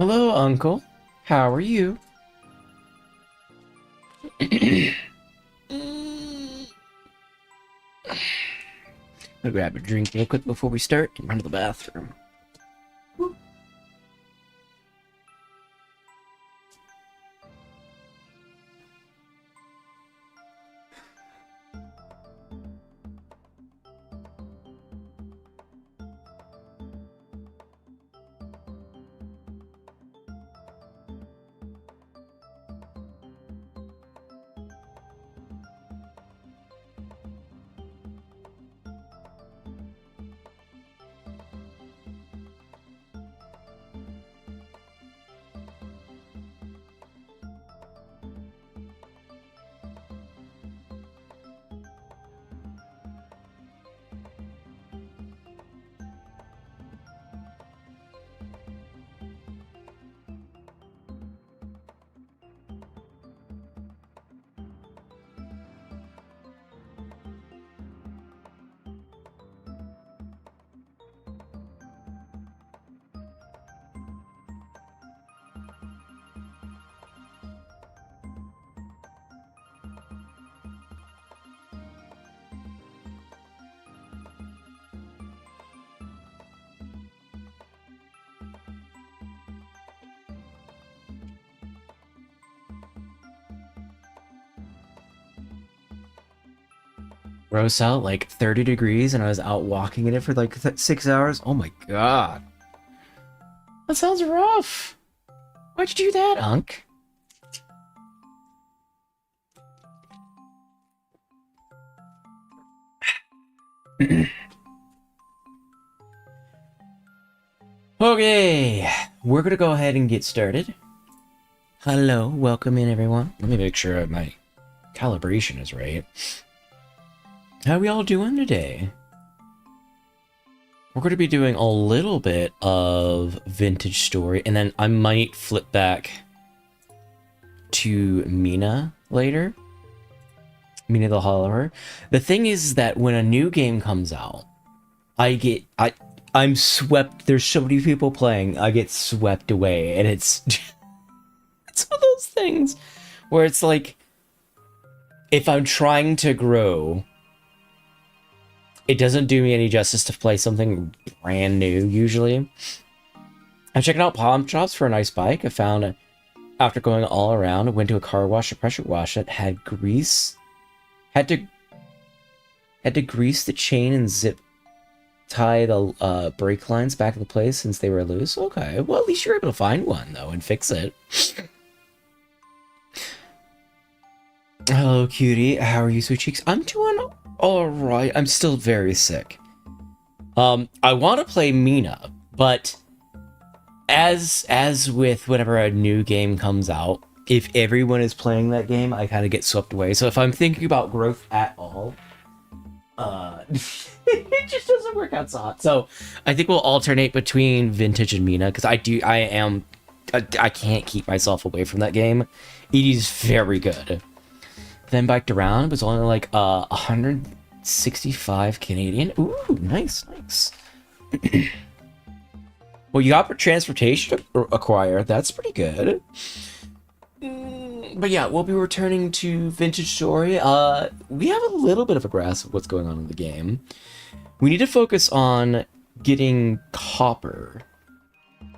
Hello, Uncle. How are you? I'll grab a drink real quick before we start and run to the bathroom. Gross out like 30 degrees and I was out walking in it for like 6 hours. Oh my god. That sounds rough. Why'd you do that, Unc? Okay, we're gonna go ahead and get started. Hello, welcome in everyone. Let me make sure my calibration is right. How are we all doing today? We're going to be doing a little bit of Vintage Story, and then I might flip back to Mina later. Mina the Hollower. The thing is that when a new game comes out, I'm swept. There's so many people playing, I get swept away, and it's it's one of those things where it's like, if I'm trying to grow, it doesn't do me any justice to play something brand new, usually. I'm checking out pawn shops for a nice bike. I found, after going all around, I went to a car wash, a pressure wash that had grease. Had to grease the chain and zip tie the brake lines back into place since they were loose. Okay, well, at least you're able to find one, though, and fix it. Hello, cutie. How are you, sweet cheeks? I'm doing alright. I'm still very sick. I want to play Mina, but as with whenever a new game comes out, if everyone is playing that game, I kind of get swept away. So if I'm thinking about growth at all, it just doesn't work out so hot. So I think we'll alternate between Vintage and Mina, because I can't keep myself away from that game. It is very good. Then biked around, it was only like 165 Canadian. Ooh, nice. Well, you got transportation to acquire. That's pretty good. But yeah, we'll be returning to Vintage Story. We have a little bit of a grasp of what's going on in the game. We need to focus on getting copper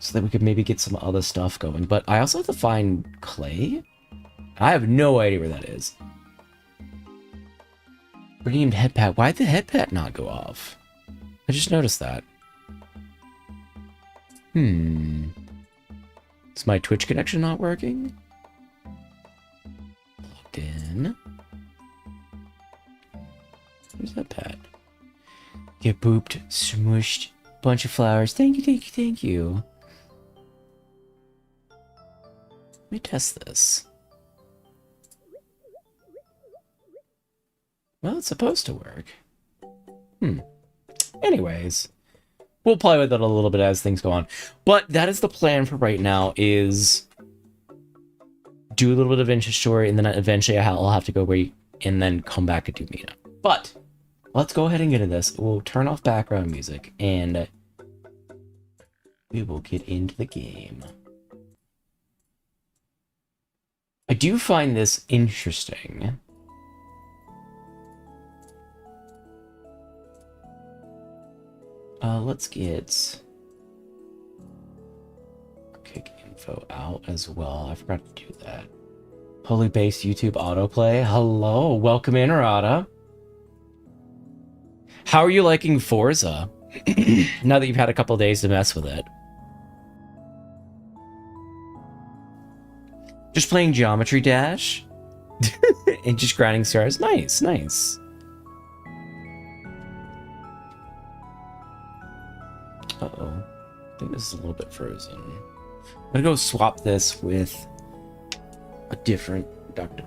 so that we could maybe get some other stuff going. But I also have to find clay. I have no idea where that is. Redeemed head pad. Why'd the head pad not go off? I just noticed that. Is my Twitch connection not working? Logged in. Where's that pad? Get booped, smushed, bunch of flowers. Thank you. Let me test this. Well, it's supposed to work. Anyways, we'll play with it a little bit as things go on. But that is the plan for right now, is do a little bit of Vintage Story, and then eventually I'll have to go wait and then come back and do Mina. But let's go ahead and get into this. We'll turn off background music, and we will get into the game. I do find this interesting. Let's get kick info out as well. I forgot to do that. Holy base YouTube autoplay. Hello, welcome in, Rada. How are you liking Forza? Now that you've had a couple days to mess with it. Just playing Geometry Dash and just grinding stars. Nice, nice. Uh-oh. I think this is a little bit frozen. I'm gonna go swap this with a different Dr.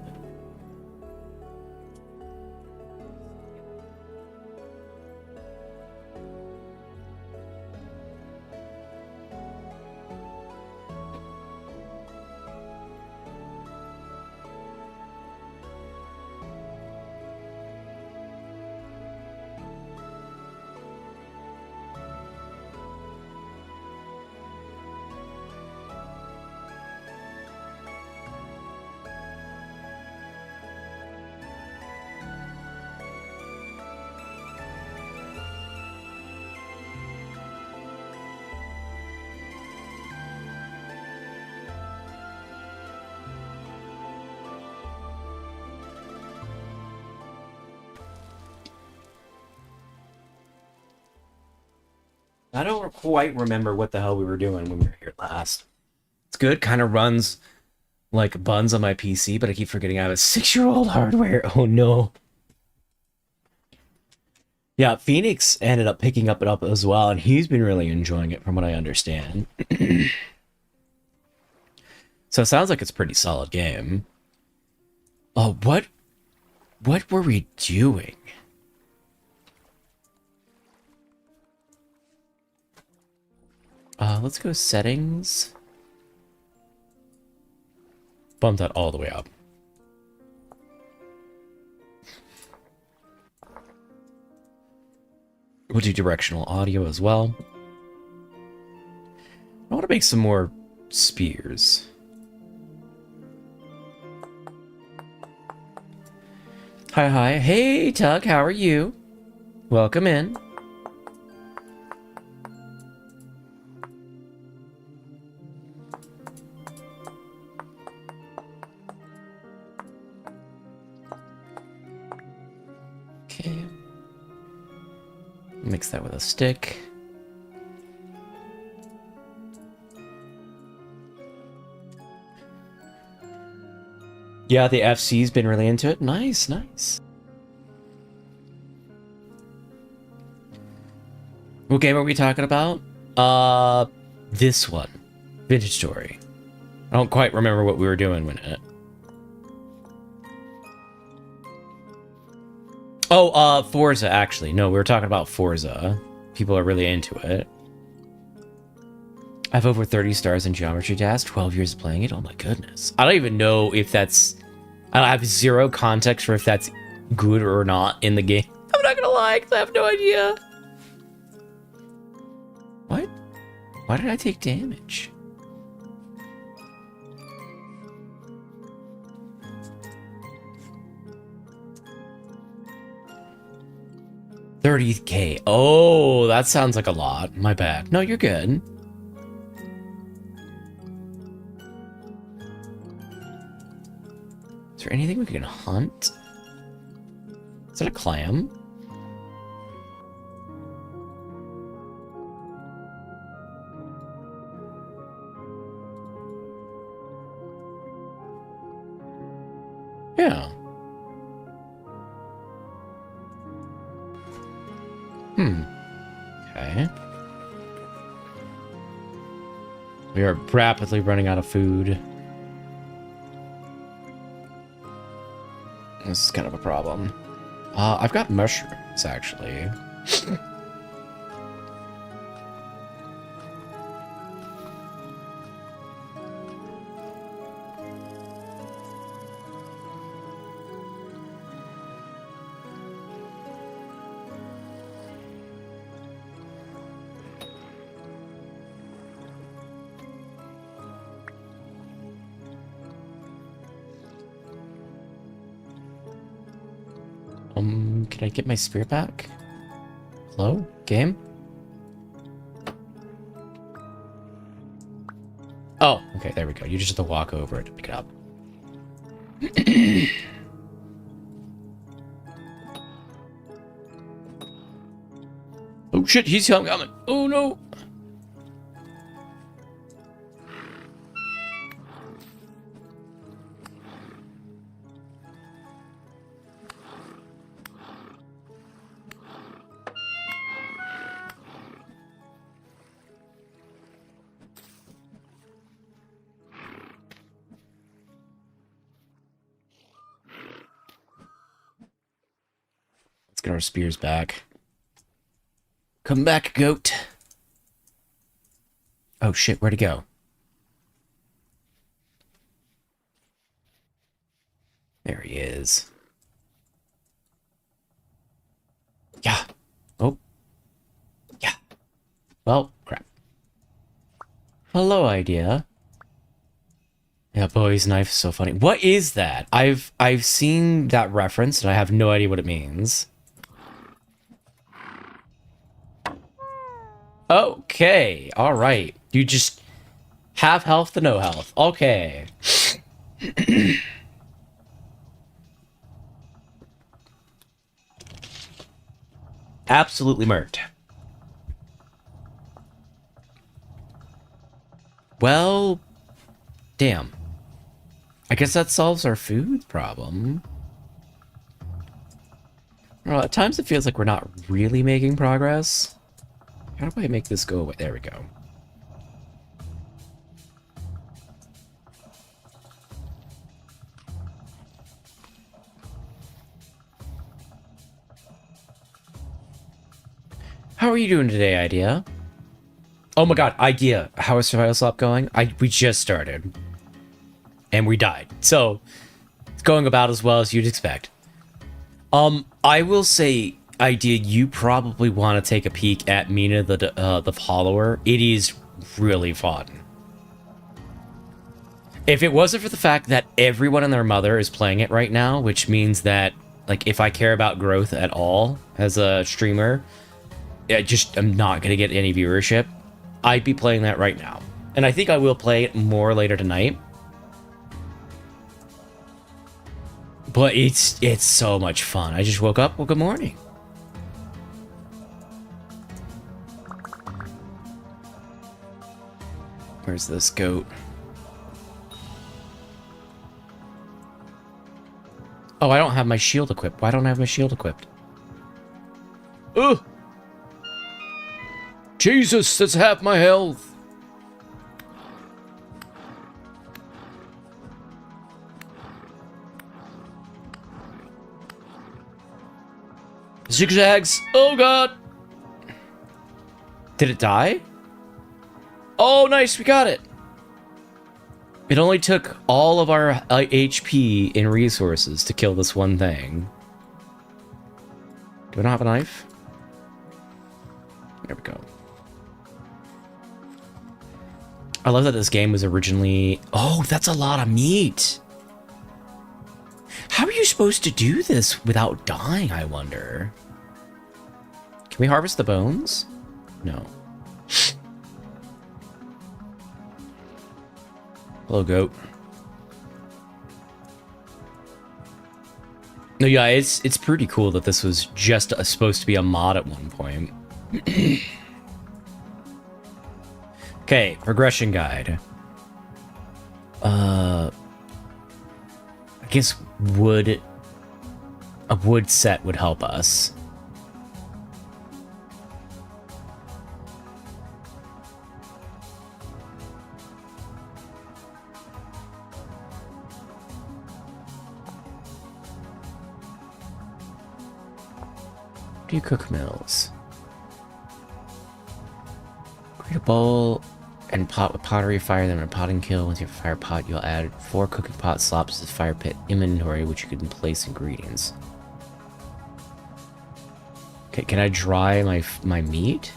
I don't quite remember what the hell we were doing when we were here last. It's good, kind of runs like buns on my PC, but I keep forgetting I have a 6-year-old hardware. Oh no. Yeah, Phoenix ended up picking it up as well, and he's been really enjoying it from what I understand. So it sounds like it's a pretty solid game. Oh, what were we doing? Let's go settings. Bump that all the way up. We'll do directional audio as well. I want to make some more spears. Hi, hi. Hey, Tug, how are you? Welcome in. Okay. Mix that with a stick. Yeah, the FC's been really into it. Nice, nice. What game are we talking about? This one. Vintage Story. I don't quite remember what we were doing when it. Oh, Forza, actually. No, we were talking about Forza. People are really into it. I have over 30 stars in Geometry Dash, 12 years playing it. Oh my goodness. I don't even know if that's... I have zero context for if that's good or not in the game. I'm not gonna lie, because I have no idea. What? Why did I take damage? $30K. Oh, that sounds like a lot. My bad. No, you're good. Is there anything we can hunt? Is that a clam? Yeah. Okay. We are rapidly running out of food. This is kind of a problem. I've got mushrooms, actually. Can I get my spear back? Hello? Game? Oh, okay, there we go. You just have to walk over it to pick it up. Oh shit, he's coming. Oh no! Let's get our spears back. Come back, goat. Oh shit, where'd he go? There he is. Yeah. Oh. Yeah. Well, crap. Hello, idea. Yeah, Bowie's knife is so funny. What is that? I've seen that reference and I have no idea what it means. Okay, alright. You just have health to no health. Okay. Absolutely murked. Well, damn. I guess that solves our food problem. Well, at times it feels like we're not really making progress. How do I make this go away? There we go. How are you doing today, Idea? Oh my god, Idea. How is Survival Swap going? We just started. And we died. So, it's going about as well as you'd expect. I will say, Idea, you probably want to take a peek at Mina the Follower. It is really fun. If it wasn't for the fact that everyone and their mother is playing it right now, which means that, like, if I care about growth at all as a streamer, I'm not going to get any viewership, I'd be playing that right now. And I think I will play it more later tonight. But it's so much fun. I just woke up. Well, good morning. Where's this goat? Oh, I don't have my shield equipped. Why don't I have my shield equipped? Ugh! Jesus, that's half my health. Zigzags. Oh god. Did it die? Oh, nice. We got it. It only took all of our HP and resources to kill this one thing. Do I not have a knife? There we go. I love that this game was originally... Oh, that's a lot of meat. How are you supposed to do this without dying, I wonder? Can we harvest the bones? No. Hello, goat. No, yeah, it's pretty cool that this was just supposed to be a mod at one point. Okay, progression guide. I guess a wood set would help us. Do you cook meals? Create a bowl and pot with pottery, fire them in a potting kiln. With your fire pot, you'll add 4 cooking pot slops to the fire pit inventory, which you can place ingredients. Okay, can I dry my meat?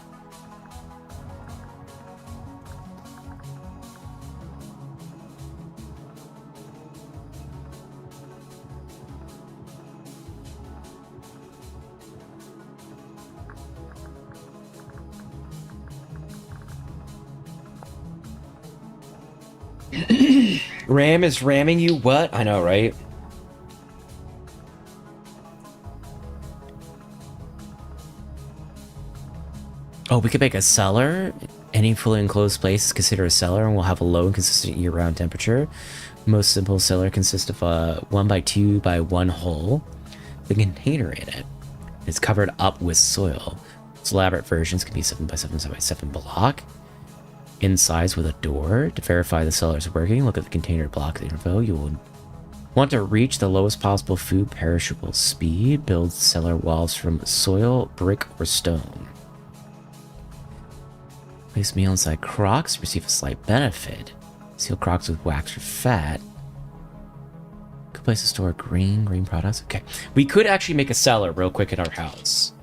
Ram is ramming you? What? I know, right? Oh, we could make a cellar. Any fully enclosed place is considered a cellar and will have a low and consistent year-round temperature. Most simple cellar consists of a 1x2x1 hole with a container in it. It's covered up with soil. Its elaborate versions can be 7x7, 7x7 block. In size with a door. To verify the cellar is working, look at the container block info. You will want to reach the lowest possible food perishable speed. Build cellar walls from soil, brick, or stone. Place meal inside crocks, receive a slight benefit. Seal crocks with wax or fat. Good place to store green products. Okay. We could actually make a cellar real quick in our house.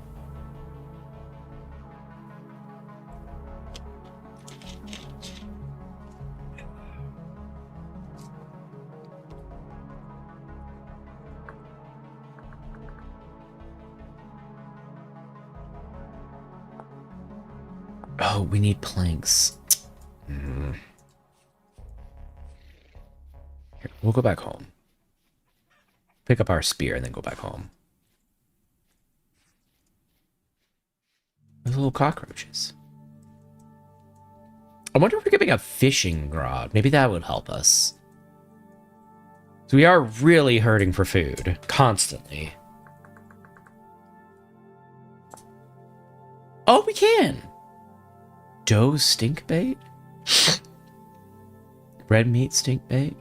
Oh, we need planks. Here, we'll go back home. Pick up our spear and then go back home. There's little cockroaches. I wonder if we could make a fishing rod. Maybe that would help us. So we are really hurting for food. Constantly. Oh, we can! Doe stink bait? Red meat stink bait?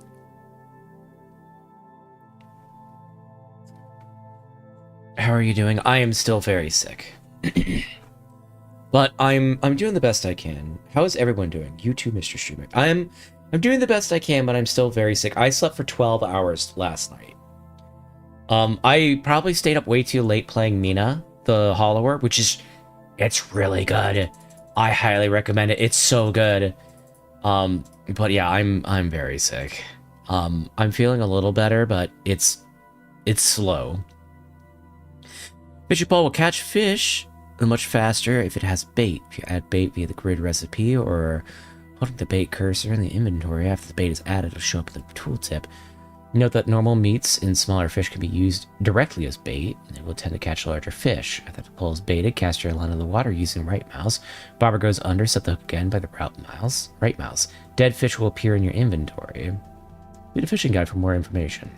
How are you doing? I am still very sick. But I'm doing the best I can. How is everyone doing? You too, Mr. Streamer. I'm doing the best I can, but I'm still very sick. I slept for 12 hours last night. I probably stayed up way too late playing Mina, the Hollower, which is it's really good. I highly recommend it. It's so good. But yeah, I'm very sick. I'm feeling a little better, but it's slow. Fishing pole will catch fish much faster if it has bait. If you add bait via the grid recipe or holding the bait cursor in the inventory after the bait is added, it'll show up in the tooltip. Note that normal meats and smaller fish can be used directly as bait, and it will tend to catch larger fish. After the pole is baited, cast your line in the water using right mouse. Bobber goes under, set the hook again by the right mouse. Dead fish will appear in your inventory. Read a fishing guide for more information.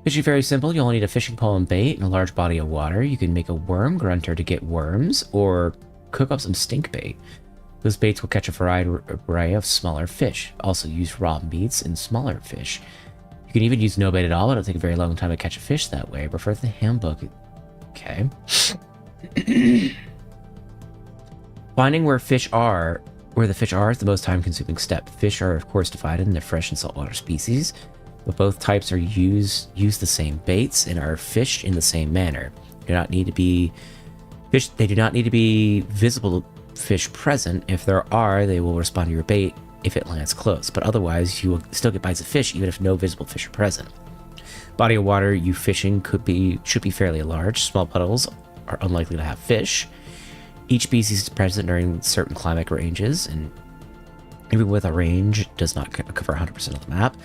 Fishing very simple. You only need a fishing pole and bait and a large body of water. You can make a worm grunter to get worms, or cook up some stink bait. Those baits will catch a variety of smaller fish. Also use raw meats and smaller fish. You can even use no bait at all, but it'll take a very long time to catch a fish that way. Refer to the handbook. Okay. Finding where the fish are is the most time-consuming step. Fish are, of course, divided into fresh and saltwater species, but both types are use the same baits and are fished in the same manner. They do not need to be visible fish present. If there are, they will respond to your bait if it lands close, but otherwise you will still get bites of fish even if no visible fish are present. Body of water you fishing should be fairly large. Small puddles are unlikely to have fish. Each species is present during certain climate ranges, and even with a range does not cover 100% of the map.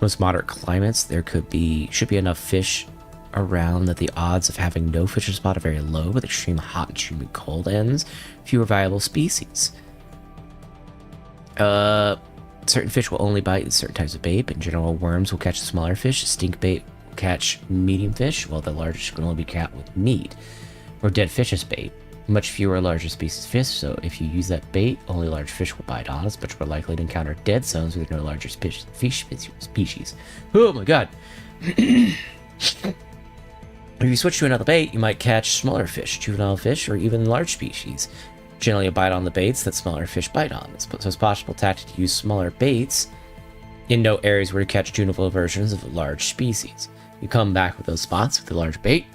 Most moderate climates there should be enough fish around that the odds of having no fish spot are very low. With extreme hot and extremely cold ends, fewer viable species. Certain fish will only bite certain types of bait, but in general worms will catch smaller fish. Stink bait will catch medium fish, while the largest can only be caught with meat or dead fish as bait. Much fewer larger species of fish, so if you use that bait, only large fish will bite on. It's much more likely to encounter dead zones with no larger fish species. Oh my god. If you switch to another bait, you might catch smaller fish, juvenile fish, or even large species. Generally, a bite on the baits that smaller fish bite on. So it's possible tactic to use smaller baits in no areas where to catch juvenile versions of large species. You come back with those spots with the large bait,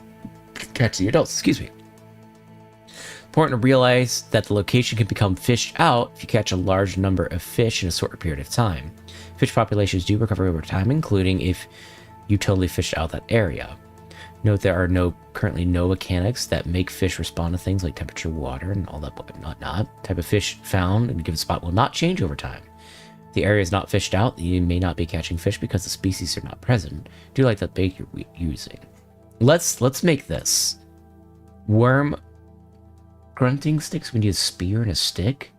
catch the adults, excuse me. Important to realize that the location can become fished out if you catch a large number of fish in a short period of time. Fish populations do recover over time, including if you totally fished out that area. Note there are currently no mechanics that make fish respond to things like temperature, water, and all that whatnot. Type of fish found in a given spot will not change over time. The area is not fished out. You may not be catching fish because the species are not present. Do you like that bait you're using? Let's make this. Worm grunting sticks. We need a spear and a stick.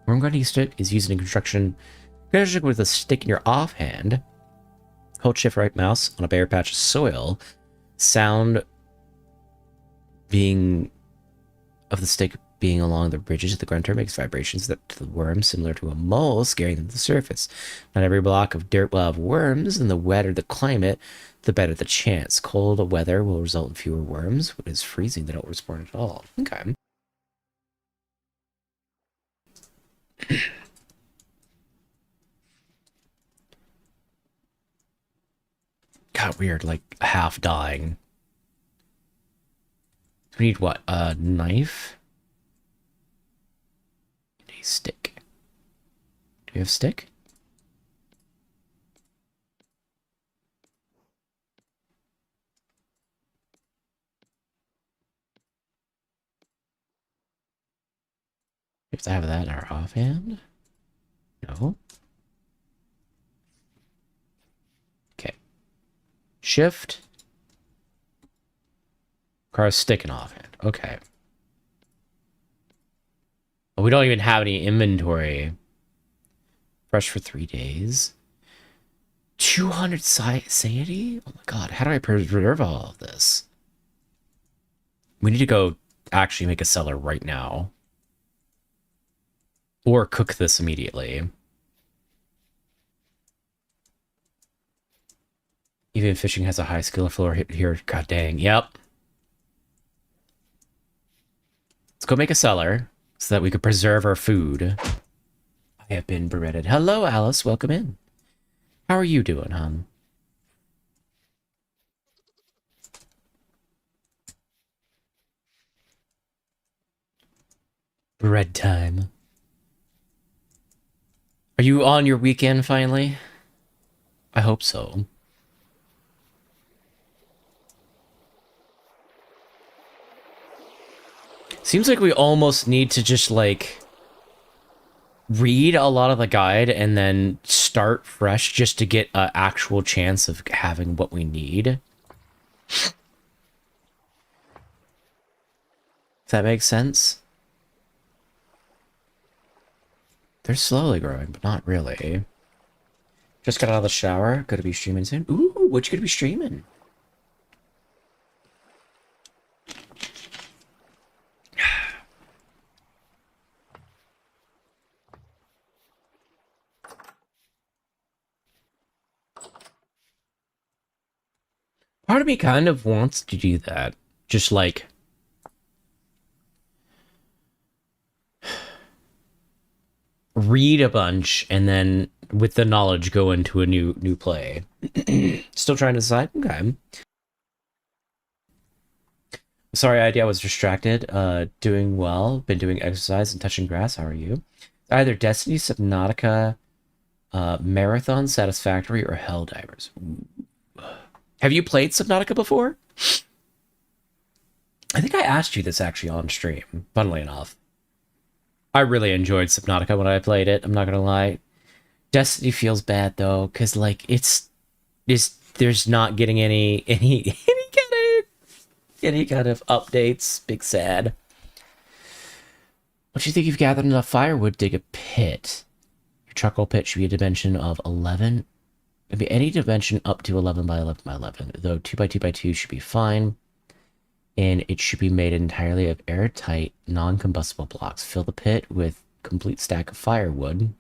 Worm grunting stick is used in construction. With a stick in your offhand. Hold shift right mouse on a bare patch of soil. Sound being of the stick being along the ridges of the grunter makes vibrations that to the worm similar to a mole, scaring them to the surface. Not every block of dirt will have worms, and the wetter the climate, the better the chance. Cold weather will result in fewer worms. When it's freezing, they don't respond at all. Okay. God, weird, like half dying. We need what? A knife? A stick. Do we have stick? We have to have that in our offhand? No. Okay. Shift. Car stick in offhand. Okay. Oh, we don't even have any inventory. Fresh for 3 days. 200 sanity? Oh my god, how do I preserve all of this? We need to go actually make a cellar right now. Or cook this immediately. Even fishing has a high skill floor here. God dang. Yep. Let's go make a cellar so that we could preserve our food. I have been bereaded. Hello, Alice. Welcome in. How are you doing, hon? Bread time. Are you on your weekend finally? I hope so. Seems like we almost need to just, like, read a lot of the guide and then start fresh just to get an actual chance of having what we need. Does that make sense? They're slowly growing, but not really. Just got out of the shower. Gonna be streaming soon. Ooh, what you gonna be streaming? Part of me kind of wants to do that. Just like read a bunch and then with the knowledge go into a new play. Still trying to decide. Okay. Sorry, I was distracted. Doing well. Been doing exercise and touching grass. How are you? Either Destiny, Subnautica, Marathon, Satisfactory, or Helldivers. Ooh. Have you played Subnautica before? I think I asked you this actually on stream, funnily enough. I really enjoyed Subnautica when I played it, I'm not gonna lie. Destiny feels bad though, because like there's not getting any kind of updates. Big sad. What do you think? You've gathered enough firewood? Dig a pit. Your charcoal pit should be a dimension of 11. Maybe any dimension up to 11 by 11 by 11, though 2 by 2 by 2 should be fine. And it should be made entirely of airtight, non-combustible blocks. Fill the pit with complete stack of firewood,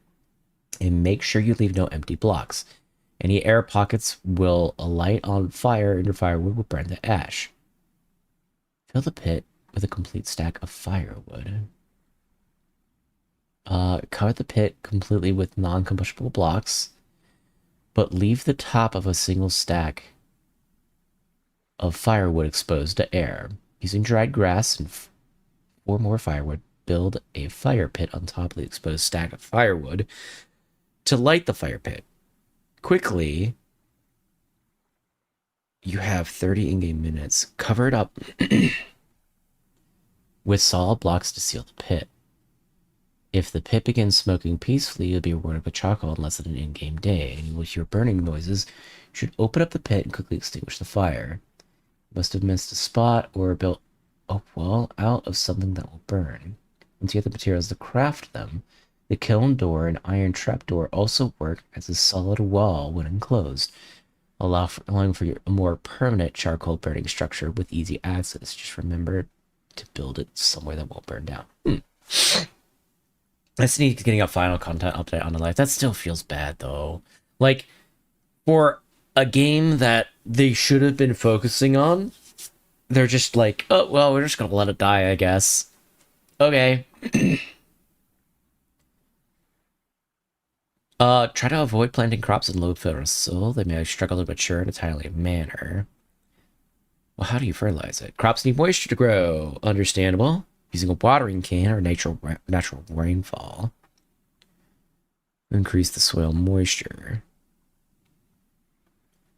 and make sure you leave no empty blocks. Any air pockets will alight on fire, and your firewood will burn the ash. Fill the pit with a complete stack of firewood. Cover the pit completely with non-combustible blocks, but leave the top of a single stack of firewood exposed to air. Using dried grass and 4 more firewood, build a fire pit on top of the exposed stack of firewood to light the fire pit. Quickly, you have 30 in-game minutes. Cover it up with solid blocks to seal the pit. If the pit begins smoking peacefully, you'll be rewarded with charcoal in less than an in-game day, and you will hear burning noises. You should open up the pit and quickly extinguish the fire. You must have missed a spot or built a wall out of something that will burn. Once you get the materials to craft them, the kiln door and iron trapdoor also work as a solid wall when enclosed, allowing for a more permanent charcoal burning structure with easy access. Just remember to build it somewhere that won't burn down. That's neat getting a final content update on the life. That still feels bad though. Like, for a game that they should have been focusing on, they're just like, oh, well, we're just gonna let it die, I guess. Okay. Try to avoid planting crops in low fertile soil. They may struggle to mature in a timely manner. Well, how do you fertilize it? Crops need moisture to grow. Understandable. Using a watering can or natural rainfall. Increase the soil moisture.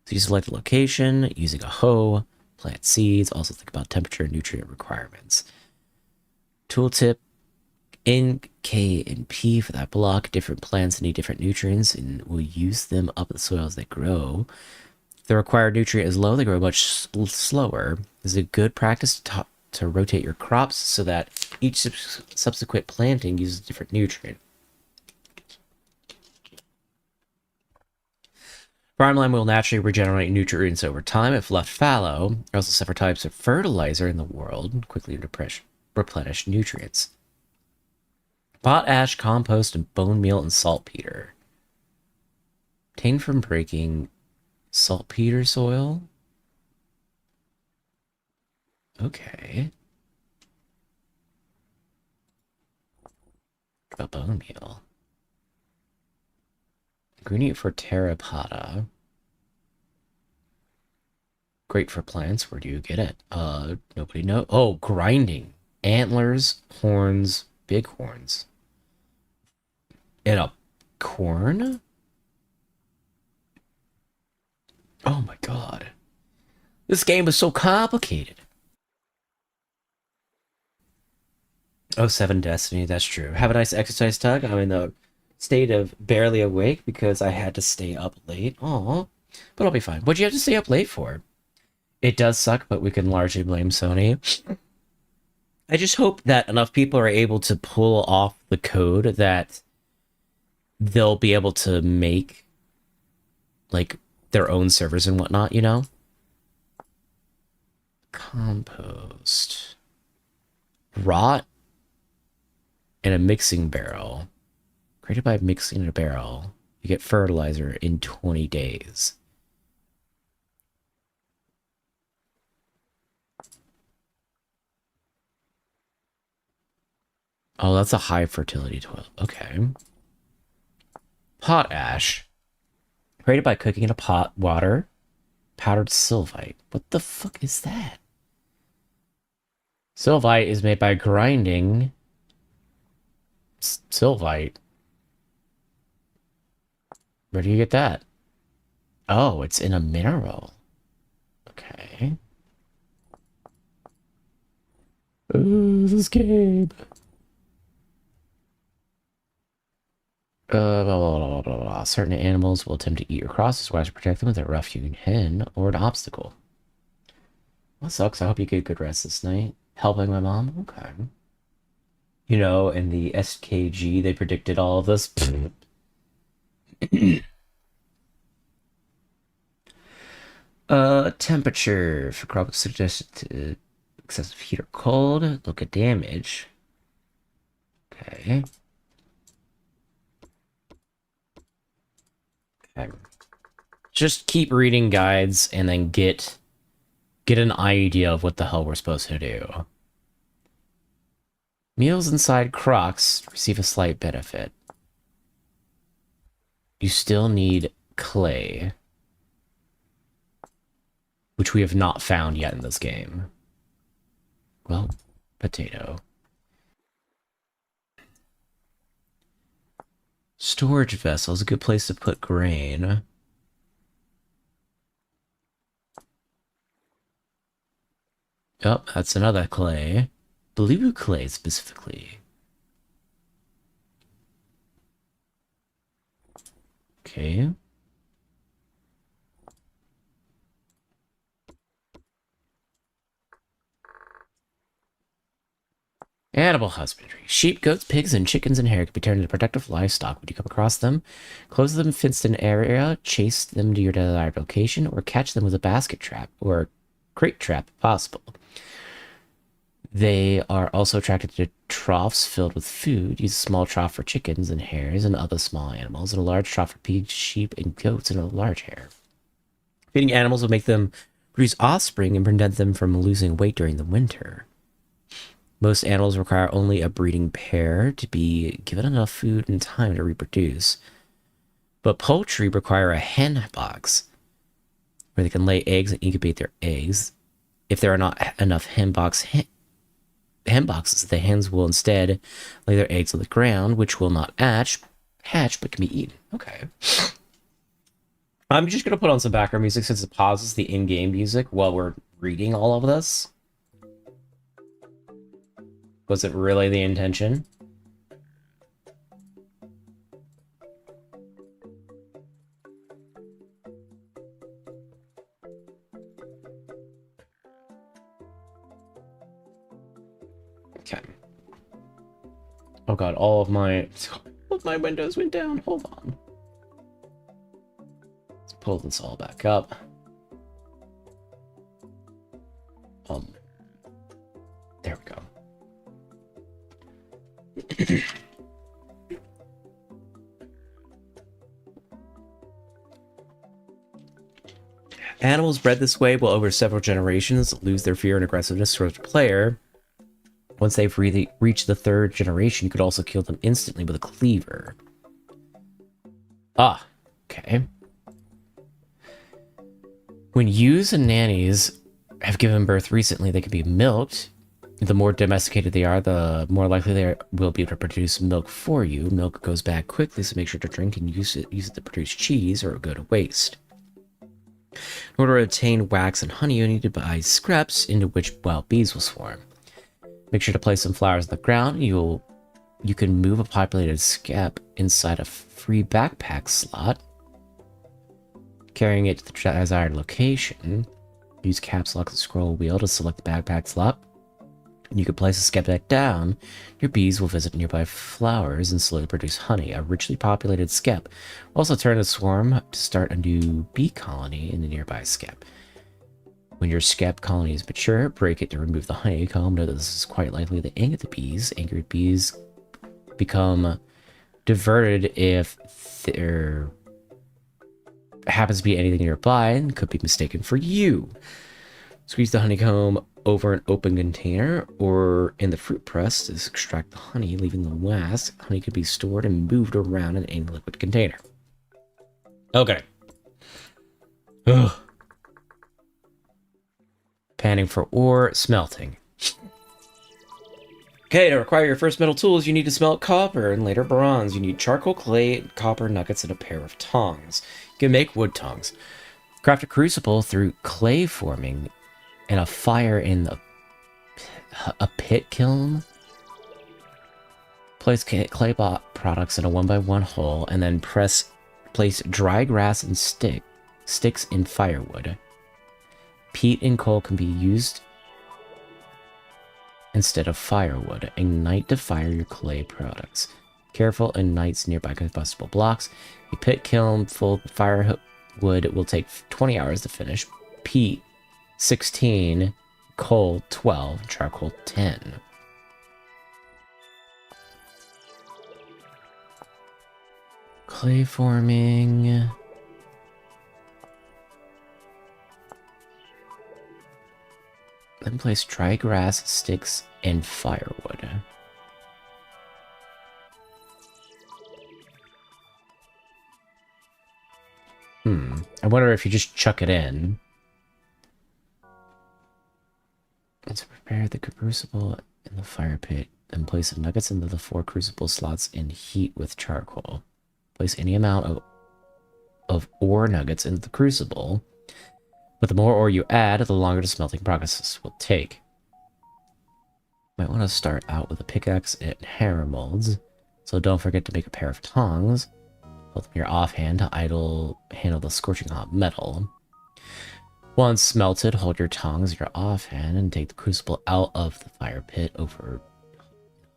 So you select a location, using a hoe, plant seeds, also think about temperature and nutrient requirements. Tooltip, N, K, and P for that block. Different plants need different nutrients, and we'll use them up the soil as they grow. If the required nutrient is low, they grow much slower. This is a good practice to rotate your crops so that each subsequent planting uses a different nutrient. Farmland will naturally regenerate nutrients over time if left fallow. There are also several types of fertilizer in the world, quickly replenish nutrients. Potash, compost, and bone meal and saltpeter. Obtained from breaking saltpeter soil? Okay. A bone meal. Ingredient for terra pata. Great for plants. Where do you get it? Nobody knows. Oh, grinding. Antlers, horns, big horns. And a corn? Oh my god. This game is so complicated. Oh, 7 Destiny, that's true. Have a nice exercise, Tug. I'm in the state of barely awake because I had to stay up late. Aw, but I'll be fine. What'd you have to stay up late for? It does suck, but we can largely blame Sony. I just hope that enough people are able to pull off the code that they'll be able to make, like, their own servers and whatnot, you know? Compost. Rot and a mixing barrel. Created by mixing in a barrel. You get fertilizer in 20 days. Oh, that's a high fertility toil. Okay. Potash. Created by cooking in a pot, water, powdered sylvite. What the fuck is that? Sylvite is made by grinding sylvite. Where do you get that? Oh, it's in a mineral. Okay. Ooh, this game. Blah, blah, blah, blah, blah. Certain animals will attempt to eat your crosses, so I to protect them with a rough-hewn hen or an obstacle. Well, that sucks. I hope you get a good rest this night. Helping my mom? Okay. You know, in the SKG, they predicted all of this. Temperature. For crop suggested excessive heat or cold. Look at damage. Okay. Okay. Just keep reading guides and then get an idea of what the hell we're supposed to do. Meals inside Crocs receive a slight benefit. You still need clay, which we have not found yet in this game. Well, potato. Storage vessel is a good place to put grain. Oh, that's another clay. Blue clay specifically. Okay. Animal husbandry. Sheep, goats, pigs, and chickens and hare can be turned into protective livestock when you come across them. Close them in fenced-in area, chase them to your desired location, or catch them with a basket trap or crate trap if possible. They are also attracted to troughs filled with food. Use a small trough for chickens and hares and other small animals, and a large trough for pigs, sheep, and goats, and a large hare. Feeding animals will make them produce offspring and prevent them from losing weight during the winter. Most animals require only a breeding pair to be given enough food and time to reproduce. But poultry require a hen box where they can lay eggs and incubate their eggs. If there are not enough hen boxes, the hens will instead lay their eggs on the ground, which will not hatch but can be eaten. Okay. I'm just going to put on some background music since it pauses the in-game music while we're reading all of this. Was it really the intention? Okay. Oh god, all of my windows went down. Hold on. Let's pull this all back up. There we go. Animals bred this way will, over several generations, lose their fear and aggressiveness towards the player. Once they've reached the third generation, you could also kill them instantly with a cleaver. Ah, okay. When ewes and nannies have given birth recently, they can be milked. The more domesticated they are, the more likely they will be able to produce milk for you. Milk goes bad quickly, so make sure to drink and use it to produce cheese, or it will go to waste. In order to obtain wax and honey, you need to buy scraps into which wild bees will swarm. Make sure to place some flowers on the ground. You can move a populated scap inside a free backpack slot, carrying it to the desired location. Use caps lock and scroll wheel to select the backpack slot. You can place a scap back down. Your bees will visit nearby flowers and slowly produce honey. A richly populated scap will also turn a swarm to start a new bee colony in the nearby scap. When your scap colony is mature, break it to remove the honeycomb. Note that this is quite likely to anger the bees. Angered bees become diverted if there happens to be anything nearby and could be mistaken for you. Squeeze the honeycomb over an open container or in the fruit press to extract the honey, leaving the last. Honey could be stored and moved around in any liquid container. Okay. Ugh. Panning for ore, smelting. Okay, to acquire your first metal tools, you need to smelt copper and later bronze. You need charcoal, clay, copper nuggets, and a pair of tongs. You can make wood tongs. Craft a crucible through clay forming and a fire in a pit kiln. Place clay products in a 1x1 hole and then place dry grass and sticks in firewood. Peat and coal can be used instead of firewood. Ignite to fire your clay products. Careful, ignites nearby combustible blocks. A pit kiln full of firewood will take 20 hours to finish. Peat 16, coal 12, charcoal 10. Clay forming. Then place dry grass, sticks, and firewood. I wonder if you just chuck it in. Let's prepare the crucible in the fire pit. Then place the nuggets into the 4 crucible slots and heat with charcoal. Place any amount of ore nuggets into the crucible. But the more ore you add, the longer the smelting process will take. Might want to start out with a pickaxe and hammer molds. So don't forget to make a pair of tongs. Hold them in your offhand to handle the scorching hot metal. Once melted, hold your tongs in your offhand and take the crucible out of the fire pit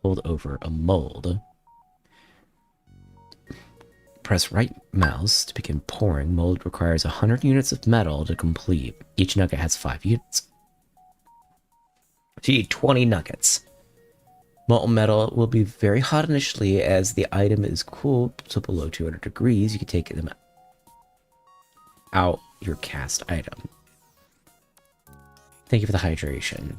hold over a mold. Press right mouse to begin pouring. Mold requires 100 units of metal to complete. Each nugget has 5 units. So you need 20 nuggets. Molten metal will be very hot initially as the item is cooled to below 200 degrees. You can take them out your cast item. Thank you for the hydration.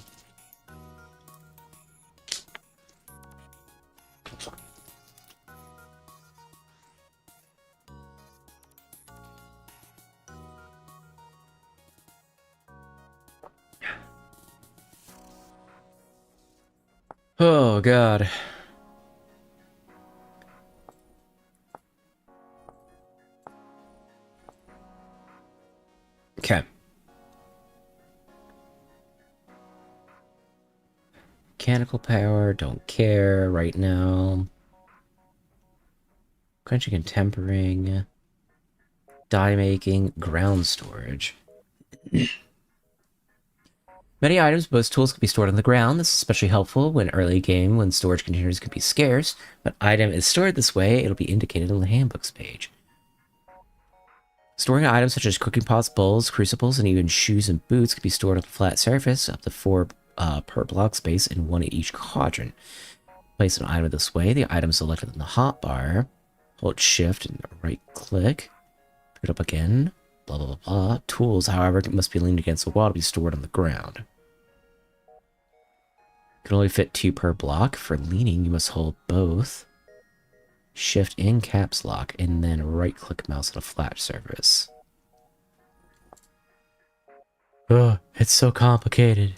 Oh, God. Okay. Mechanical power, don't care right now. Quenching and tempering. Dye making, ground storage. Many items, most tools can be stored on the ground. This is especially helpful when early game when storage containers can be scarce. When an item is stored this way, it'll be indicated on the handbooks page. Storing items such as cooking pots, bowls, crucibles, and even shoes and boots can be stored on a flat surface, up to 4 per block space and 1 in each quadrant. Place an item this way, the item selected in the hotbar. Hold shift and right click. Pick it up again. Blah, blah, blah, blah. Tools, however, must be leaned against the wall to be stored on the ground. Can only fit 2 per block. For leaning, you must hold both. Shift in caps lock, and then right-click mouse on a flat surface. Ugh, it's so complicated.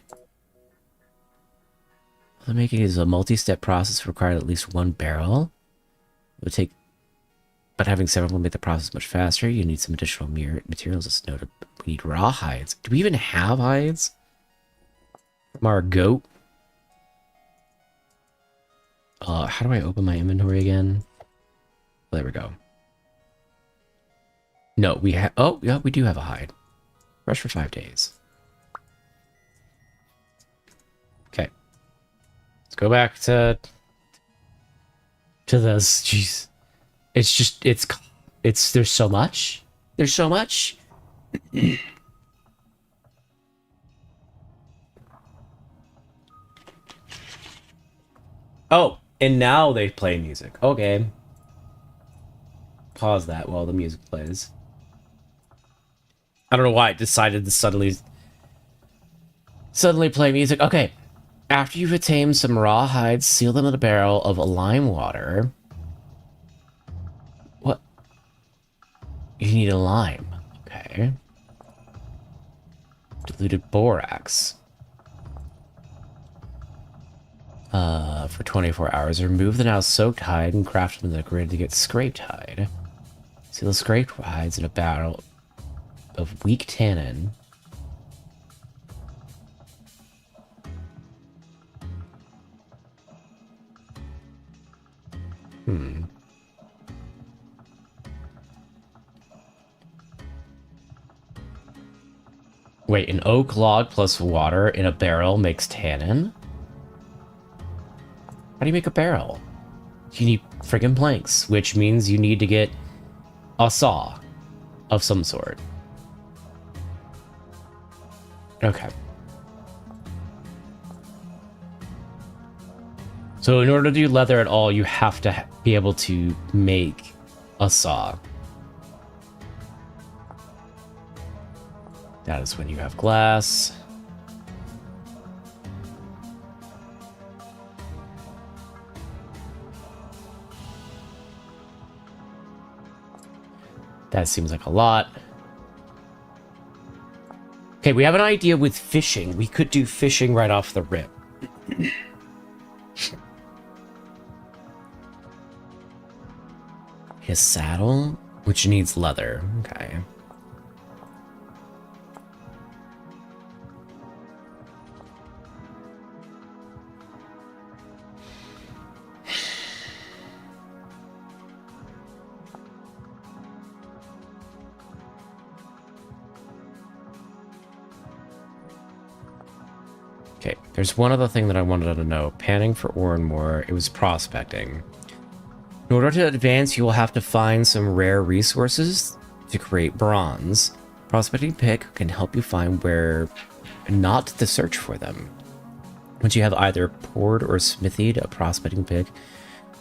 The making is a multi-step process required at least 1 barrel. It would take, but having several will make the process much faster. You need some additional materials as noted. We need raw hides. Do we even have hides? From our goat? How do I open my inventory again? There we go. No, we have... Oh, yeah, we do have a hide. Fresh for 5 days. Okay. Let's go back to this. Jeez. It's just... It's... There's so much. There's so much. Oh, and now they play music. Okay. Pause that while the music plays. I don't know why it decided to suddenly play music. Okay. After you've attained some raw hides, seal them in a barrel of lime water. What? You need a lime. Okay. Diluted borax. For 24 hours. Remove the now soaked hide and craft them in the grid to get scraped hide. Seal the scraped hides in a barrel of weak tannin. Wait, an oak log plus water in a barrel makes tannin? How do you make a barrel? You need friggin' planks, which means you need to get a saw of some sort. Okay. So in order to do leather at all, you have to be able to make a saw. That is when you have glass. That seems like a lot. Okay, we have an idea with fishing. We could do fishing right off the rip. His saddle, which needs leather. Okay. Okay, there's one other thing that I wanted to know. Panning for ore and more. It was prospecting. In order to advance, you will have to find some rare resources to create bronze. Prospecting pick can help you find where not to search for them. Once you have either poured or smithied a prospecting pick,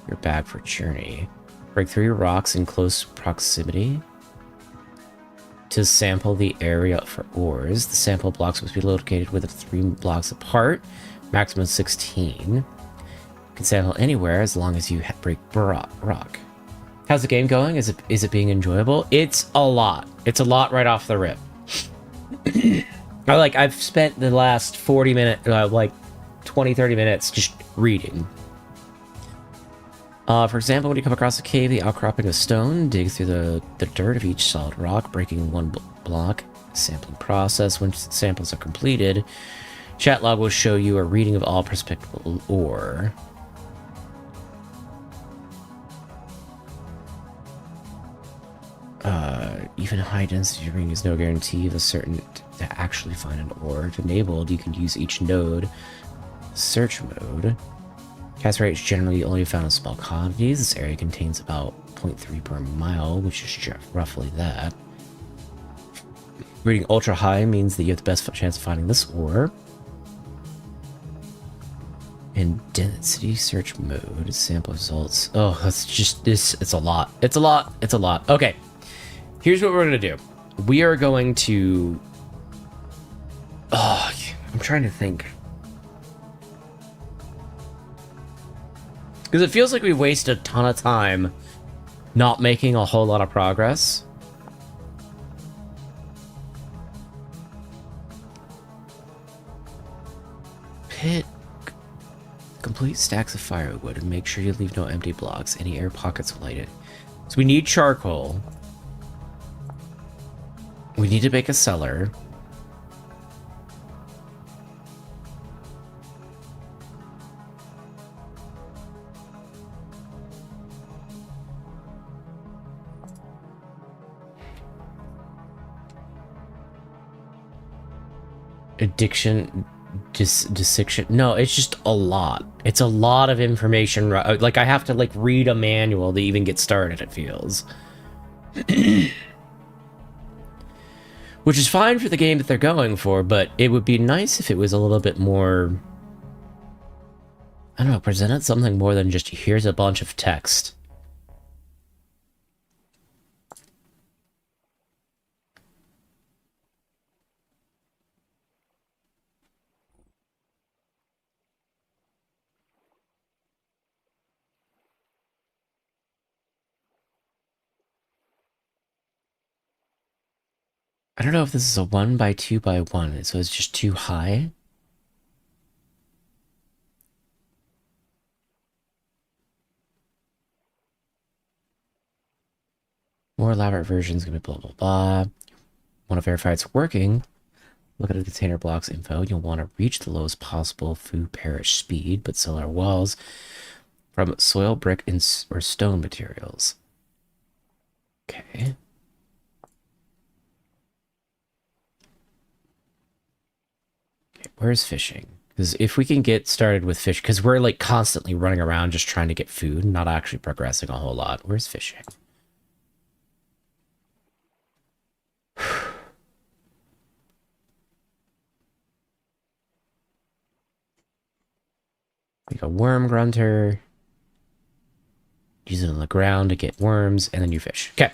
you're back for journey. Break through your rocks in close proximity to sample the area for ores. The sample blocks must be located within 3 blocks apart, maximum 16. You can sample anywhere as long as you break rock. How's the game going? Is it being enjoyable? It's a lot. It's a lot right off the rip. I've spent the last 40 minutes, 20, 30 minutes just reading. For example, when you come across a cave, the outcropping of stone, dig through the dirt of each solid rock, breaking one block. Sampling process. When samples are completed, chat log will show you a reading of all prospectable ore. Even high density reading is no guarantee of a certain to actually find an ore. If enabled, you can use each node search mode. Cast rate is generally only found in small quantities. This area contains about 0.3 per mile, which is roughly that. Reading ultra high means that you have the best chance of finding this ore. In density search mode, sample results. Oh, that's just this. It's a lot. It's a lot. It's a lot. Okay. Here's what we're going to do. We are going to... Oh, I'm trying to think. Because it feels like we wasted a ton of time not making a whole lot of progress. Pit. Complete stacks of firewood and make sure you leave no empty blocks. Any air pockets will light it. So we need charcoal. We need to make a cellar. Addiction, dissection. No, it's just a lot. It's a lot of information. Like, I have to, like, read a manual to even get started, it feels. Which is fine for the game that they're going for, but it would be nice if it was a little bit more... I don't know, presented something more than just, here's a bunch of text. I don't know if this is a 1 by 2 by 1, so it's just too high. More elaborate versions gonna be blah blah blah. Want to verify it's working? Look at the container blocks info. You'll want to reach the lowest possible food perish speed, but cellar walls from soil, brick, or stone materials. Okay. Where's fishing? Because if we can get started with fish, because we're like constantly running around just trying to get food, not actually progressing a whole lot. Where's fishing? Like a worm grunter. Use it on the ground to get worms, and then you fish. Okay.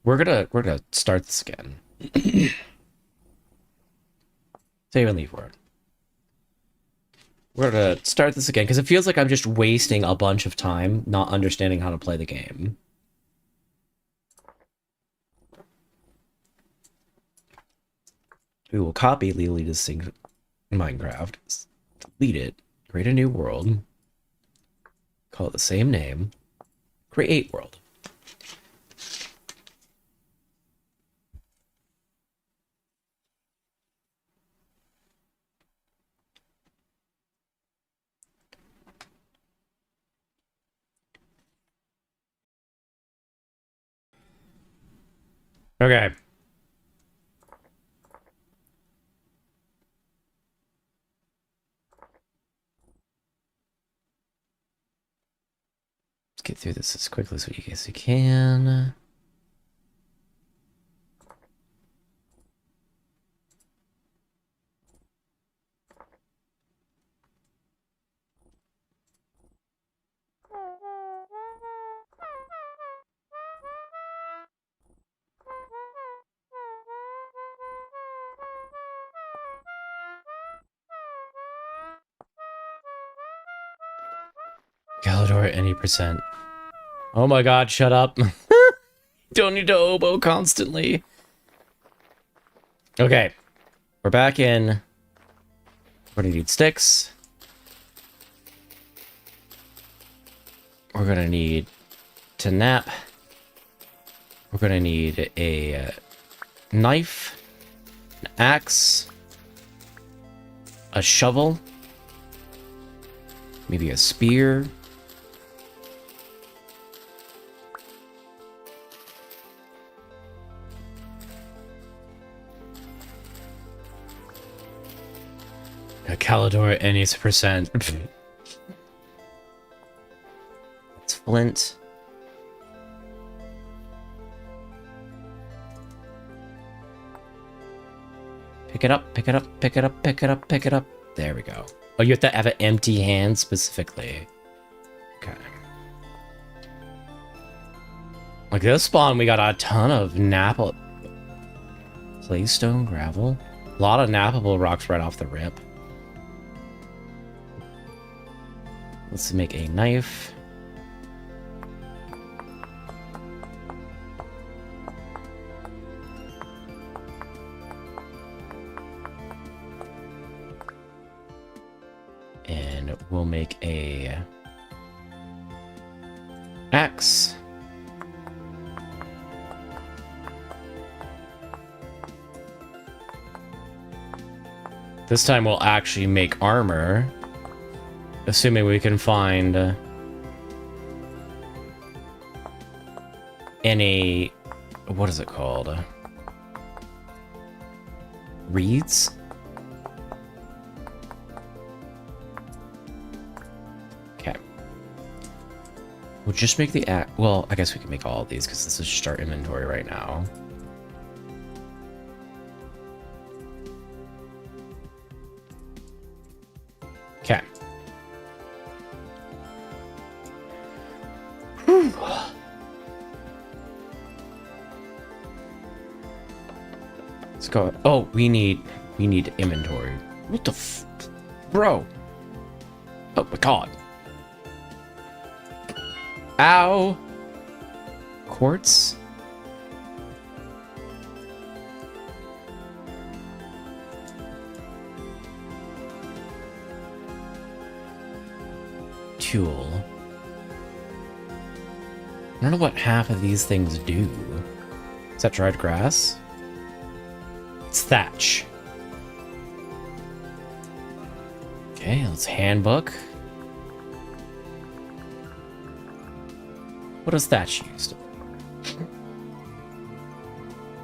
We're gonna start this again. Save and leave word. We're gonna start this again, because it feels like I'm just wasting a bunch of time not understanding how to play the game. We will copy Lili's thing Minecraft, delete it, create a new world, call it the same name, create world. Okay. get through this as quickly as we can. Galador at any percent. Oh my god, shut up. Don't need to oboe constantly. Okay. We're back in. We're gonna need sticks. We're gonna need to nap. We're gonna need a knife, an axe, a shovel, maybe a spear. A Calador at any percent. It's flint. Pick it up, pick it up, pick it up, pick it up, pick it up. There we go. Oh, you have to have an empty hand specifically. Okay. Like this spawn, we got a ton of napple. Claystone, gravel. A lot of nappable rocks right off the rip. Let's make a knife. And we'll make a axe. This time we'll actually make armor. Assuming we can find any, what is it called? Reeds? Okay. We'll just make the axe. Well, I guess we can make all of these because this is just our inventory right now. Okay. Let's go. Oh, we need inventory. What the bro? Oh my god. Ow. Quartz. Tool. I don't know what half of these things do. Is that dried grass? It's thatch. Okay, let's handbook. What does thatch use?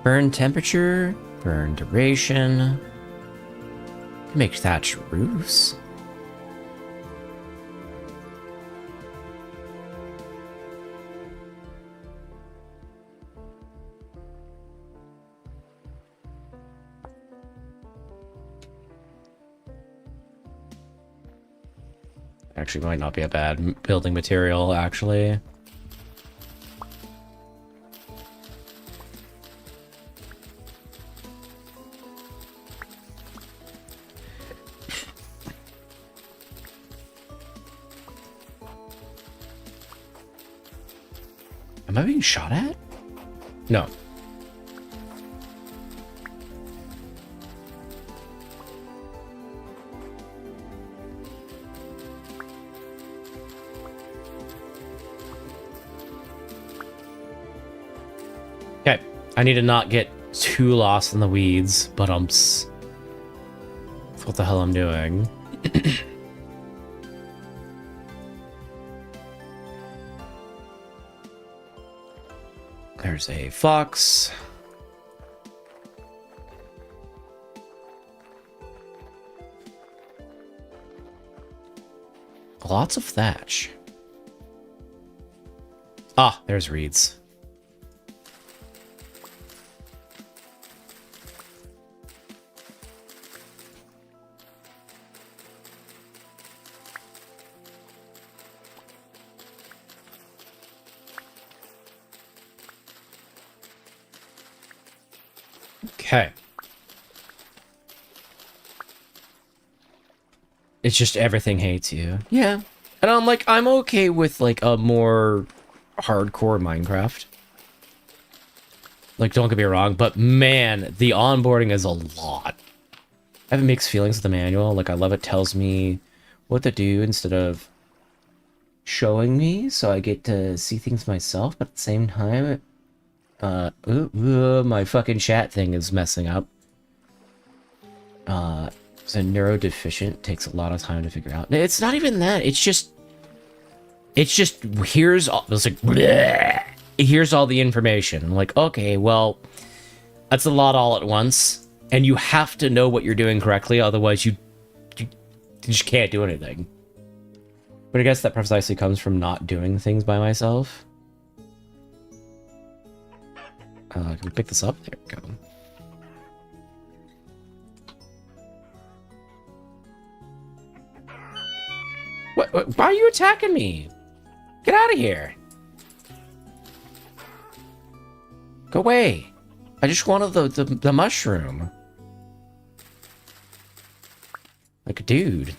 Burn temperature, burn duration. Make thatch roofs. Actually, might not be a bad building material, actually. Am I being shot at? No. Okay, I need to not get too lost in the weeds, but that's what the hell I'm doing. There's a fox. Lots of thatch. Ah, there's reeds. Okay. It's just everything hates you. Yeah. And I'm like, I'm okay with like a more hardcore Minecraft. Like, don't get me wrong, but man, the onboarding is a lot. I have mixed feelings with the manual. Like, I love it tells me what to do instead of showing me, so I get to see things myself, but at the same time, my fucking chat thing is messing up. So neurodeficient takes a lot of time to figure out. It's not even that. It's just here's all. It's like bleh, here's all the information. I'm like, okay, well, that's a lot all at once, and you have to know what you're doing correctly, otherwise you just can't do anything. But I guess that precisely comes from not doing things by myself. Can we pick this up? There we go. What? Why are you attacking me? Get out of here. Go away. I just wanted the mushroom. Like a dude.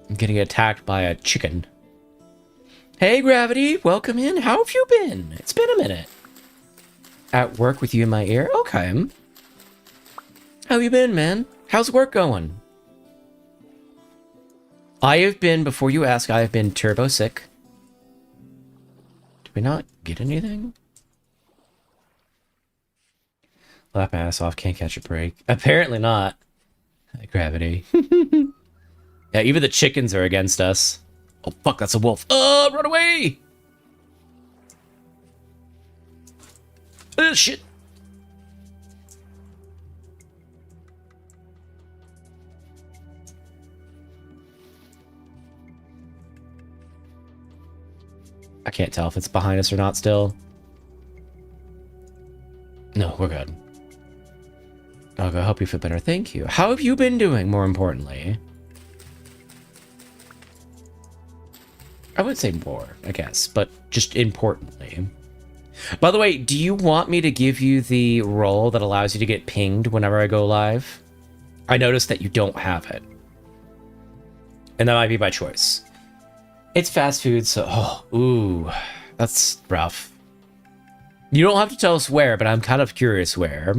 I'm getting attacked by a chicken. Hey, Gravity. Welcome in. How have you been? It's been a minute. At work with you in my ear? Okay. How you been, man? How's work going? I have been, before you ask, I have been turbo sick. Did we not get anything? Lap my ass off, can't catch a break. Apparently not. Gravity. Yeah, even the chickens are against us. Oh, fuck, that's a wolf. Oh, run away! Oh, shit. I can't tell if it's behind us or not still. No, we're good. I'll go help you feel better. Thank you. How have you been doing, more importantly? I would say more, I guess, but just importantly. By the way, do you want me to give you the role that allows you to get pinged whenever I go live? I noticed that you don't have it. And that might be by choice. It's fast food, so... Oh, ooh, that's rough. You don't have to tell us where, but I'm kind of curious where.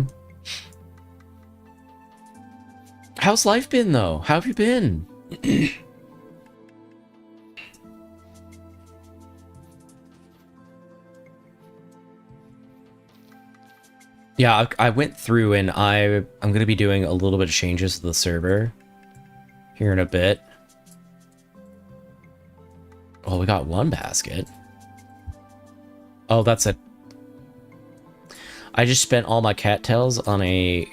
How's life been, though? How have you been? Yeah, I went through and I'm going to be doing a little bit of changes to the server here in a bit. Well, we got one basket. Oh, that's it. I just spent all my cattails on a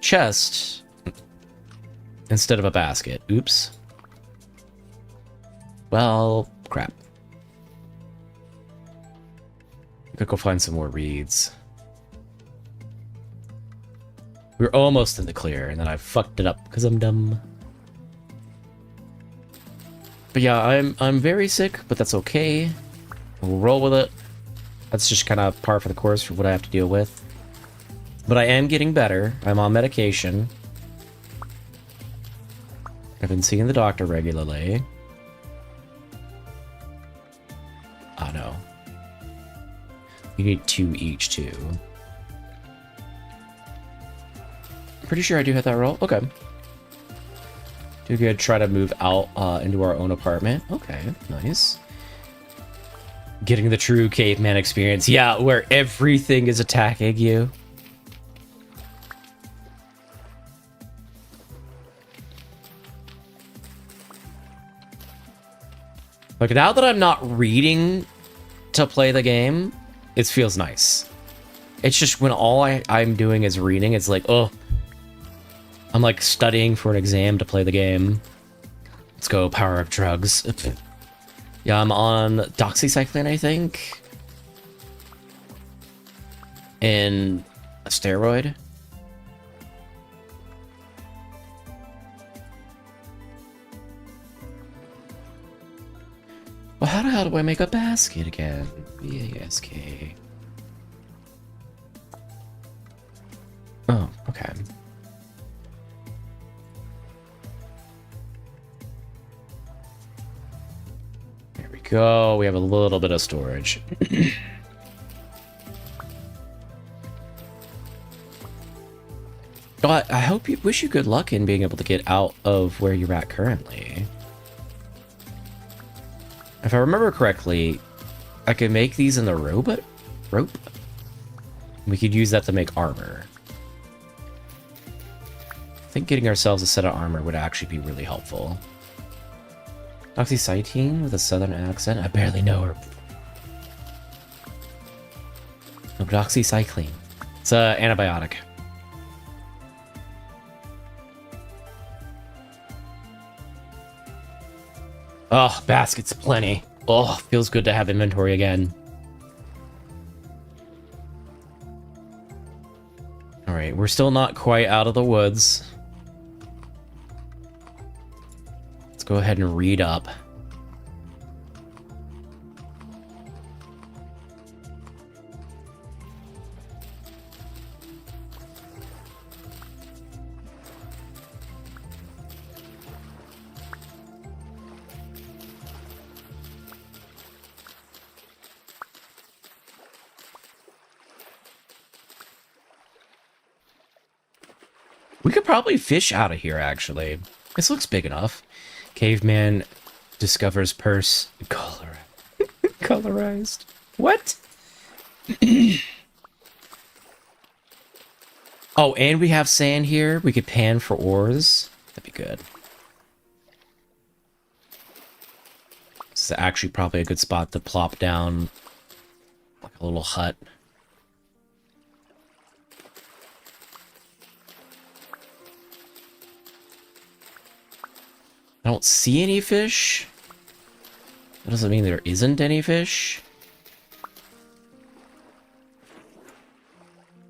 chest instead of a basket. Oops. Well, crap. I could go find some more reeds. We were almost in the clear, and then I fucked it up because I'm dumb. But yeah, I'm very sick, but that's okay. We'll roll with it. That's just kind of par for the course for what I have to deal with. But I am getting better. I'm on medication. I've been seeing the doctor regularly. Oh no. You need 2 each too. Pretty sure I do hit that roll. Okay. Do good. Try to move out into our own apartment. Okay, nice. Getting the true caveman experience. Yeah, where everything is attacking you. Like, now that I'm not reading to play the game, it feels nice. It's just when all I'm doing is reading, it's like, oh. I'm like studying for an exam to play the game. Let's go, power of drugs. Yeah, I'm on doxycycline, I think. And a steroid. Well, how the hell do I make a basket again? B-A-S-K. Oh, okay. There we go. We have a little bit of storage. Oh, I hope you wish you good luck in being able to get out of where you're at currently. If I remember correctly, I could make these in the rope. We could use that to make armor. I think getting ourselves a set of armor would actually be really helpful. Doxycycline with a southern accent? I barely know her. No, doxycycline. It's an antibiotic. Oh, baskets plenty. Oh, feels good to have inventory again. Alright, we're still not quite out of the woods. Let's go ahead and read up. We could probably fish out of here, actually. This looks big enough. Caveman discovers purse. Colorized. What? Oh, and we have sand here. We could pan for ores. That'd be good. This is actually probably a good spot to plop down like a little hut. I don't see any fish. That doesn't mean there isn't any fish.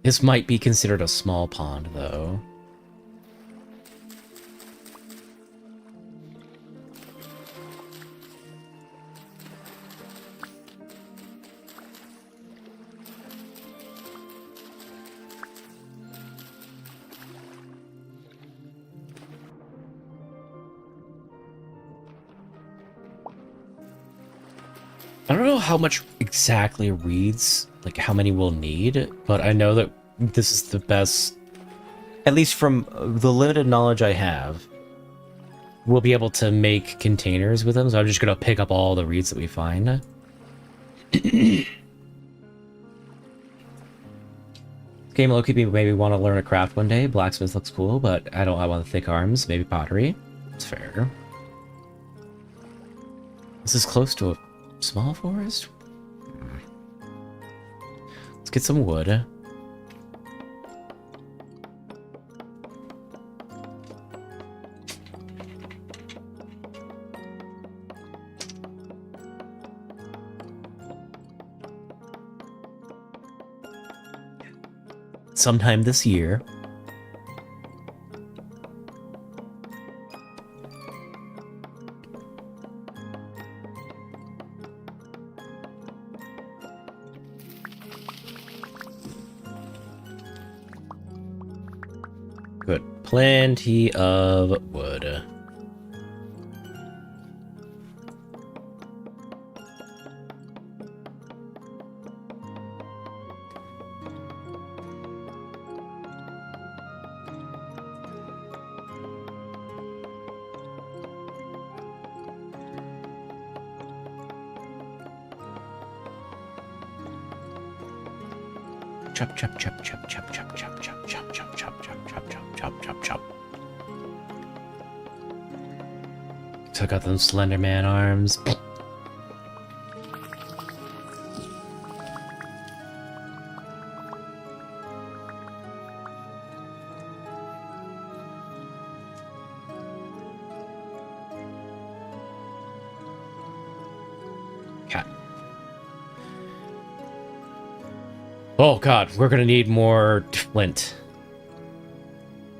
This might be considered a small pond, though. I don't know how much exactly reads, like how many we'll need, but I know that this is the best, at least from the limited knowledge I have, we'll be able to make containers with them, so I'm just going to pick up all the reeds that we find. This game low-key maybe want to learn a craft one day. Blacksmith looks cool, but I want thick arms, maybe pottery. It's fair. This is close to a small forest? Let's get some wood. Sometime this year. Good. Plenty of wood. Chop, chop, chop, chop, chop, chop, chop, chop, chop, chop, chop, chop, chop, chop, chop, chop, chop. Took out them Slender Man arms. Oh god, we're gonna need more flint.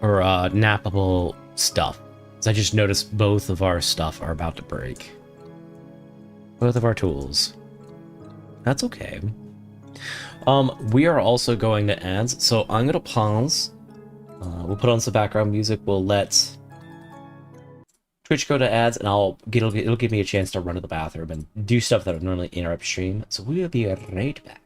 Or, nappable stuff. So I just noticed both of our stuff are about to break. Both of our tools. That's okay. We are also going to ads, so I'm gonna pause. We'll put on some background music. We'll let Twitch go to ads, and it'll give me a chance to run to the bathroom and do stuff that would normally interrupt stream. So we'll be right back.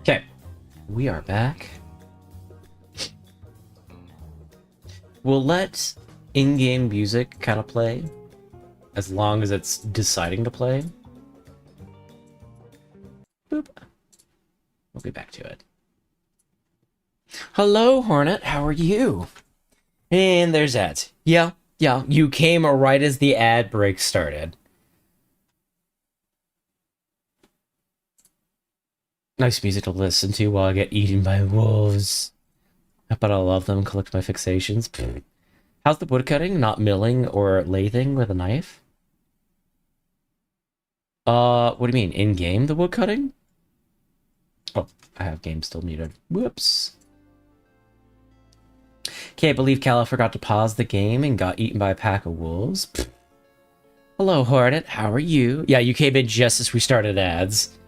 Okay, we are back. We'll let in-game music kind of play, as long as it's deciding to play. Boop. We'll be back to it. Hello, Hornet, how are you? And there's ads. Yeah, you came right as the ad break started. Nice music to listen to while I get eaten by wolves. But I love them, collect my fixations. How's the woodcutting? Not milling or lathing with a knife? What do you mean? In-game, the woodcutting? Oh, I have game still muted. Whoops. Can't believe Calla forgot to pause the game and got eaten by a pack of wolves. Pfft. Hello, Hornet. How are you? Yeah, you came in just as we started ads.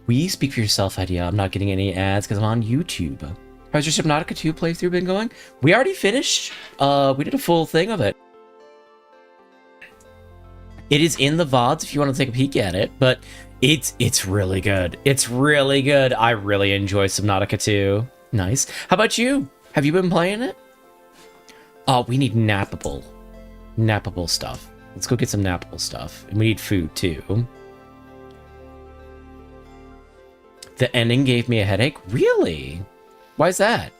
Will you speak for yourself, idea? I'm not getting any ads because I'm on YouTube. How's your Subnautica 2 playthrough been going? We already finished. We did a full thing of it. It is in the VODs if you want to take a peek at it, but it's really good. It's really good. I really enjoy Subnautica 2. Nice. How about you? Have you been playing it? Oh, we need nappable stuff. Let's go get some nappable stuff. And we need food, too. The ending gave me a headache? Really? Why is that?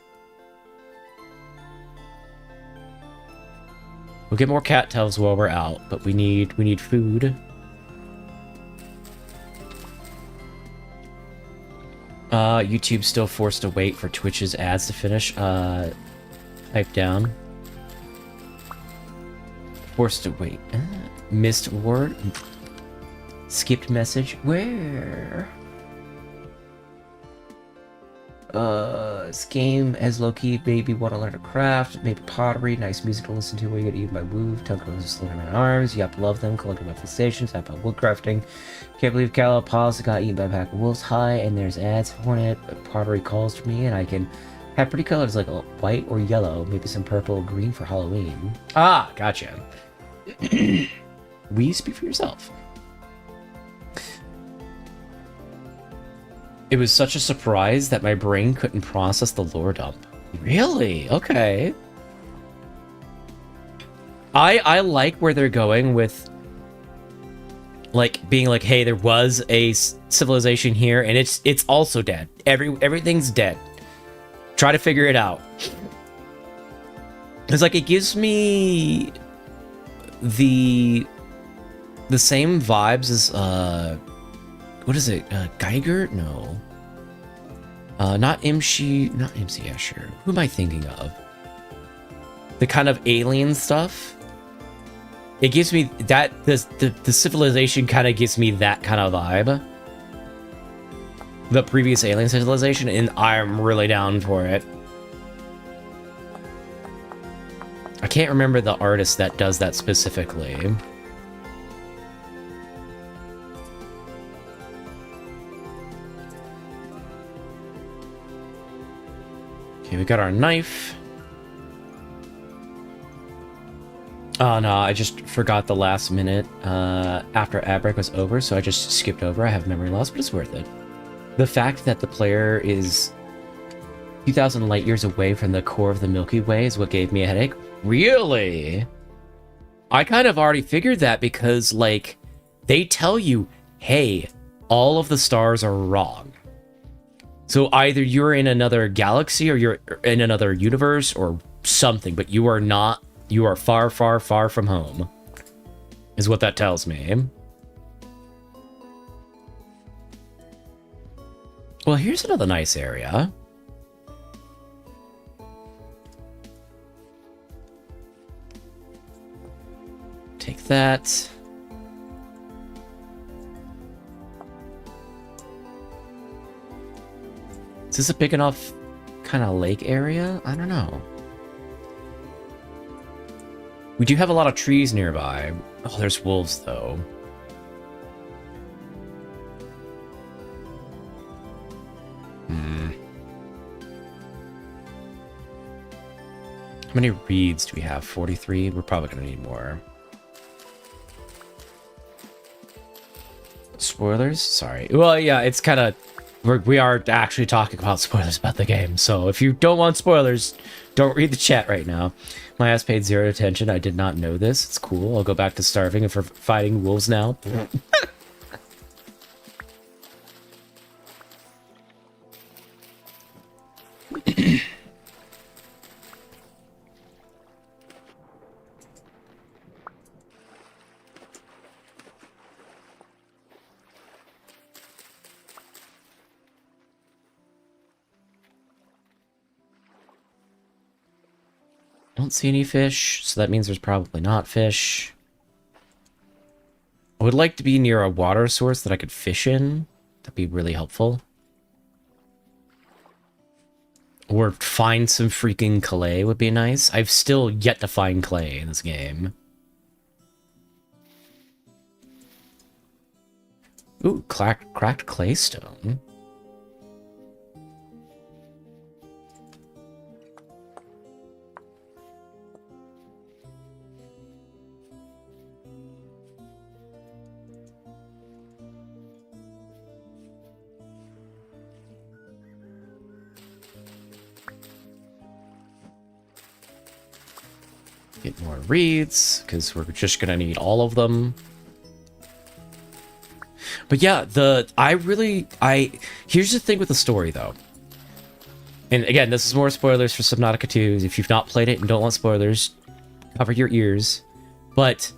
We'll get more cattails while we're out, but we need food. YouTube's still forced to wait for Twitch's ads to finish. Type down. Forced to wait. Missed word. Skipped message. Where? This game has low-key maybe want to learn to craft, maybe pottery, nice music to listen to while you get eaten by wolves, tentacles slowing my arms, yep, love them, collecting manifestations, have about woodcrafting. Can't believe Calla paused and got eaten by a pack of wolves. Hi, and there's ads for Hornet, pottery calls for me, and I can have pretty colors like white or yellow, maybe some purple or green for Halloween. Ah, gotcha. Will you speak for yourself? It was such a surprise that my brain couldn't process the lore dump. Really? Okay. I like where they're going with, like, being like, hey, there was a civilization here, and it's also dead. Everything's dead. Try to figure it out. It's like, it gives me the same vibes as what is it? Geiger? No. Not MC Escher. Who am I thinking of? The kind of alien stuff. It gives me that the civilization kind of gives me that kind of vibe. The previous alien civilization, and I'm really down for it. I can't remember the artist that does that specifically. Okay, we got our knife. Oh no, I just forgot the last minute after ad break was over, so I just skipped over. I have memory loss, but it's worth it. The fact that the player is 2,000 light years away from the core of the Milky Way is what gave me a headache. Really? I kind of already figured that because, like, they tell you, hey, all of the stars are wrong. So either you're in another galaxy or you're in another universe or something, but you are not, you are far, far, far from home, is what that tells me. Well, here's another nice area. Take that. Is this a big enough kind of lake area? I don't know. We do have a lot of trees nearby. Oh, there's wolves, though. How many reeds do we have? 43? We're probably going to need more. Spoilers? Sorry. Well, yeah, it's kind of... We are actually talking about spoilers about the game, so if you don't want spoilers, don't read the chat right now. My ass paid zero attention. I did not know this. It's cool. I'll go back to starving and for fighting wolves now. Don't see any fish, so that means there's probably not fish. I would like to be near a water source that I could fish in. That'd be really helpful. Or find some freaking clay would be nice. I've still yet to find clay in this game. Ooh, cracked claystone. Get more reeds, because we're just gonna need all of them. But yeah, here's the thing with the story, though. And again, this is more spoilers for Subnautica 2. If you've not played it and don't want spoilers, cover your ears. But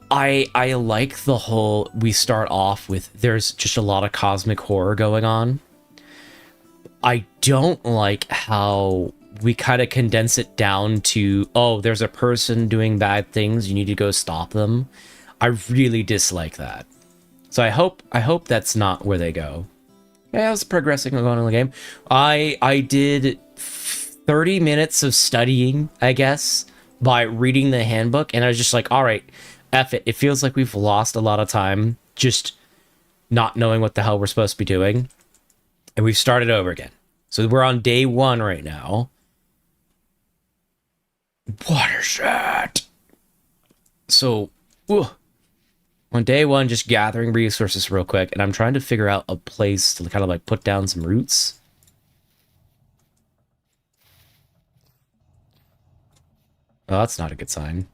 I like the whole, we start off with, there's just a lot of cosmic horror going on. I don't like how we kind of condense it down to, oh, there's a person doing bad things, you need to go stop them. I really dislike that. So I hope that's not where they go. Yeah, I was progressing going on in the game. I did 30 minutes of studying, I guess, by reading the handbook, and I was just like, all right, F it. It feels like we've lost a lot of time just not knowing what the hell we're supposed to be doing. And we've started over again. So we're on day 1 right now. What is that? So, on day 1, just gathering resources real quick, and I'm trying to figure out a place to kind of like put down some roots. Oh, that's not a good sign.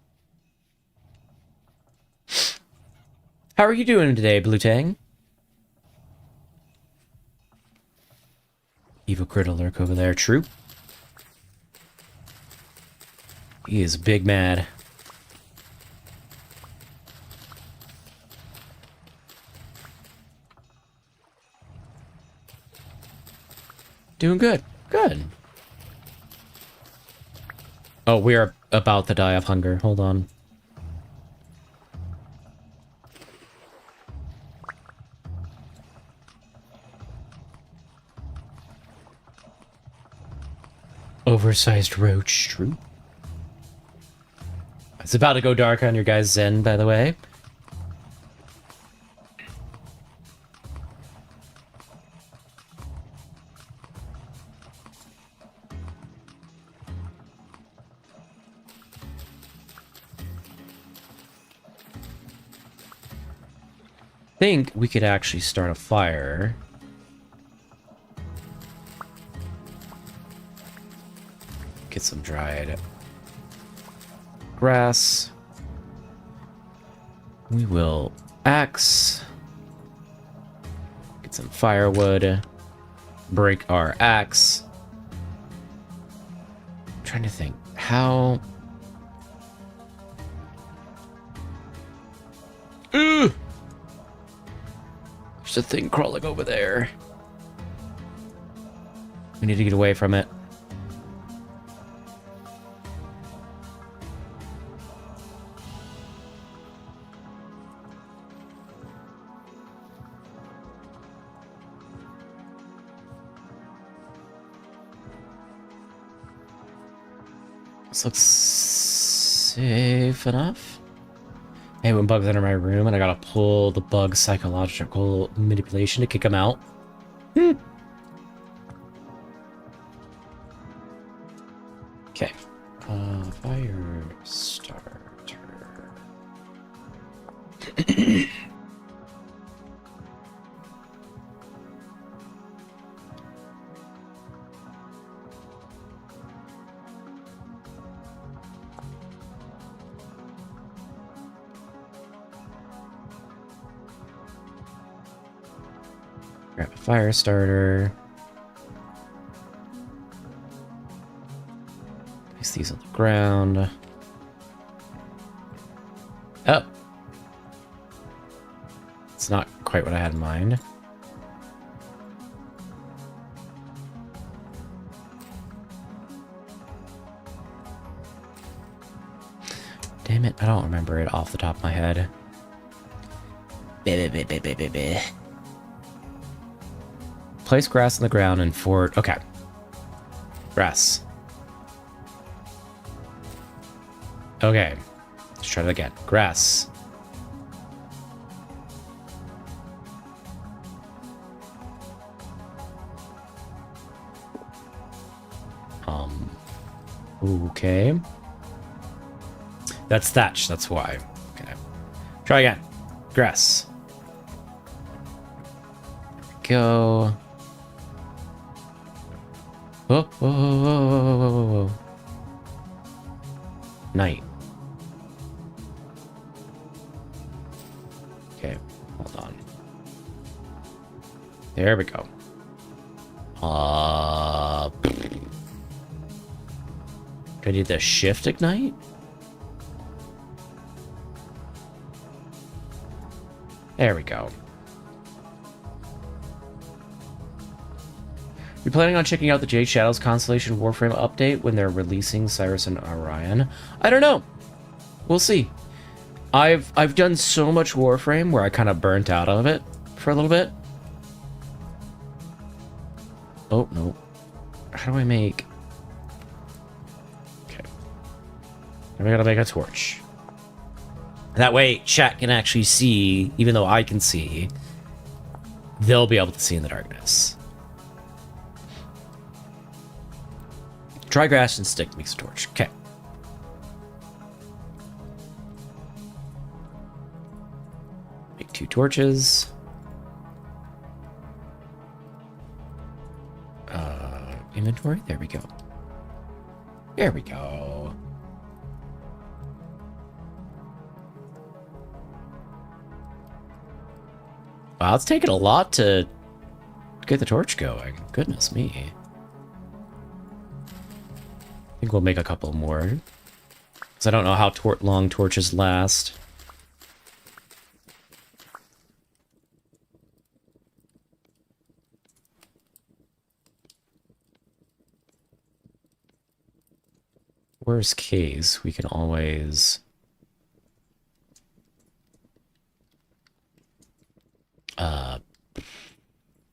How are you doing today, Blue Tang? Evil critter lurk over there. True. He is big mad. Doing good. Good. Oh, we are about to die of hunger. Hold on. Oversized roach. True. It's about to go dark on your guys' end, by the way. I think we could actually start a fire. Get some dried grass. We will axe. Get some firewood. Break our axe. I'm trying to think how. Ugh! There's a thing crawling over there. We need to get away from it. This looks safe enough. Hey, when bugs enter my room and I gotta pull the bug psychological manipulation to kick them out. Okay. Fire starter. Grab a fire starter. Place these on the ground. Oh. It's not quite what I had in mind. Damn it, I don't remember it off the top of my head. Place grass on the ground and fort. Okay. Grass. Okay. Let's try it again. Grass. Okay. That's thatch, that's why. Okay. Try again. Grass. Go. Whoa, whoa, whoa, whoa, whoa, whoa, whoa. Night. Okay, hold on. There we go. Do I need the shift ignite? There we go. You're planning on checking out the Jade Shadows Constellation Warframe update when they're releasing Cyrus and Orion? I don't know. We'll see. I've done so much Warframe where I kind of burnt out of it for a little bit. Oh, no. How do I make... Okay. Now we gotta make a torch. That way, chat can actually see, even though I can see, they'll be able to see in the darkness. Dry grass and stick makes a torch. Okay. Make 2 torches. Inventory? There we go. There we go. Wow, it's taken a lot to get the torch going. Goodness me. I think we'll make a couple more. Because I don't know how long torches last. Worst case, we can always...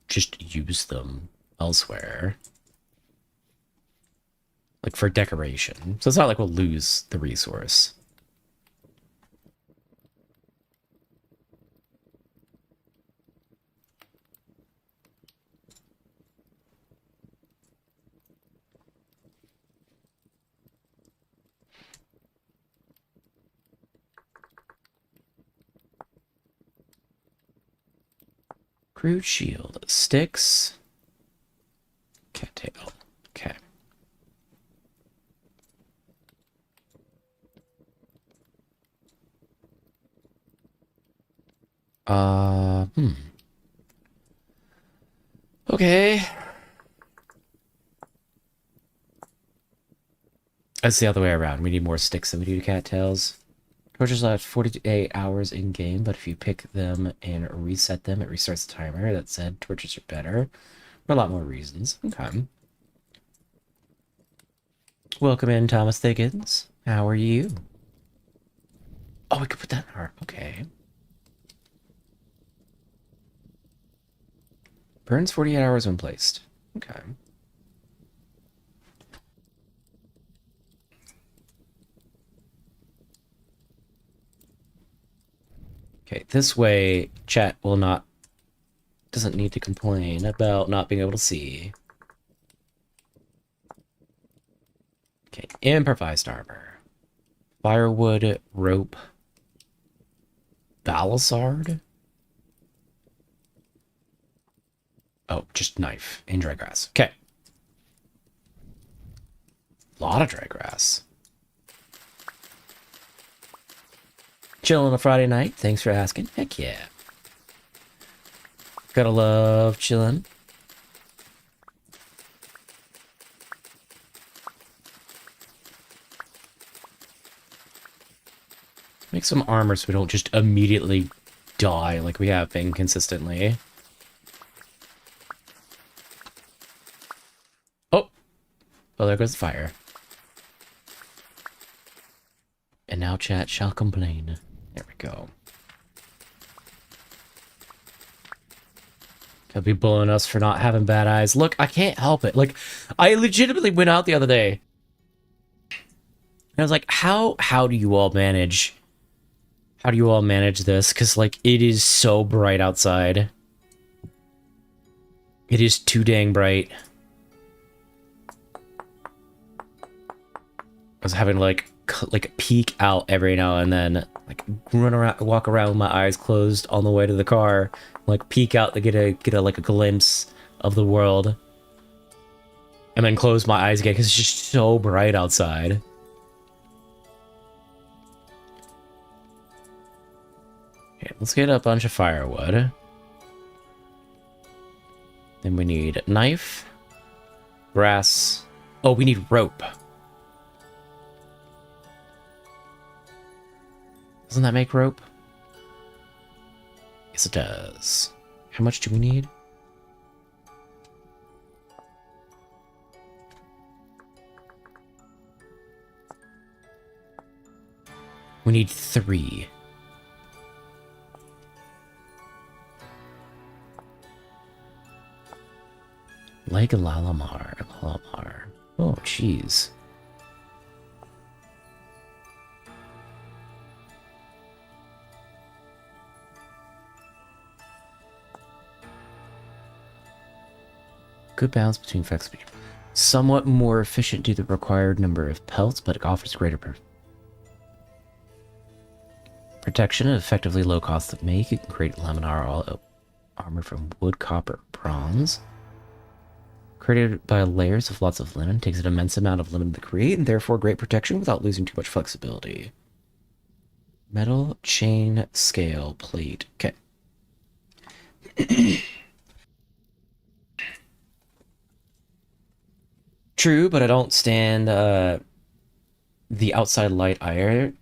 just use them elsewhere. Like for decoration. So it's not like we'll lose the resource. Crude shield. Sticks. Cattail. Okay. Okay. That's the other way around. We need more sticks than we do cattails. Torches last 48 hours in game, but if you pick them and reset them, it restarts the timer. That said, torches are better for a lot more reasons. Okay. Welcome in, Thomas Thiggins. How are you? Oh, we could put that in our... Okay. Burns 48 hours when placed. Okay. Okay, this way, chat will not... doesn't need to complain about not being able to see. Okay, improvised armor. Firewood, rope. Balisard? Oh, just knife and dry grass. Okay. A lot of dry grass. Chilling on a Friday night. Thanks for asking. Heck yeah. Gotta love chilling. Make some armor so we don't just immediately die like we have been consistently. Oh! Well, there goes the fire. And now chat shall complain. There we go. They'll be bullying us for not having bad eyes. Look, I can't help it. Like, I legitimately went out the other day. And I was like, how do you all manage? How do you all manage this? Because, like, it is so bright outside. It is too dang bright. I was having to, like peek out every now and then, like run around, walk around with my eyes closed on the way to the car, like peek out to get a like a glimpse of the world, and then close my eyes again because it's just so bright outside. Okay, let's get a bunch of firewood. Then we need knife, grass. Oh, we need rope. Doesn't that make rope? Yes, it does. How much do we need? We need 3. Like Lalamar. Oh, jeez. Good balance between flexibility. Somewhat more efficient due to the required number of pelts, but it offers greater protection and effectively low cost to make. You can create laminar armor from wood, copper, bronze. Created by layers of lots of linen, takes an immense amount of linen to create, and therefore great protection without losing too much flexibility. Metal, chain, scale, plate. Okay. True, but I don't stand the outside light either.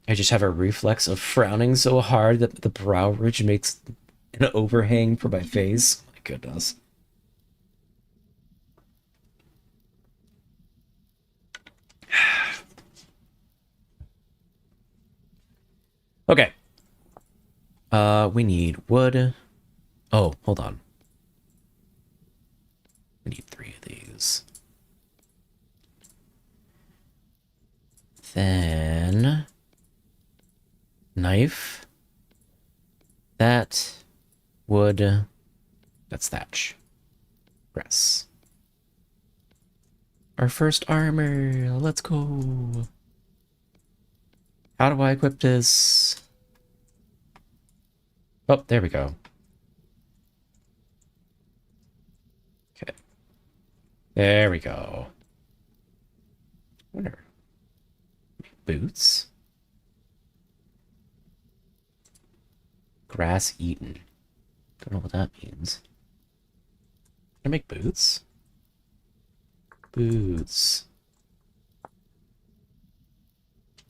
I just have a reflex of frowning so hard that the brow ridge makes an overhang for my face. My goodness. Okay. We need wood. Oh, hold on. We need 3 of these. Then knife. That wood. That's thatch. Grass. Our first armor. Let's go. How do I equip this? Oh, there we go. Okay. There we go. Wonder. Boots. Grass eaten. Don't know what that means. Can I make boots? Boots.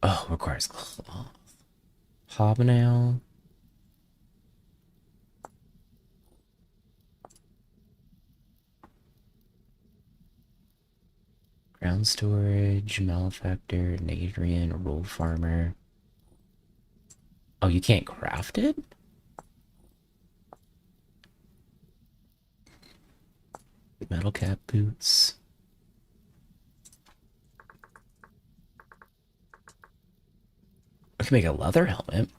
Oh, requires cloth. Hobnail. Ground storage, malefactor, Nadrian, roll farmer. Oh, you can't craft it? Metal cap boots. I can make a leather helmet.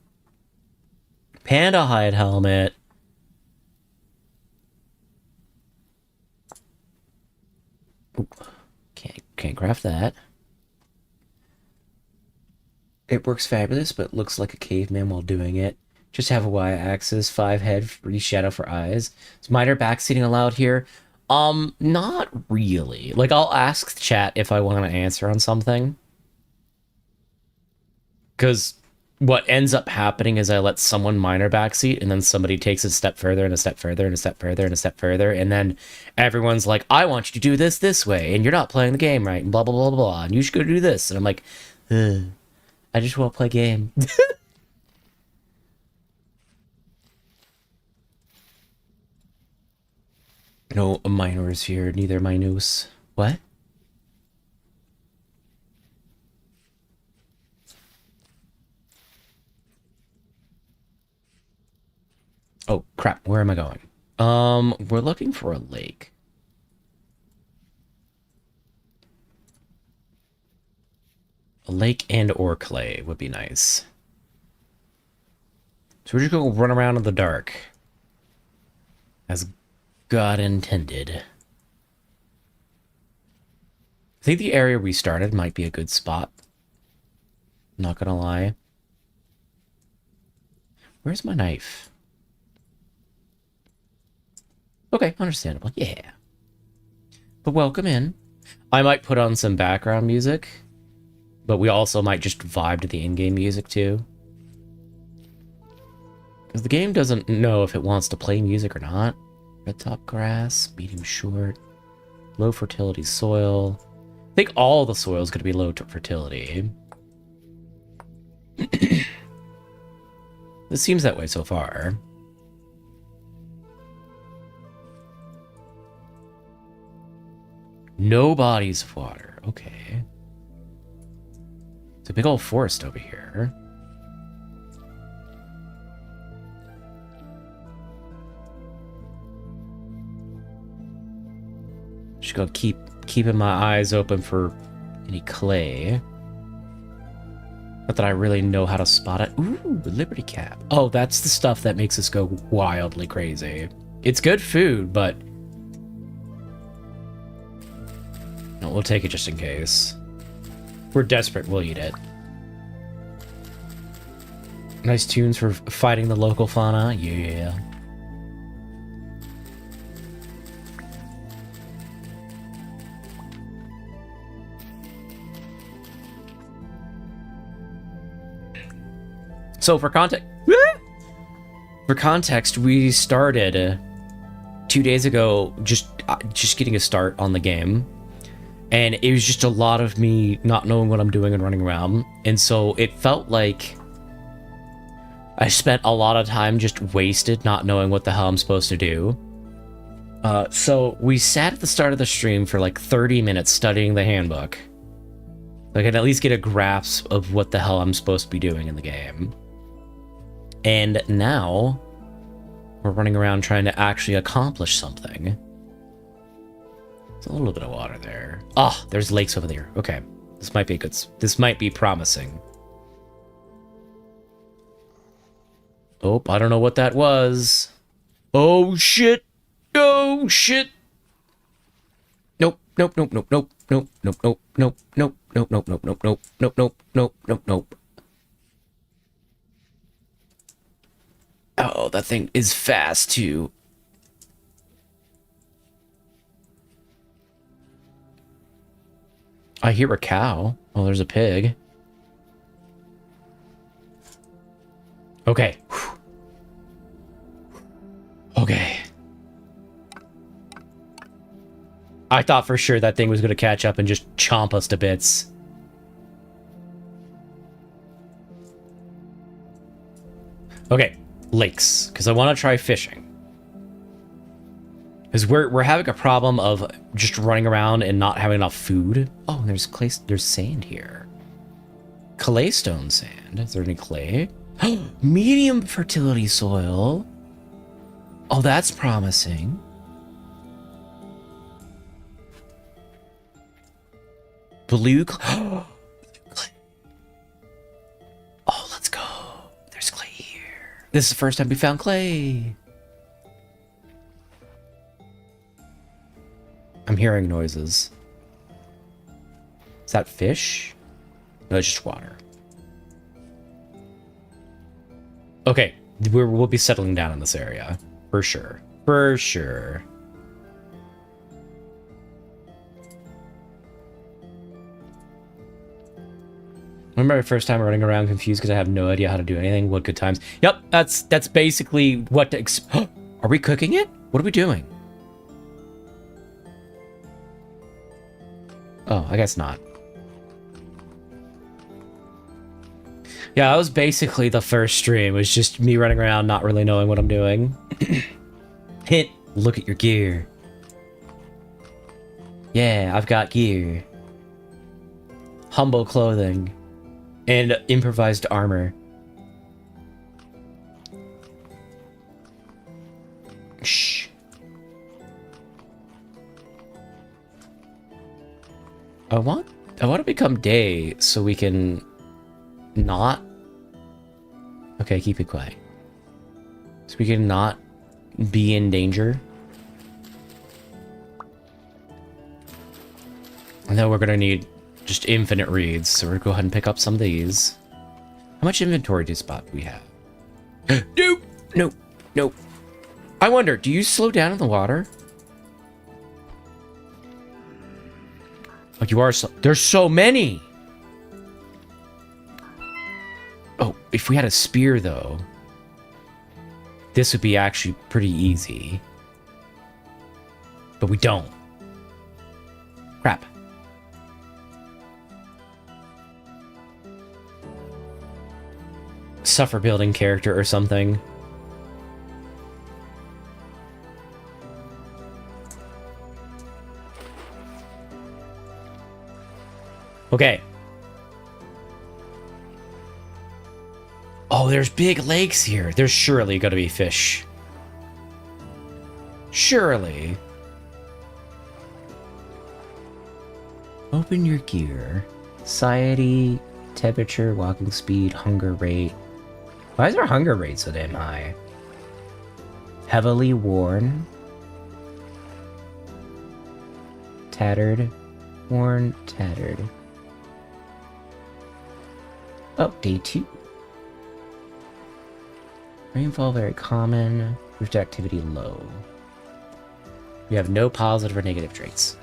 Panda hide helmet. Ooh, can't craft that. It works fabulous, but looks like a caveman while doing it. Just have a y-axis, 5 head, 3 shadow for eyes. Is minor backseating allowed here? Not really. Like, I'll ask chat if I want to answer on something. Because what ends up happening is I let someone minor backseat, and then somebody takes a step further, and a step further, and a step further, and a step further, and then everyone's like, I want you to do this way, and you're not playing the game right, and blah, blah, blah, blah, and you should go do this. And I'm like, ugh. I just want to play game. No minors here, neither minus. What? Oh, crap. Where am I going? We're looking for a lake. A lake and or clay would be nice. So we're just gonna run around in the dark. As God intended. I think the area we started might be a good spot. Not gonna lie. Where's my knife? Okay, understandable. Yeah. But welcome in. I might put on some background music. But we also might just vibe to the in-game music too. Because the game doesn't know if it wants to play music or not. Red top grass, medium short, low fertility soil. I think all the soil is going to be low fertility. This seems that way so far. No bodies of water. Okay. It's a big old forest over here. Just gotta keeping my eyes open for any clay. Not that I really know how to spot it. Ooh, Liberty Cap. Oh, that's the stuff that makes us go wildly crazy. It's good food, but... No, we'll take it just in case. If we're desperate, we'll eat it. Nice tunes for fighting the local fauna. Yeah. So for context, we started 2 days ago just getting a start on the game. And it was just a lot of me not knowing what I'm doing and running around. And so it felt like I spent a lot of time just wasted not knowing what the hell I'm supposed to do. So we sat at the start of the stream for like 30 minutes studying the handbook. So I can at least get a grasp of what the hell I'm supposed to be doing in the game. And now we're running around trying to actually accomplish something. There's a little bit of water there. Oh, there's lakes over there. Okay. This might be this might be promising. Oh, I don't know what that was. Oh shit. Oh shit. Nope, nope, nope, nope, nope, nope, nope, nope, nope, nope, nope, nope, nope, nope, nope, nope, nope, nope, nope, nope. Oh, that thing is fast too. I hear a cow. Oh, there's a pig. Okay. Okay. I thought for sure that thing was going to catch up and just chomp us to bits. Okay, lakes, because I want to try fishing. Because we're having a problem of just running around and not having enough food. Oh, there's clay. There's sand here. Claystone sand. Is there any clay? Medium fertility soil. Oh, that's promising. Blue clay. Oh, let's go. There's clay here. This is the first time we found clay. I'm hearing noises. Is that fish? No, it's just water. Okay, we'll be settling down in this area. For sure. For sure. Remember my first time running around confused because I have no idea how to do anything? What good times. Yep, that's basically what to Are we cooking it? What are we doing? Oh, I guess not. Yeah, that was basically the first stream. It was just me running around not really knowing what I'm doing. Hit, look at your gear. Yeah, I've got gear. Humble clothing. And improvised armor. Shh. I want to become day so we can not... Okay, keep it quiet. So we can not be in danger. And then we're gonna need just infinite reeds, so we're gonna go ahead and pick up some of these. How much inventory spot do we have? Nope! Nope! Nope! I wonder, do you slow down in the water? Like you are so... There's so many! Oh, if we had a spear, though, this would be actually pretty easy. But we don't. Crap. Suffer building character or something. Okay. Oh, there's big lakes here. There's surely gonna be fish. Surely. Open your gear. Society, temperature, walking speed, hunger rate. Why is our hunger rate so damn high? Heavily worn. Tattered. Worn, tattered. Oh, day 2. Rainfall very common. Roof activity low. We have no positive or negative traits.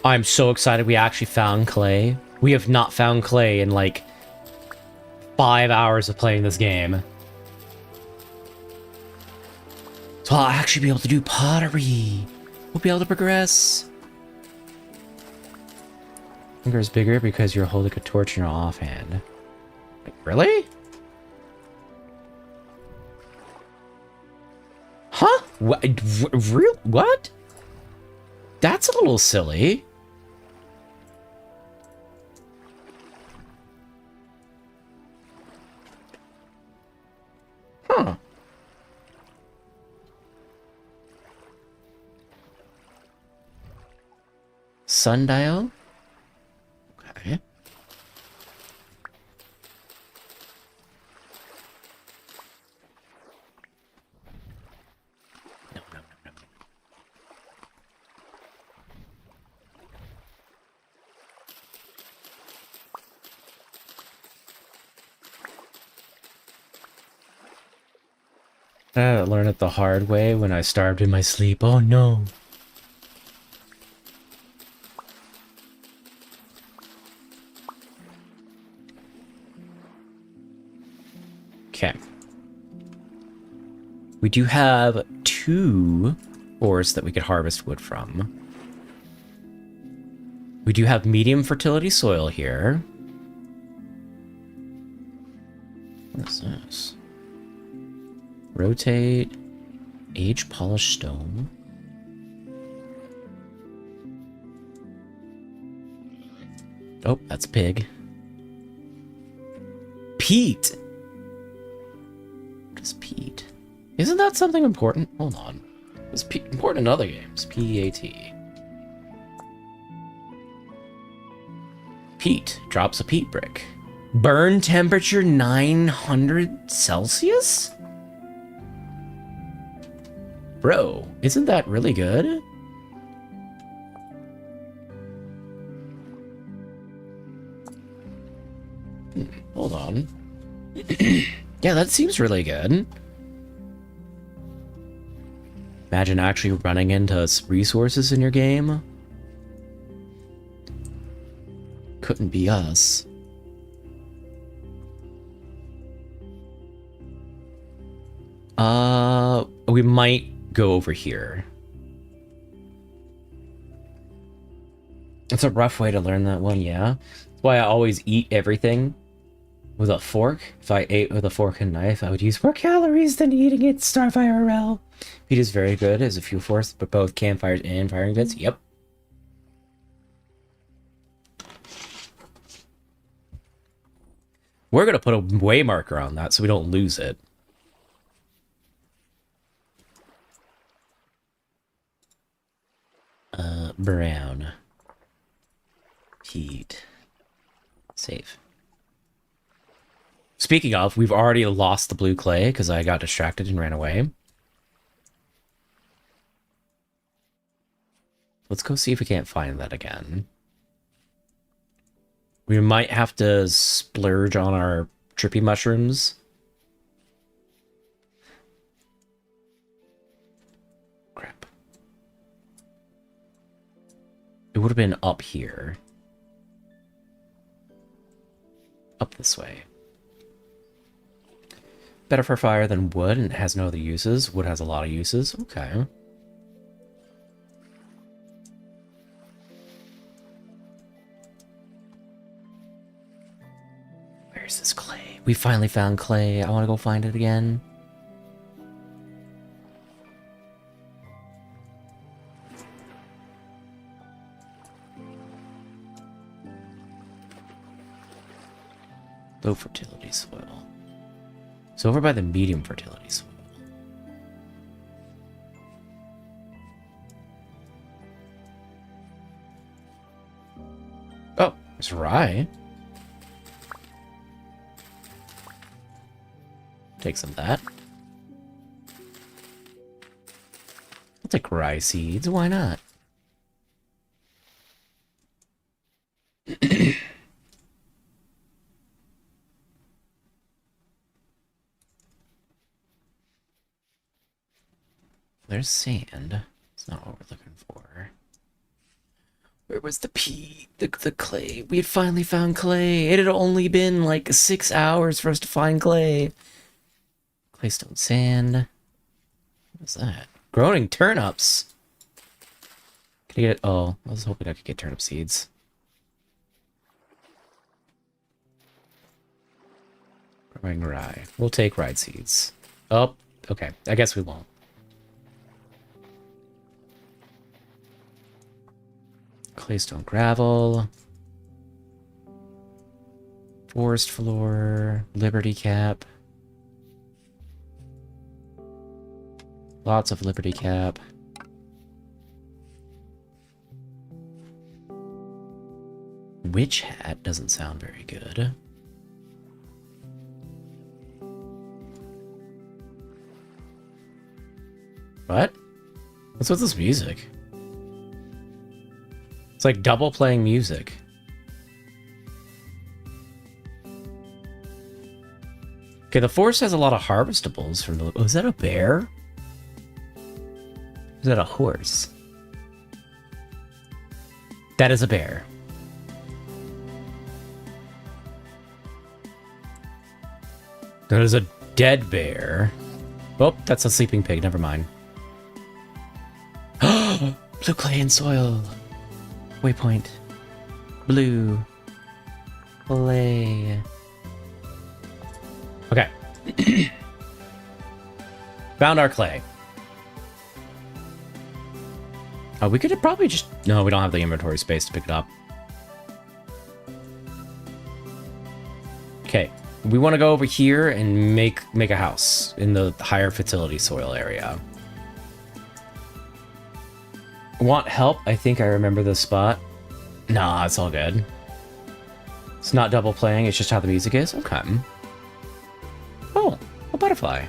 I'm so excited we actually found clay. We have not found clay in like 5 hours of playing this game. So I'll actually be able to do pottery. We'll be able to progress. Finger is bigger because you're holding a torch in your offhand. Like, really? Huh? What? Real? What? That's a little silly. Huh. Sundial? Okay. No, no, no, no. I learned it the hard way when I starved in my sleep. Oh no. Okay. We do have 2 forests that we could harvest wood from. We do have medium fertility soil here. What is this? Rotate. Age polished stone. Oh, that's pig. Peat! What is peat? Isn't that something important? Hold on. It's important in other games. P-E-A-T. Peat. Drops a peat brick. Burn temperature 900 Celsius? Bro, isn't that really good? Hold on. Yeah, that seems really good. Imagine actually running into resources in your game. Couldn't be us. We might go over here. It's a rough way to learn that one, yeah. That's why I always eat everything with a fork. If I ate with a fork and knife, I would use more calories than eating it. Starve IRL. Peat is very good as a fuel source, but both campfires and firing pits. Yep. We're gonna put a way marker on that so we don't lose it. Brown. Heat. Save. Speaking of, we've already lost the blue clay because I got distracted and ran away. Let's go see if we can't find that again. We might have to splurge on our trippy mushrooms. Crap. It would have been up here. Up this way. Better for fire than wood, and it has no other uses. Wood has a lot of uses. Okay. Where's this clay? We finally found clay. I want to go find it again. Low fertility soil. So over by the medium fertility soil. Oh, there's rye. Take some of that. I'll take rye seeds. Why not? There's sand. It's not what we're looking for. Where was the the clay? We had finally found clay. It had only been like 6 hours for us to find clay. Claystone sand. What's that? Growing turnips. Can I get it? Oh, I was hoping I could get turnip seeds. Growing rye. We'll take rye seeds. Oh, okay. I guess we won't. Claystone gravel. Forest floor. Liberty cap. Lots of liberty cap. Witch hat doesn't sound very good. What? What's with this music? It's like double playing music. Okay, the forest has a lot of harvestables from the... Oh, is that a bear? Is that a horse? That is a bear. That is a dead bear. Oh, that's a sleeping pig. Never mind. Blue clay and soil. Waypoint. Blue. Clay. Okay. Found our clay. We could have probably just... No, we don't have the inventory space to pick it up. Okay. We want to go over here and make a house in the higher fertility soil area. Want help? I think I remember this spot. Nah, it's all good. It's not double playing, it's just how the music is? Okay. Oh, a butterfly.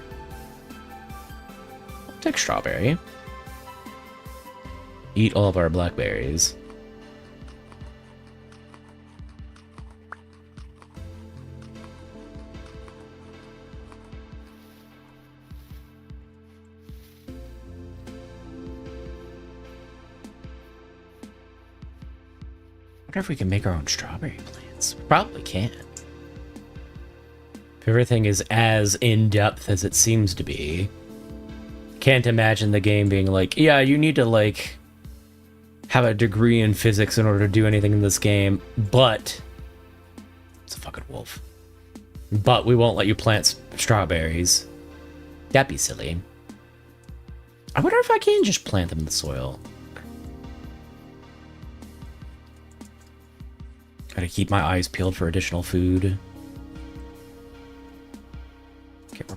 I'll take strawberry. Eat all of our blackberries. I wonder if we can make our own strawberry plants. We probably can. If everything is as in-depth as it seems to be. Can't imagine the game being like, yeah, you need to, like, have a degree in physics in order to do anything in this game, but... It's a fucking wolf. But we won't let you plant strawberries. That'd be silly. I wonder if I can just plant them in the soil. Gotta keep my eyes peeled for additional food.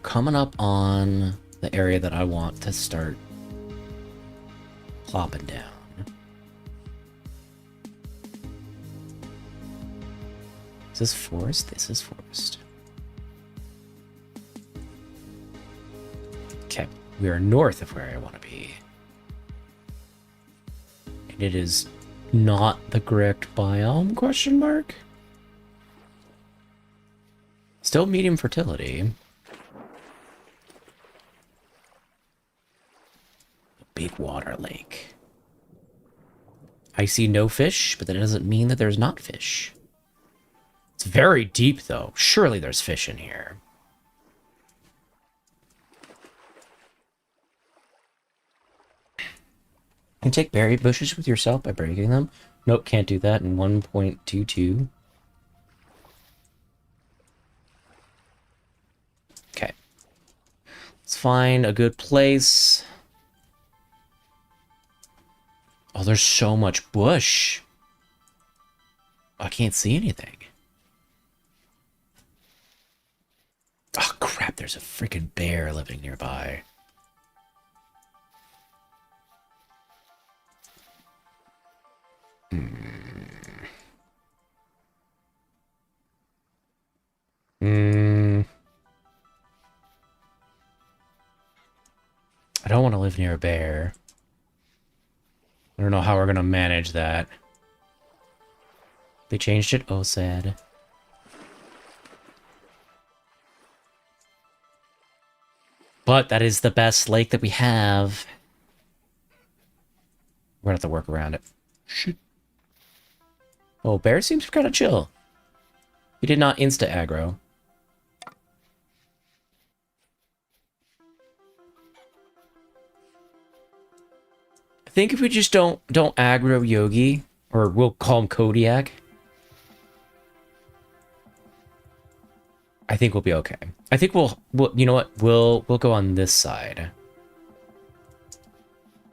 coming up on the area that I want to start plopping down. Is this forest? This is forest. Okay, we are north of where I want to be. And it is not the correct biome, question mark? Still medium fertility. A big water lake. I see no fish, but that doesn't mean that there's not fish. It's very deep, though. Surely there's fish in here. Can you take berry bushes with yourself by breaking them? Nope, can't do that in 1.22. Okay. Let's find a good place. Oh, there's so much bush. I can't see anything. Oh, crap, there's a freaking bear living nearby. I don't want to live near a bear. I don't know how we're going to manage that. They changed it? Oh, sad. But that is the best lake that we have. We're going to have to work around it. Shit. Oh, bear seems kind of chill. He did not insta-aggro. I think if we just don't aggro Yogi, or we'll call him Kodiak, I think we'll be okay. I think we'll you know what? We'll go on this side.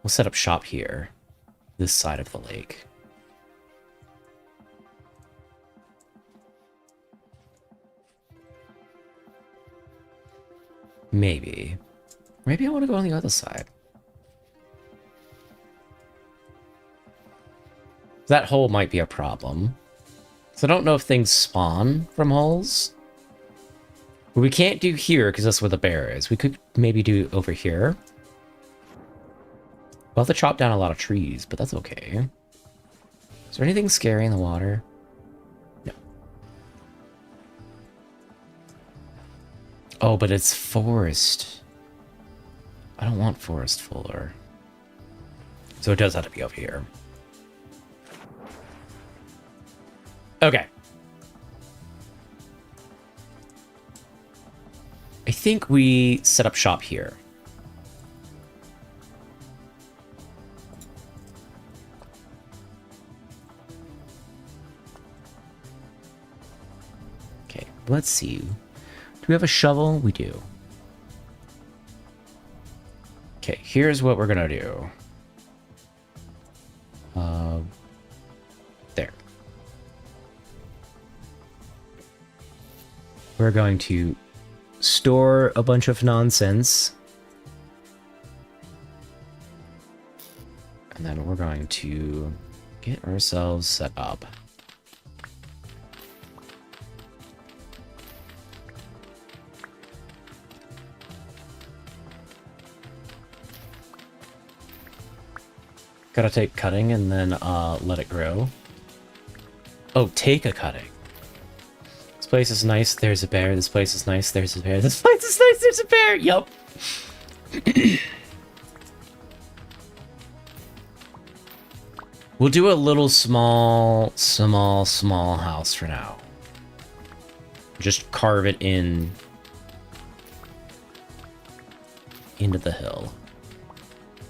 We'll set up shop here. This side of the lake. Maybe. Maybe I want to go on the other side. That hole might be a problem. So I don't know if things spawn from holes. But we can't do here because that's where the bear is. We could maybe do over here. We'll have to chop down a lot of trees, but that's okay. Is there anything scary in the water? No. Oh, but it's forest. I don't want forest fuller. So it does have to be over here. Okay. I think we set up shop here. Okay, let's see. Do we have a shovel? We do. Okay, here's what we're gonna do. There. We're going to store a bunch of nonsense. And then we're going to get ourselves set up. Gotta take cutting and then let it grow. Oh, take a cutting. This place is nice, there's a bear. This place is nice, there's a bear. This place is nice, there's a bear! Yup. We'll do a little small house for now. Just carve it in into the hill.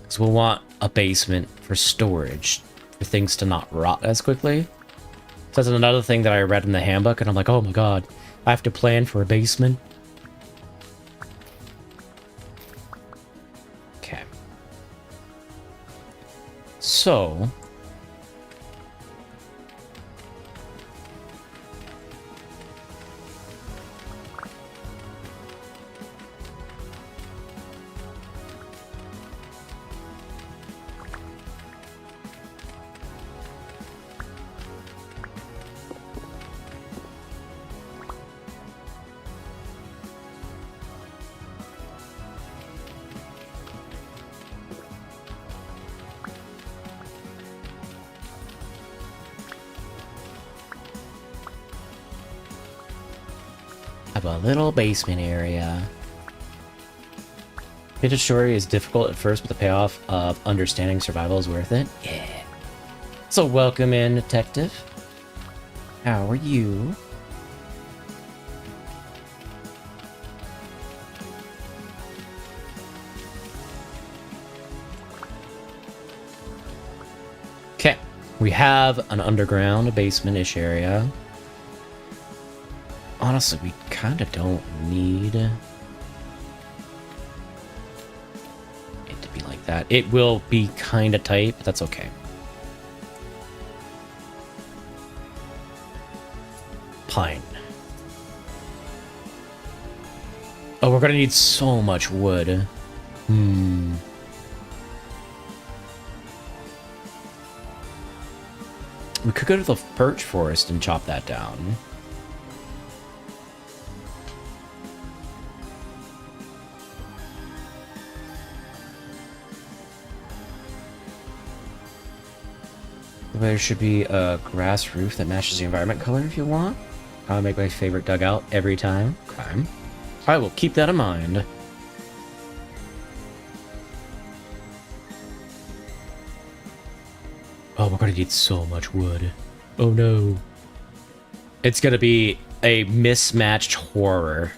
Because we'll want a basement for storage, for things to not rot as quickly. So that's another thing that I read in the handbook, and I'm like, oh my god, I have to plan for a basement. Okay. So... Have a little basement area. Vintage story is difficult at first, but the payoff of understanding survival is worth it. Yeah. So welcome in, detective. How are you? Okay, we have an underground, a basement-ish area. Honestly, we kind of don't need it to be like that. It will be kind of tight, but that's okay. Pine. Oh, we're gonna need so much wood. We could go to the birch forest and chop that down. There should be a grass roof that matches the environment color if you want. I'll make my favorite dugout every time. Okay. I will keep that in mind. Oh, we're gonna need so much wood. Oh no. It's gonna be a mismatched horror.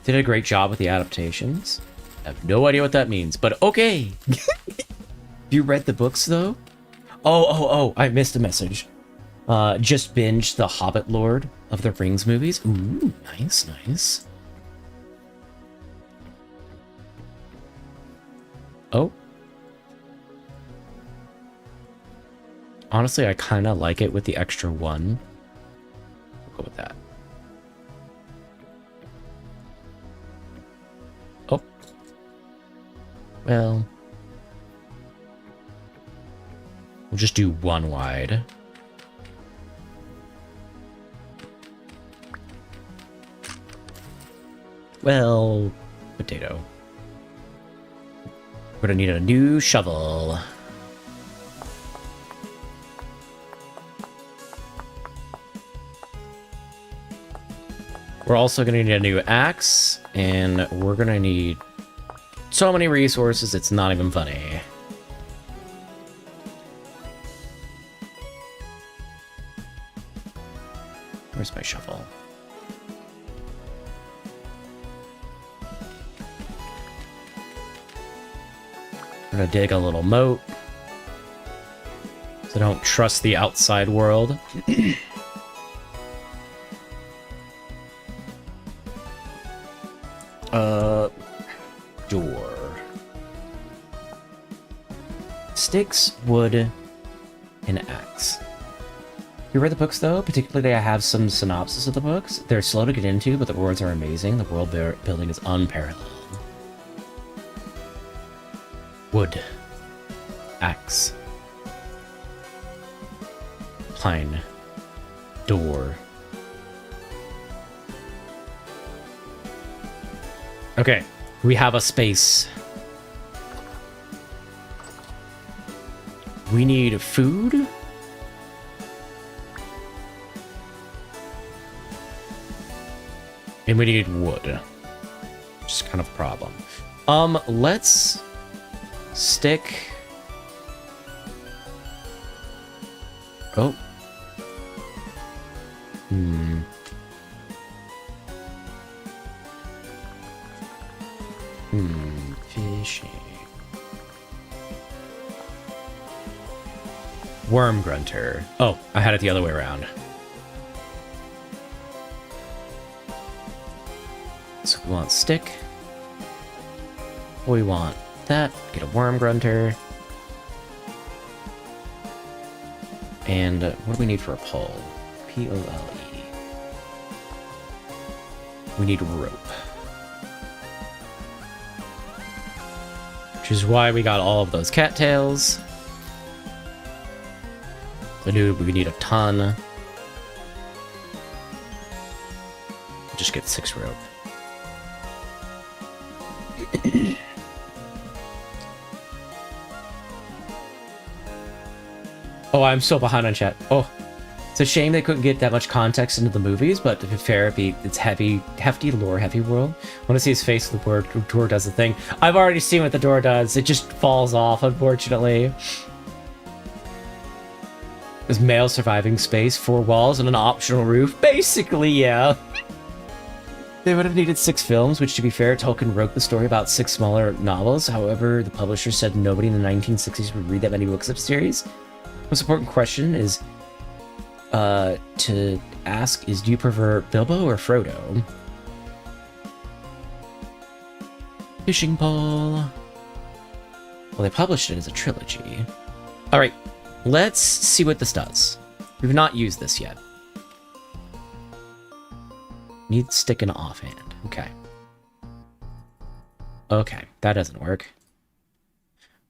Did a great job with the adaptations. I have no idea what that means, but okay. You read the books though? Oh, I missed a message. Just binged the Hobbit Lord of the Rings movies. Ooh, nice. Oh. Honestly, I kind of like it with the extra one. We'll go with that. Oh. Well. We'll just do one wide. Well, potato. We're gonna need a new shovel. We're also gonna need a new axe, and we're gonna need so many resources, it's not even funny. Where's my shovel? I'm gonna dig a little moat. So I don't trust the outside world. Door. Sticks, wood, and axe. You read the books though? Particularly I have some synopsis of the books. They're slow to get into, but the words are amazing. The world building is unparalleled. Wood. Axe. Pine. Door. Okay, we have a space. We need food? And we need wood. Just kind of a problem. Let's stick... Oh. Fishing. Worm grunter. Oh, I had it the other way around. So we want stick. We want that. Get a worm grunter. And what do we need for a pole? P-O-L-E. We need rope. Which is why we got all of those cattails. So dude, we need a ton. Just get 6 rope. Oh, I'm so behind on chat. Oh, it's a shame they couldn't get that much context into the movies, but to be fair, it's hefty lore, heavy world. I want to see his face when the door does the thing. I've already seen what the door does. It just falls off, unfortunately. There's male surviving space, 4 walls, and an optional roof. Basically, yeah. They would have needed 6 films, which, to be fair, Tolkien wrote the story about 6 smaller novels. However, the publisher said nobody in the 1960s would read that many books of the series. The most important question is to ask is, do you prefer Bilbo or Frodo? Fishing pole. Well, they published it as a trilogy. All right, let's see what this does. We've not used this yet. Need stick and offhand. Okay. Okay, that doesn't work.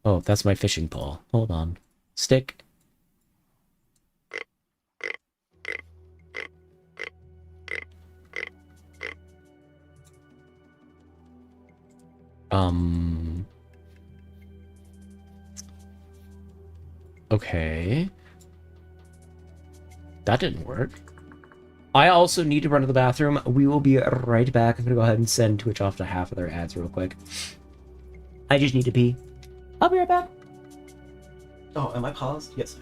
Oh, that's my fishing pole. Hold on. Stick. Okay. That didn't work. I also need to run to the bathroom. We will be right back. I'm gonna go ahead and send Twitch off to half of their ads real quick. I just need to pee. I'll be right back. Oh, am I paused? Yes.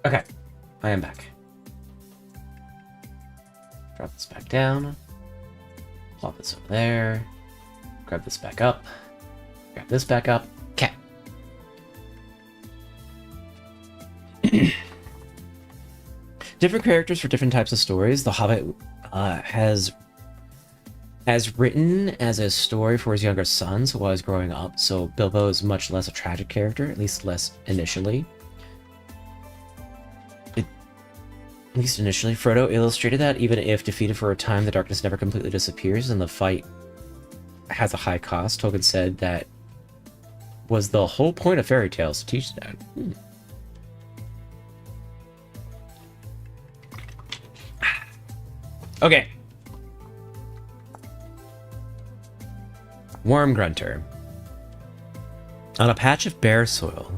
Okay, I am back. Drop this back down. Plop this over there. Grab this back up. Grab this back up. Okay. Different characters for different types of stories. The Hobbit has written as a story for his younger sons while he's growing up, so Bilbo is much less a tragic character, at least less initially. At least initially, Frodo illustrated that even if defeated for a time, the darkness never completely disappears and the fight has a high cost. Tolkien said that was the whole point of fairy tales, to teach that. Okay. Worm Grunter. On a patch of bare soil,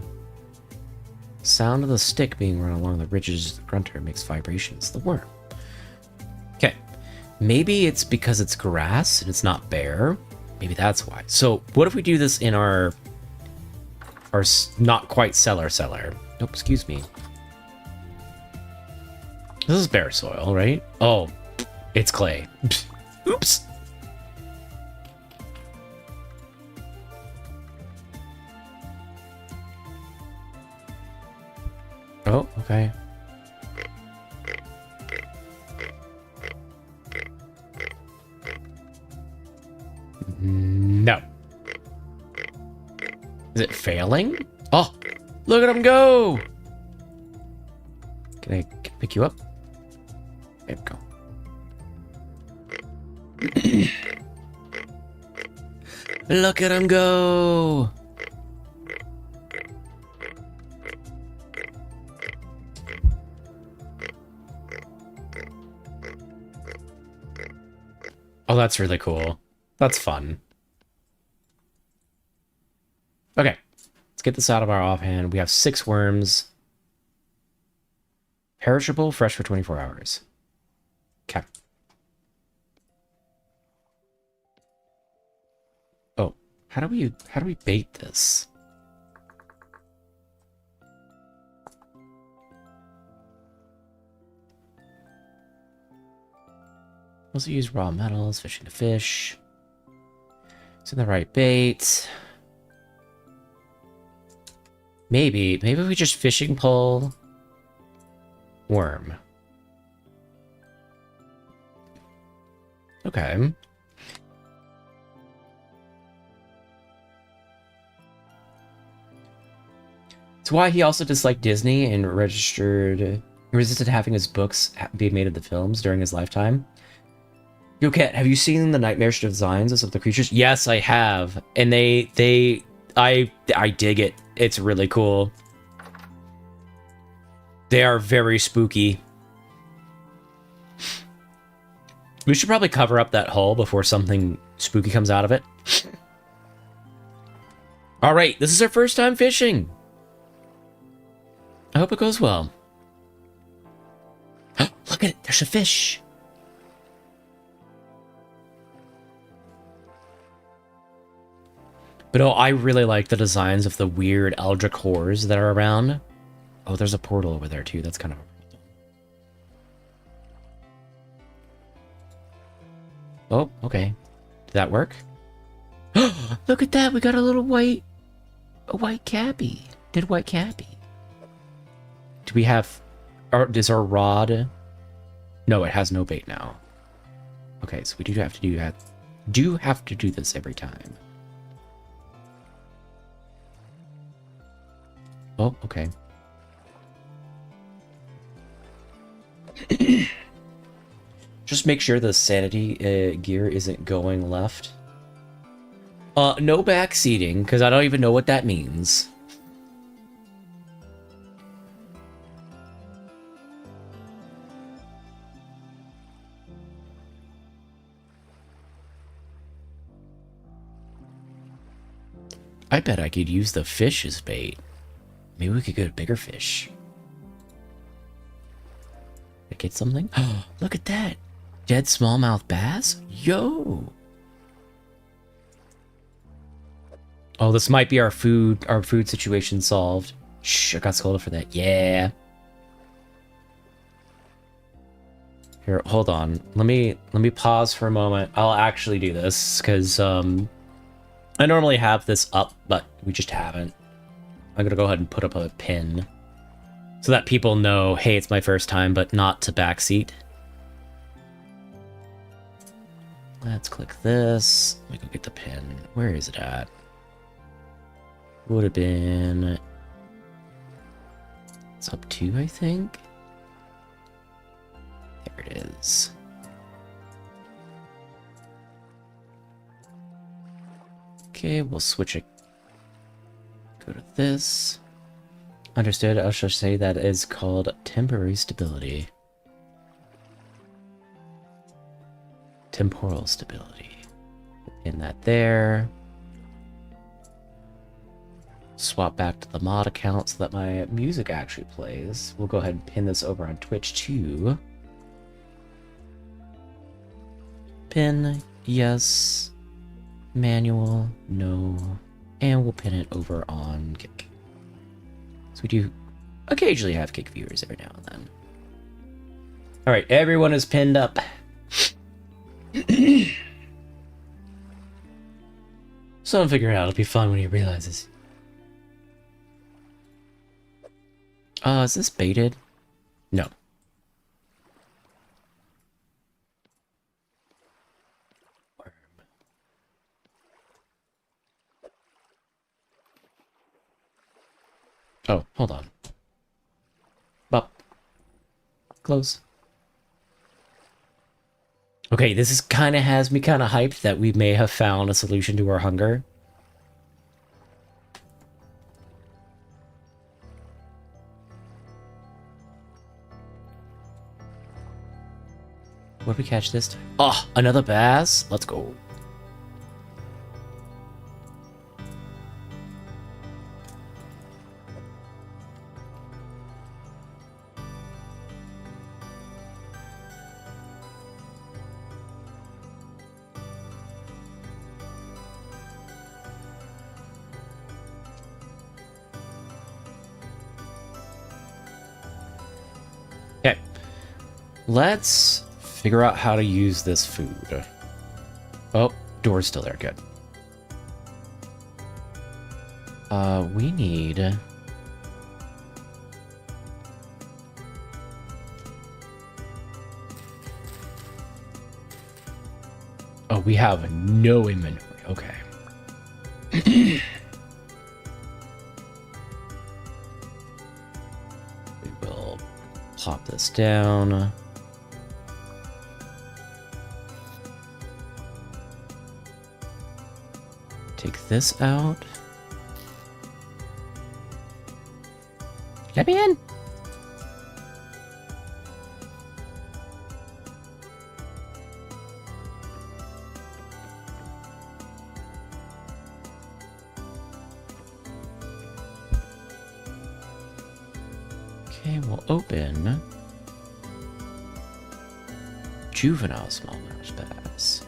sound of the stick being run along the ridges of the grunter makes vibrations. The worm. Okay. Maybe it's because it's grass and it's not bare. Maybe that's why. So what if we do this in our not quite cellar? Oh, excuse me. This is bare soil, right? Oh, it's clay. Oops. Oh, okay. No. Is it failing? Oh, look at him go! Can I pick you up? There we go. Look at him go! Oh, that's really cool. That's fun. Okay, let's get this out of our offhand. We have 6 worms. Perishable, fresh for 24 hours. Okay. Oh, how do we bait this? Also use raw metals, fishing to fish. It's in the right bait. Maybe we just fishing pole worm. Okay. It's why he also disliked Disney and resisted having his books be made into films during his lifetime. Yo, Kat, have you seen the nightmarish designs of the creatures? Yes, I have. And I dig it. It's really cool. They are very spooky. We should probably cover up that hole before something spooky comes out of it. All right, this is our first time fishing. I hope it goes well. Look at it, there's a fish. But oh, I really like the designs of the weird eldritch horrors that are around. Oh, there's a portal over there too. That's kind of a... Oh, okay. Did that work? Look at that. We got a white cappy. Did white cappy. Do we have... Is our rod... No, it has no bait now. Okay, so we do have to do this every time. Oh, okay. Just make sure the sanity gear isn't going left. No backseating, because I don't even know what that means. I bet I could use the fish as bait. Maybe we could get a bigger fish. Did I get something? Oh, look at that. Dead smallmouth bass? Yo. Oh, this might be our food situation solved. Shh, I got scolded for that. Yeah. Here, hold on. Let me pause for a moment. I'll actually do this because I normally have this up, but we just haven't. I'm gonna go ahead and put up a pin so that people know, hey, it's my first time, but not to backseat. Let's click this. Let me go get the pin. Where is it at? Would have been... It's up 2, I think. There it is. Okay, we'll switch it. Go to this. Understood. I shall say that is called temporary stability. Temporal stability. Pin that there. Swap back to the mod account so that my music actually plays. We'll go ahead and pin this over on Twitch too. Pin, yes. Manual, no. And we'll pin it over on Kick. So we do occasionally have Kick viewers every now and then. Alright, everyone is pinned up. Someone figure it out. It'll be fun when he realizes. Is this baited? No. Oh, hold on. Up. Close. Okay, this is kind of has me kind of hyped that we may have found a solution to our hunger. What did we catch this time? Oh, another bass? Let's go. Okay. Let's figure out how to use this food. Oh, door's still there. Good. We need... Oh, we have no inventory. Okay. We will pop this down. Take this out. Let me in. Okay, we'll open juvenile smallmouth bass.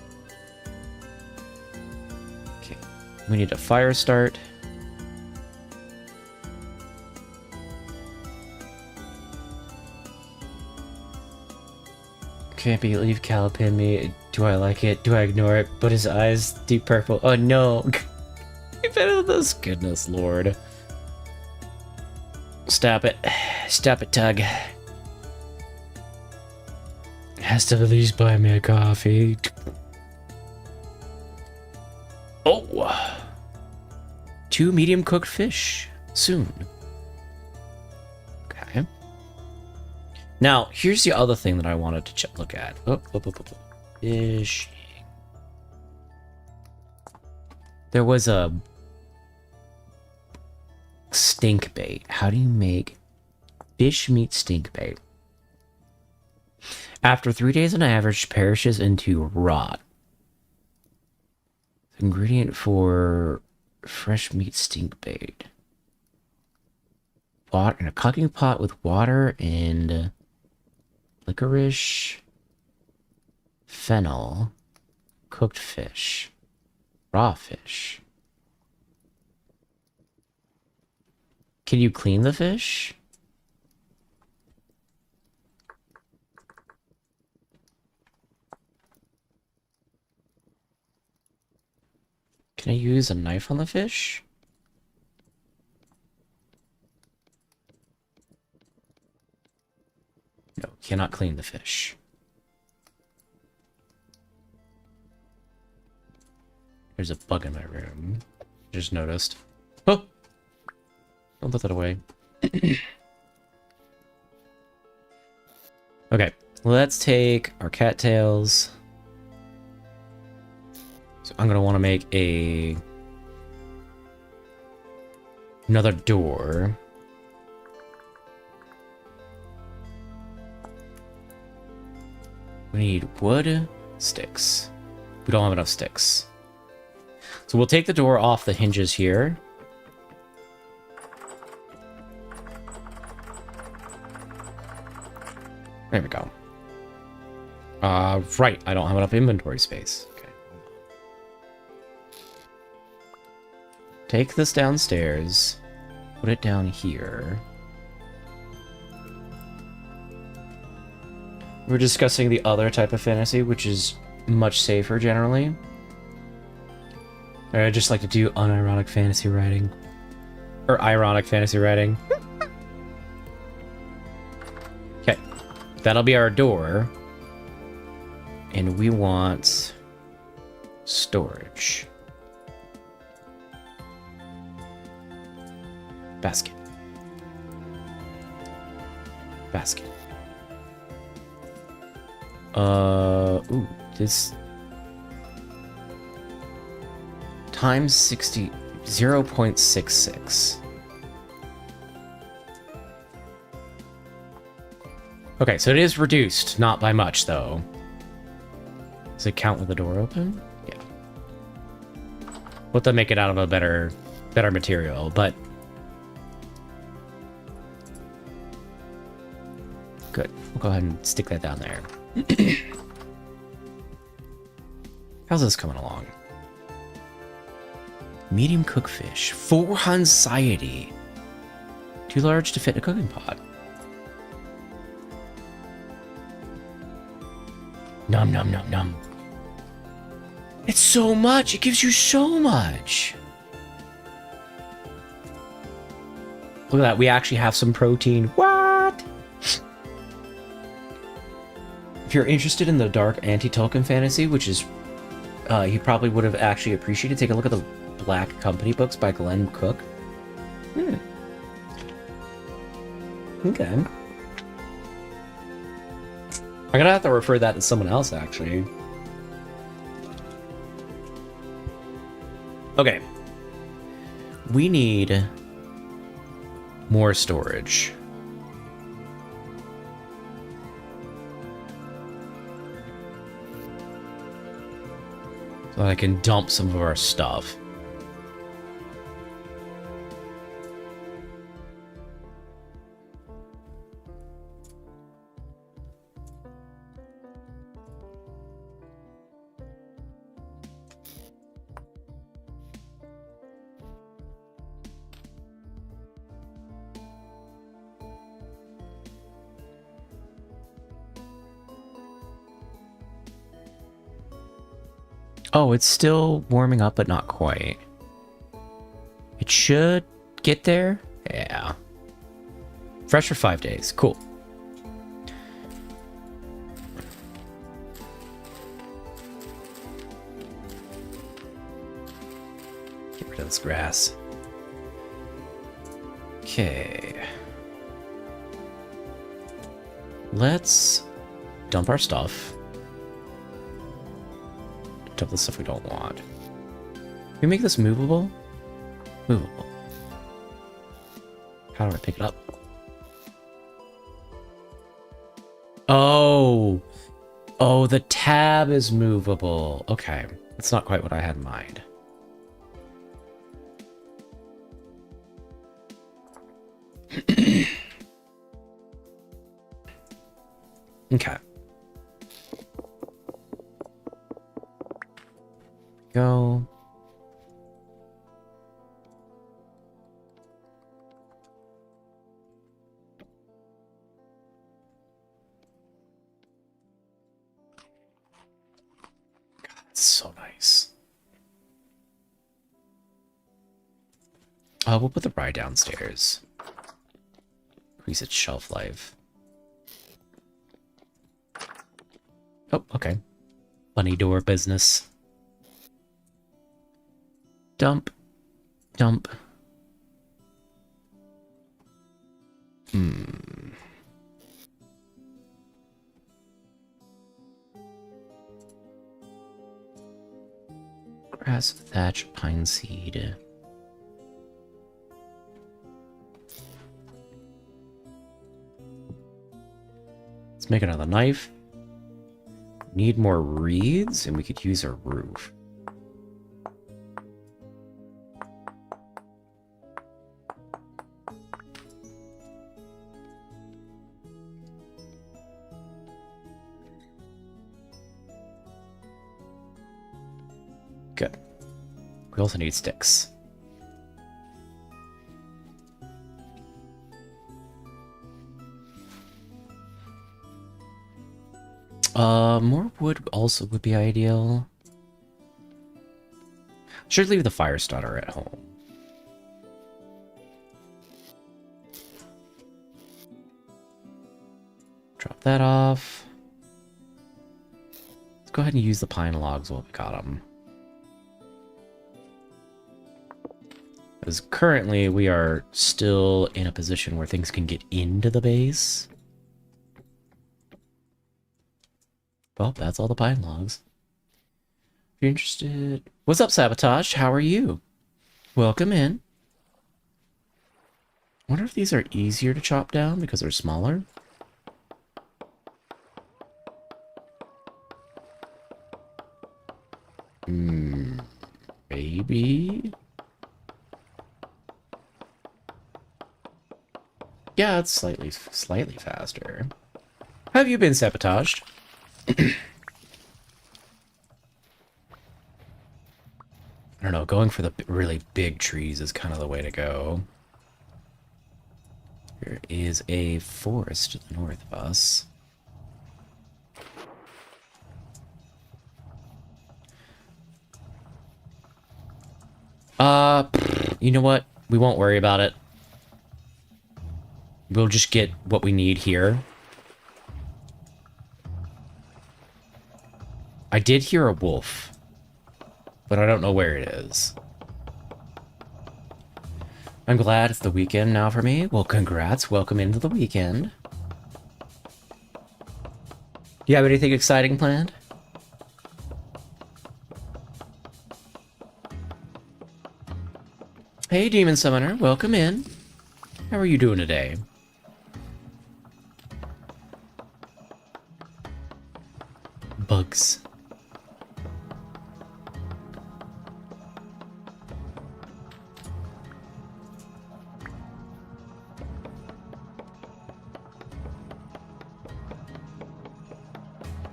Okay, we need a fire start. Can't believe Cal pinned me. Do I like it? Do I ignore it? But his eyes deep purple. Oh no! Better than this. Goodness lord. Stop it. Stop it, Tug. Has to at least buy me a coffee. Oh! 2 medium cooked fish. Soon. Okay. Now, here's the other thing that I wanted to look at. Fishing. There was a stink bait. How do you make fish meat stink bait? After 3 days on average, perishes into rot. The ingredient for fresh meat stink bait. Water in a cooking pot with water and licorice, fennel, cooked fish, raw fish. Can you clean the fish? Can I use a knife on the fish? No, cannot clean the fish. There's a bug in my room. Just noticed. Oh! Don't put that away. Okay, let's take our cattails. So I'm gonna want to make another door. We need wood, sticks. We don't have enough sticks. So we'll take the door off the hinges here. There we go. Right, I don't have enough inventory space. Okay. Take this downstairs. Put it down here. We're discussing the other type of fantasy, which is much safer generally. I just like to do unironic fantasy writing. Or ironic fantasy writing. That'll be our door. And we want storage. Basket. Basket. Ooh, this times 60, 0.66. Okay, so it is reduced, not by much though. Does it count with the door open? Yeah. We'll have to make it out of a better material, but good. We'll go ahead and stick that down there. How's this coming along? Medium cook fish. 4 anxiety. Too large to fit in a cooking pot. Num num num num. It's so much. It gives you so much. Look at that. We actually have some protein. What? If you're interested in the dark anti-Tolkien fantasy, which is he probably would have actually appreciated, take a look at the Black Company books by Glenn Cook. Okay. I'm gonna have to refer that to someone else, actually. Okay. We need more storage. So I can dump some of our stuff. Oh, it's still warming up, but not quite. It should get there. Yeah. Fresh for 5 days. Cool. Get rid of this grass. Okay. Let's dump our stuff. Dump the stuff we don't want. Can we make this movable? Movable. How do I pick it up? Oh! Oh, the tab is movable. Okay. That's not quite what I had in mind. Okay. Go. God, that's so nice. We'll put the rye downstairs. Increase its shelf life. Oh, okay. Bunny door business. Dump. Dump. Grass, thatch, pine seed. Let's make another knife. Need more reeds, and we could use our roof. Good. We also need sticks. More wood also would be ideal. Should leave the fire starter at home. Drop that off. Let's go ahead and use the pine logs while we got them. Because currently we are still in a position where things can get into the base. Well, that's all the pine logs. If you're interested... What's up, Sabotage? How are you? Welcome in. I wonder if these are easier to chop down because they're smaller. Maybe? Yeah, it's slightly faster. How have you been sabotaged? I don't know, going for the really big trees is kind of the way to go. There is a forest to the north of us. You know what? We won't worry about it. We'll just get what we need here. I did hear a wolf, but I don't know where it is. I'm glad it's the weekend now for me. Well, congrats. Welcome into the weekend. Do you have anything exciting planned? Hey, Demon Summoner. Welcome in. How are you doing today? Bugs.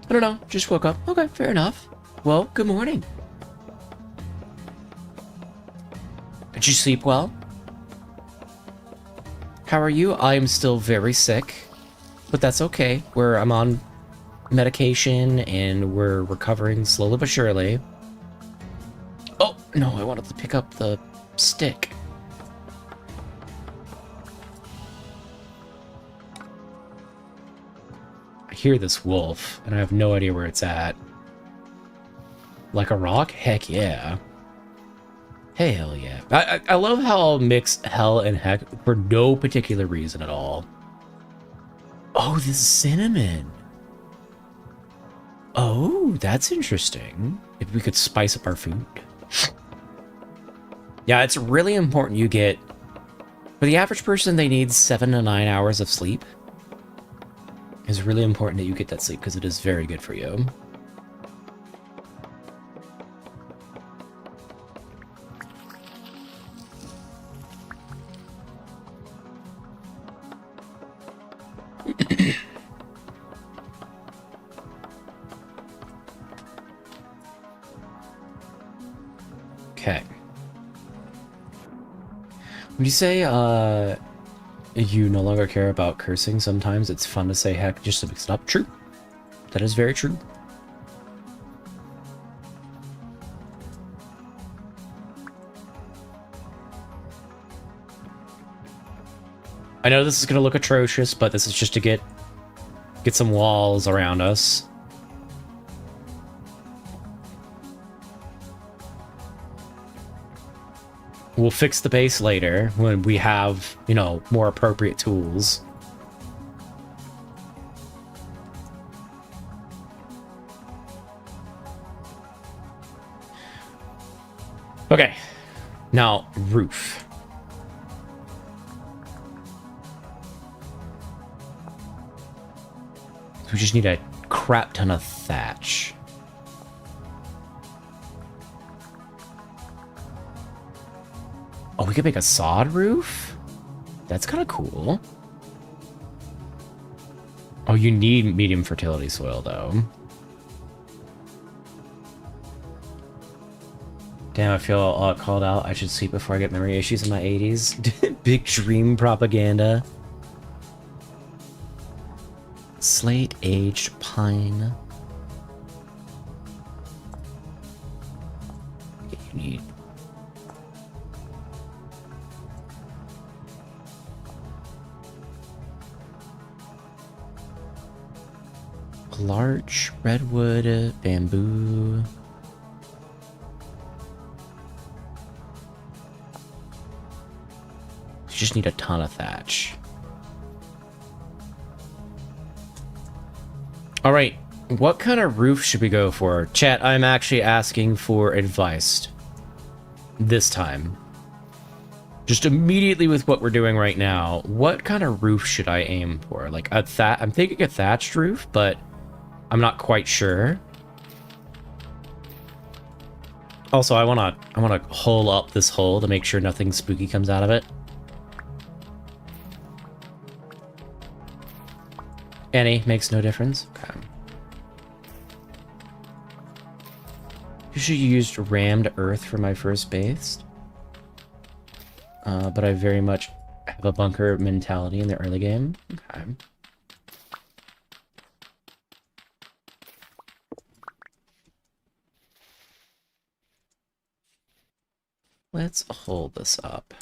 I don't know, just woke up. Okay, fair enough. Well, good morning. Did you sleep well? How are you? I am still very sick, but that's okay. I'm on medication and we're recovering slowly but surely. Oh, no, I wanted to pick up the stick. I hear this wolf, and I have no idea where it's at. Like a rock? Heck yeah. Hey, hell yeah. I love how I'll mix hell and heck for no particular reason at all. Oh, this is cinnamon. Oh, that's interesting. If we could spice up our food. Yeah, it's really important you get... For the average person, they need 7 to 9 hours of sleep. It's really important that you get that sleep because it is very good for you. Okay. Would you say, you no longer care about cursing? Sometimes it's fun to say heck just to mix it up. True. That is very true. I know this is going to look atrocious, but this is just to get some walls around us. We'll fix the base later when we have, you know, more appropriate tools. Okay. Now, roof. We just need a crap ton of thatch. Oh, we could make a sod roof? That's kind of cool. Oh, you need medium fertility soil, though. Damn, I feel called out. I should sleep before I get memory issues in my 80s. Big dream propaganda. Slate-aged pine. You need... Larch, redwood, bamboo. You just need a ton of thatch. All right, what kind of roof should we go for? Chat, I'm actually asking for advice this time. Just immediately with what we're doing right now, what kind of roof should I aim for? Like I'm thinking a thatched roof, but I'm not quite sure. Also, I wanna hole up this hole to make sure nothing spooky comes out of it. Any makes no difference. Okay. Usually used rammed earth for my first base. But I very much have a bunker mentality in the early game. Okay. Let's hold this up.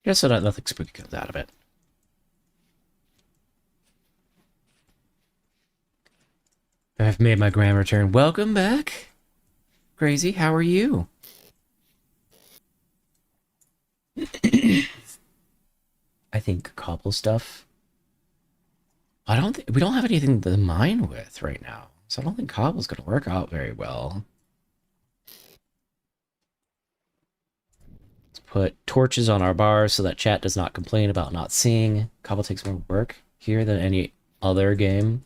Just so that nothing spooky comes out of it. I've made my grand return. Welcome back. Crazy, how are you? I think cobble stuff. We don't have anything to mine with right now. So I don't think cobble's gonna work out very well. Let's put torches on our bars so that chat does not complain about not seeing. Cobble takes more work here than any other game.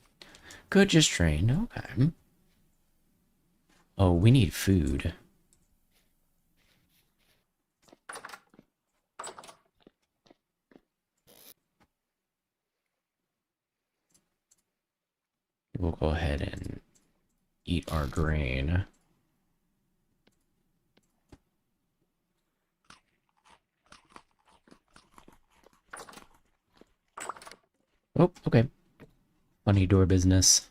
Good, just trained. Okay. Oh, we need food. We'll go ahead and eat our grain. Oh, okay. Funny door business.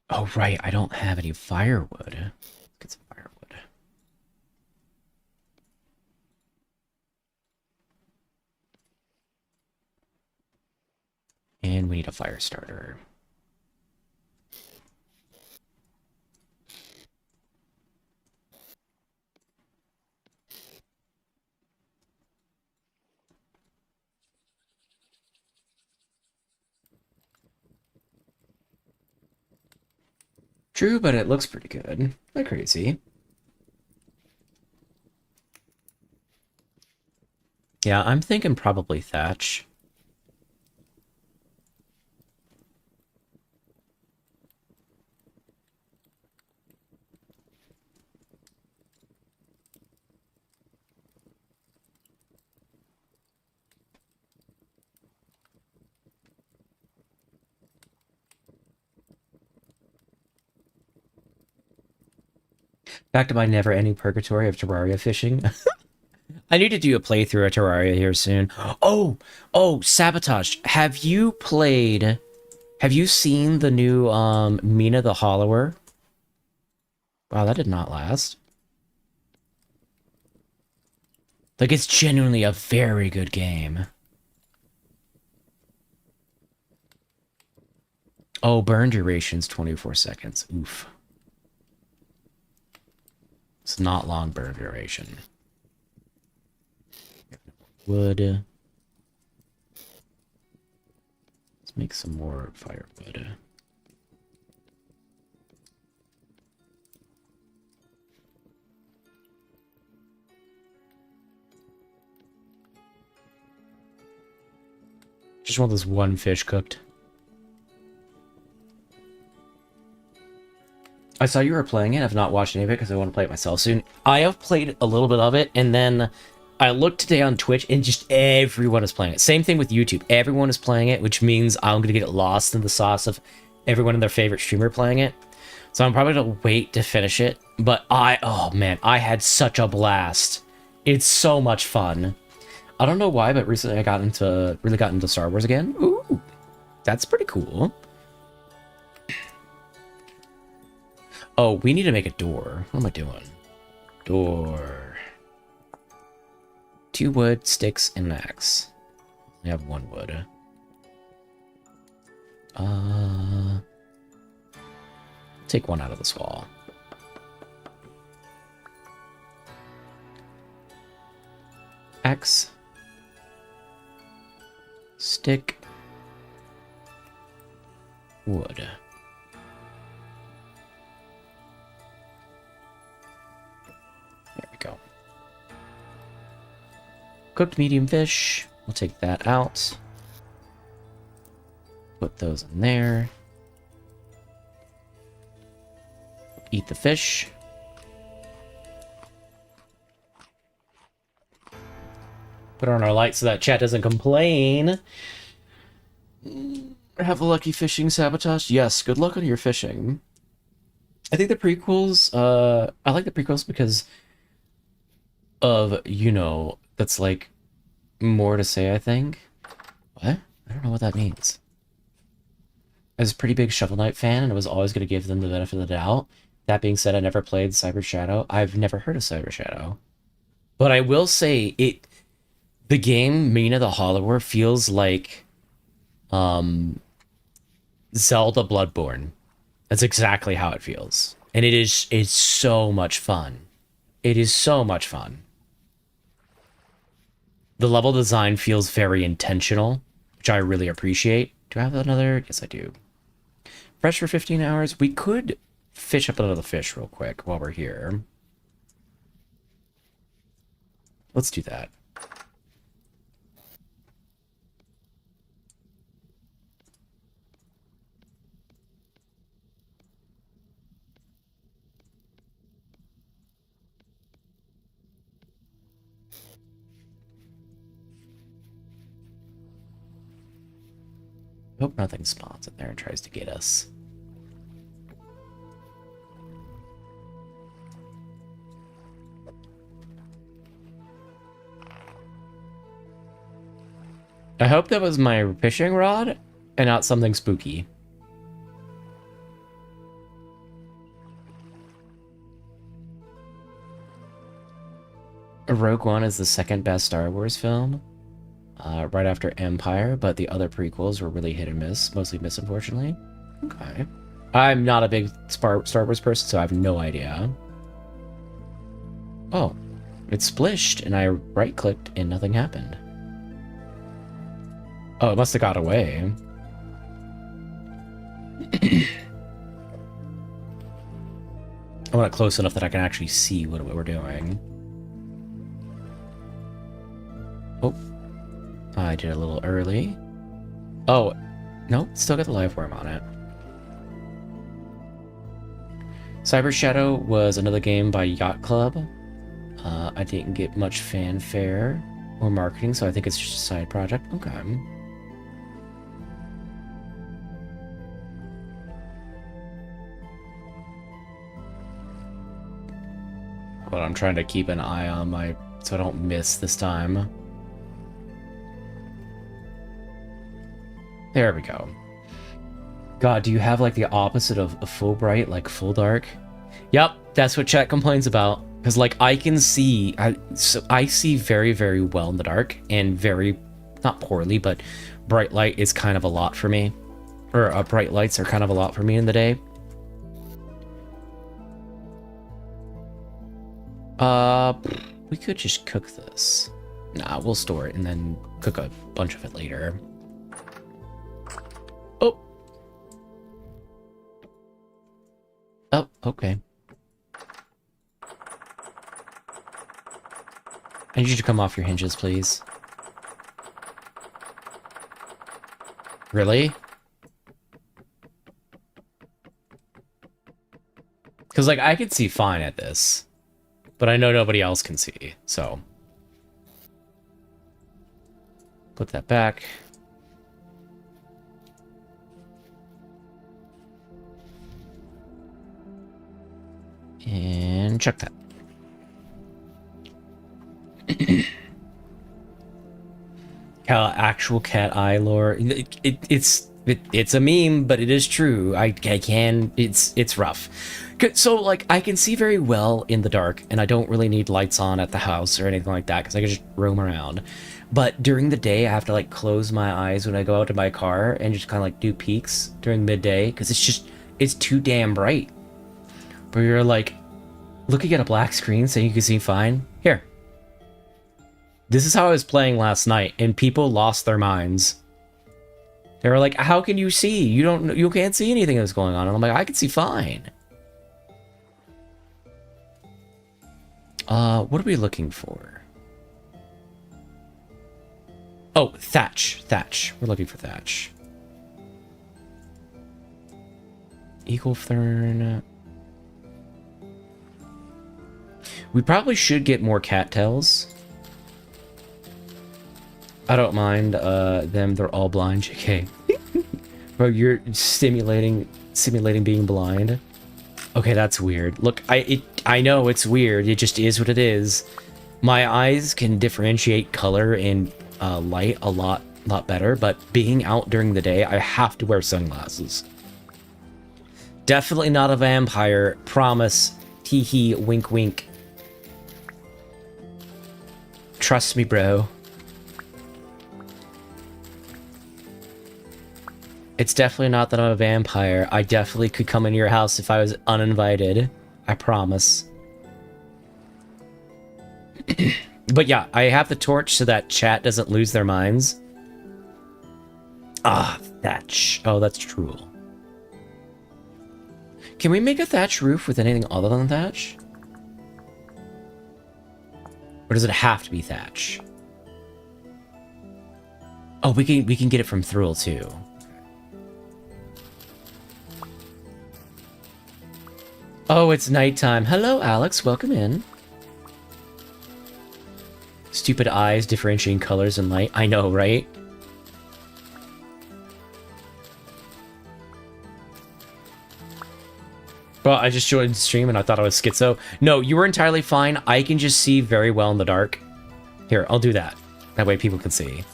Oh, right. I don't have any firewood. Let's get some firewood. And we need a fire starter. True, but it looks pretty good. Not crazy. Yeah, I'm thinking probably thatch. Back to my never-ending purgatory of Terraria fishing. I need to do a playthrough of Terraria here soon. Oh, Sabotage. Have you seen the new Mina the Hollower? Wow, that did not last. Like, it's genuinely a very good game. Oh, burn duration's 24 seconds. Oof. It's not long burn duration. Wood. Let's make some more firewood. Just want this one fish cooked. I saw you were playing it. I've not watched any of it because I want to play it myself soon. I have played a little bit of it, and then I looked today on Twitch, and just everyone is playing it. Same thing with YouTube. Everyone is playing it, which means I'm going to get lost in the sauce of everyone and their favorite streamer playing it. So I'm probably going to wait to finish it. But oh man, I had such a blast. It's so much fun. I don't know why, but recently I really got into Star Wars again. Ooh, that's pretty cool. Oh, we need to make a door. What am I doing? Door. 2 wood, sticks, and an axe. I have 1 wood. Take 1 out of this wall. Axe. Stick. Wood. There we go. Cooked medium fish. We'll take that out. Put those in there. Eat the fish. Put on our light so that chat doesn't complain. Have a lucky fishing sabotage. Yes, good luck on your fishing. I think the prequels, I like the prequels because of, you know, that's like more to say, I think. What? I don't know what that means. I was a pretty big Shovel Knight fan, and I was always going to give them the benefit of the doubt. That being said, I never played Cyber Shadow. I've never heard of Cyber Shadow. But I will say, the game, Mina the Hollower, feels like Zelda Bloodborne. That's exactly how it feels. And it's so much fun. It is so much fun. The level design feels very intentional, which I really appreciate. Do I have another? Yes, I do. Fresh for 15 hours. We could fish up another fish real quick while we're here. Let's do that. Hope nothing spawns in there and tries to get us. I hope that was my fishing rod and not something spooky. Rogue One is the second best Star Wars film, right after Empire, but the other prequels were really hit and miss, mostly miss, unfortunately. Okay. I'm not a big Star Wars person, so I have no idea. Oh, it splished, and I right-clicked, and nothing happened. Oh, it must have got away. I want it close enough that I can actually see what we're doing. Oh, I did a little early. Oh, nope, still got the live worm on it. Cyber Shadow was another game by Yacht Club. I didn't get much fanfare or marketing, so I think it's just a side project. Okay. But I'm trying to keep an eye on my, so I don't miss this time. There we go. God, do you have like the opposite of full bright, like full dark? Yep, that's what chat complains about. Because like I can see, I see very, very well in the dark, and very, not poorly, but bright light is kind of a lot for me. Or bright lights are kind of a lot for me in the day. We could just cook this. Nah, we'll store it and then cook a bunch of it later. Oh. Oh, okay. I need you to come off your hinges, please. Really? Because, like, I can see fine at this. But I know nobody else can see, so. Put that back. And check that. actual cat eye lore. It's a meme, but it is true. I can. It's rough. So like I can see very well in the dark, and I don't really need lights on at the house or anything like that because I can just roam around. But during the day, I have to like close my eyes when I go out to my car and just kind of like do peeks during midday because it's too damn bright. Where you're like looking at a black screen saying you can see fine. Here. This is how I was playing last night, and people lost their minds. They were like, "How can you see? You can't see anything that's going on." And I'm like, "I can see fine." What are we looking for? Oh, thatch. Thatch. We're looking for thatch. Eagle fern. We probably should get more cattails. I don't mind them. They're all blind. JK. Bro, you're simulating being blind. Okay, that's weird. Look, I know it's weird. It just is what it is. My eyes can differentiate color and light a lot better, but being out during the day, I have to wear sunglasses. Definitely not a vampire. Promise. Hee hee. Wink wink. Trust me, bro. It's definitely not that I'm a vampire. I definitely could come in your house if I was uninvited. I promise. But yeah, I have the torch so that chat doesn't lose their minds. Ah, thatch. Oh, that's true. Can we make a thatch roof with anything other than thatch? Or does it have to be thatch? Oh, we can get it from Thrill too. Oh, it's nighttime. Hello, Alex. Welcome in. Stupid eyes differentiating colors and light. I know, right? Well, I just joined the stream and I thought I was schizo. No, you were entirely fine. I can just see very well in the dark. Here, I'll do that. That way people can see.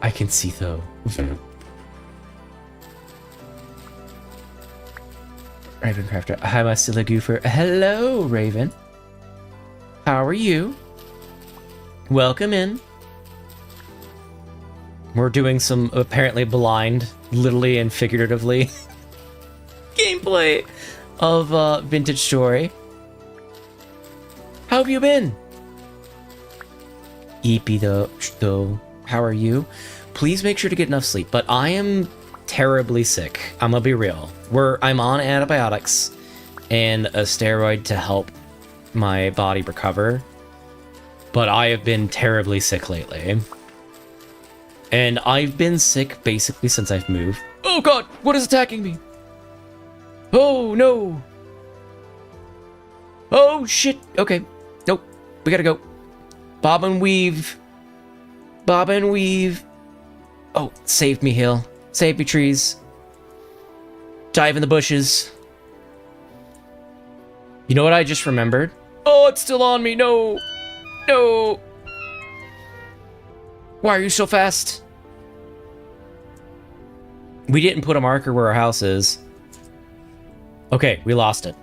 I can see though. Ravencrafter. Hi, my silly goofer. Hello, Raven. How are you? Welcome in. We're doing some apparently blind, literally and figuratively, gameplay of Vintage Story. How have you been? Eepy though. How are you? Please make sure to get enough sleep. But I am terribly sick. I'm gonna be real. I'm on antibiotics and a steroid to help my body recover. But I have been terribly sick lately. And I've been sick basically since I've moved. Oh god, what is attacking me? Oh no. Oh shit. Okay. Nope. We gotta go. Bob and weave. Bob and weave. Oh, save me, hill. Save me, trees. Dive in the bushes. You know what I just remembered? Oh, it's still on me. No. No. Why are you so fast? We didn't put a marker where our house is. Okay, we lost it.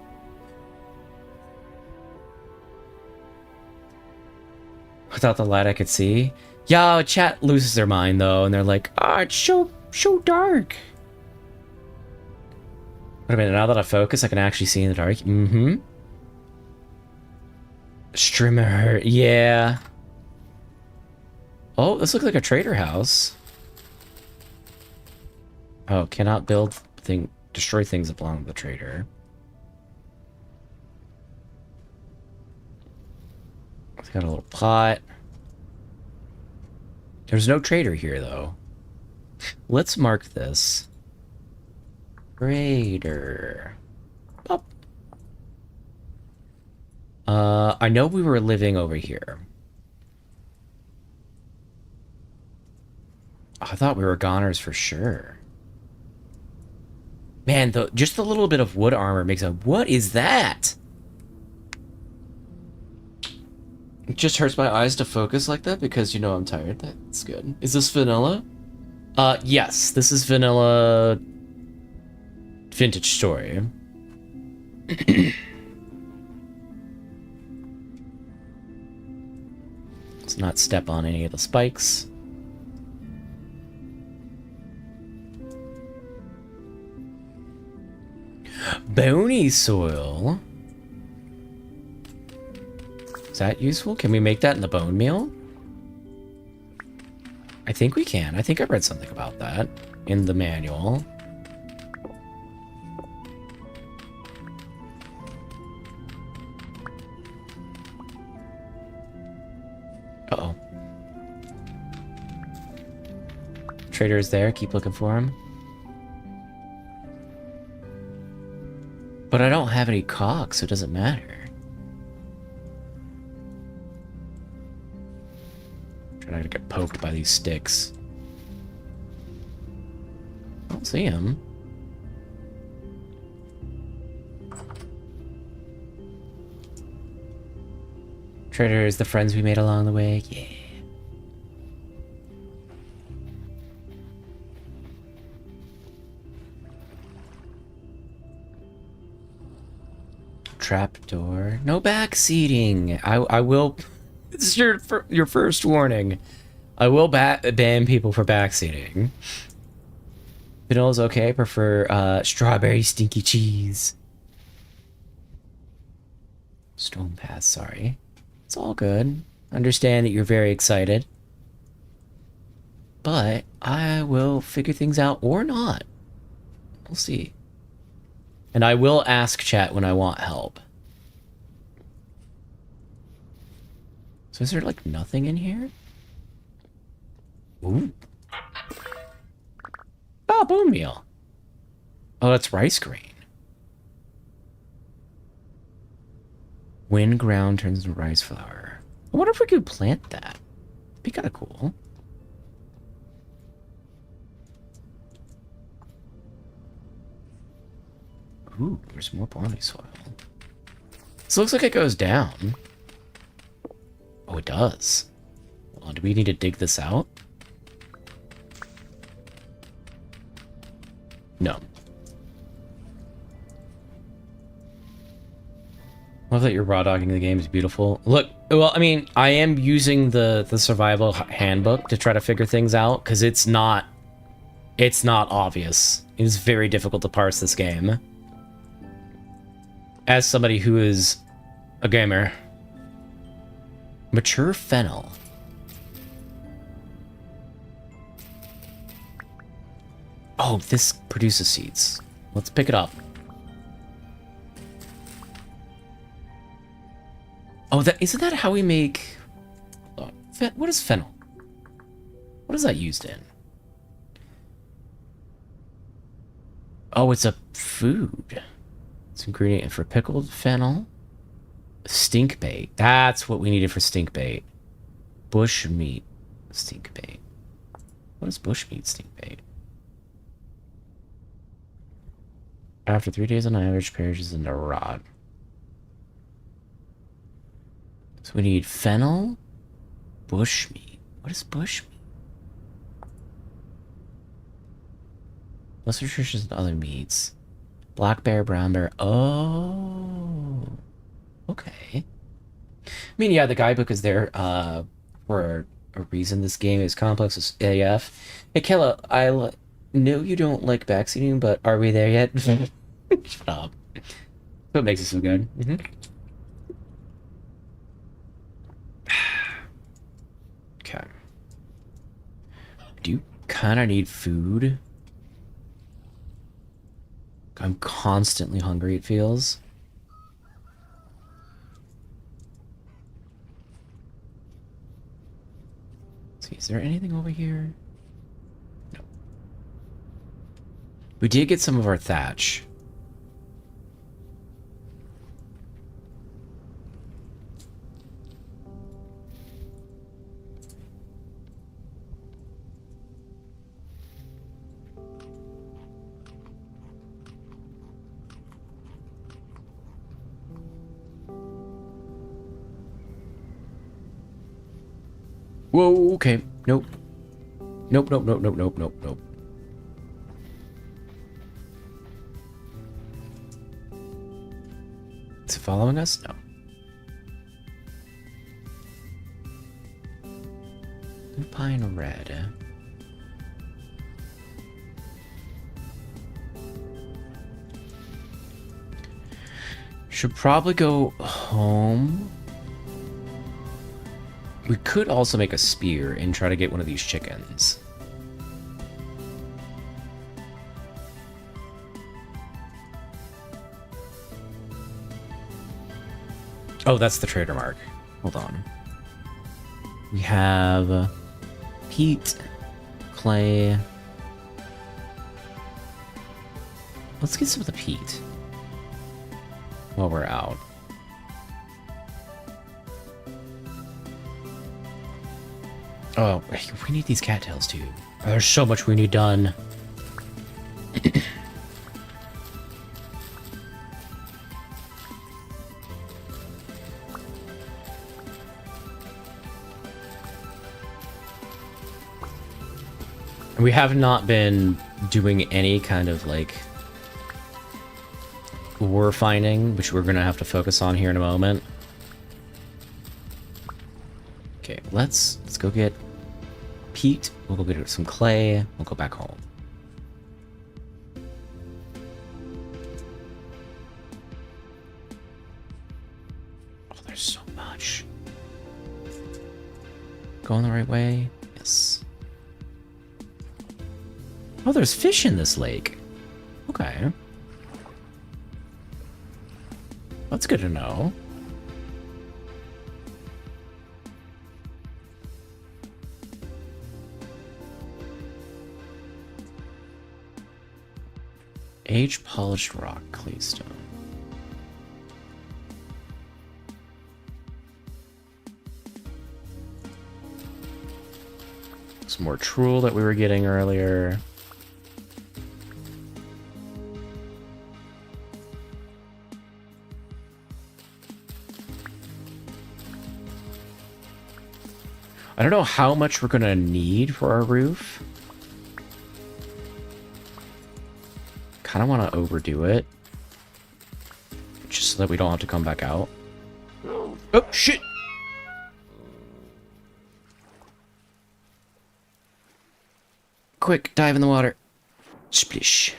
Without the light I could see. Yeah, chat loses their mind though, and they're like, "Ah, it's so dark." Wait a minute, now that I focus, I can actually see in the dark. Mm-hmm. Streamer, yeah. Oh, this looks like a trader house. Oh, cannot destroy things that belong to the trader. It's got a little pot. There's no trader here, though. Let's mark this. Trader. Pop. I know we were living over here. I thought we were goners for sure. Man, just a little bit of wood armor makes a... What is that? It just hurts my eyes to focus like that because, you know, I'm tired. That's good. Is this vanilla? Yes. This is vanilla vintage story. Let's not step on any of the spikes. Bony soil. Is that useful? Can we make that in the bone meal? I think we can. I think I read something about that in the manual. Uh-oh. Trader is there. Keep looking for him. But I don't have any cogs, so it doesn't matter. Trying not to get poked by these sticks. I don't see him. Traders, the friends we made along the way. Yeah. Trapdoor. No backseating. I will. This is your first warning. I will ban people for backseating. Vanilla's okay. Prefer strawberry stinky cheese. Stone path. Sorry. It's all good. Understand that you're very excited. But I will figure things out or not. We'll see. And I will ask chat when I want help. So is there like nothing in here? Ooh. Oh, bone meal. Oh, that's rice grain. When ground turns into rice flour. I wonder if we could plant that. It'd be kind of cool. Ooh, there's more bony soil. This looks like it goes down. Oh, it does. Hold on, do we need to dig this out? No. I love that you're raw dogging the game is beautiful. Look, well, I mean, I am using the survival handbook to try to figure things out because it's not obvious. It is very difficult to parse this game. As somebody who is a gamer. Mature fennel. Oh, this produces seeds. Let's pick it up. Oh, isn't that how we make... What is fennel? What is that used in? Oh, it's a food. It's an ingredient for pickled fennel. Stink bait. That's what we needed for stink bait. Bush meat stink bait. What is bush meat stink bait? After 3 days on average, perishes in a rot. So we need fennel, bush meat. What is bush meat? Less nutritious than other meats. Black bear, brown bear. Oh. Okay. I mean, yeah, the guidebook is there for a reason. This game is complex as AF. Hey, Kella, I know you don't like backseating, but are we there yet? Shut up. That's what makes it so good. Okay. Do you kind of need food? I'm constantly hungry, it feels. Let's see, is there anything over here? No. We did get some of our thatch. Whoa, okay. Nope. Nope, nope, nope, nope, nope, nope, nope. Is it following us? No. Pine red. Should probably go home. We could also make a spear and try to get one of these chickens. Oh, that's the trader mark. Hold on. We have peat, clay. Let's get some of the peat while we're out. Oh, we need these cattails too. There's so much we need done. We have not been doing any kind of like ore finding, which we're gonna have to focus on here in a moment. Okay, let's go get peat. We'll go get some clay. We'll go back home. Oh, there's so much. Going the right way? Yes. Oh, there's fish in this lake. Okay. That's good to know. Aged polished rock claystone. Some more truel that we were getting earlier. I don't know how much we're gonna need for our roof. Kind of want to overdo it, just so that we don't have to come back out. Oh, shit! Quick, dive in the water. Splish.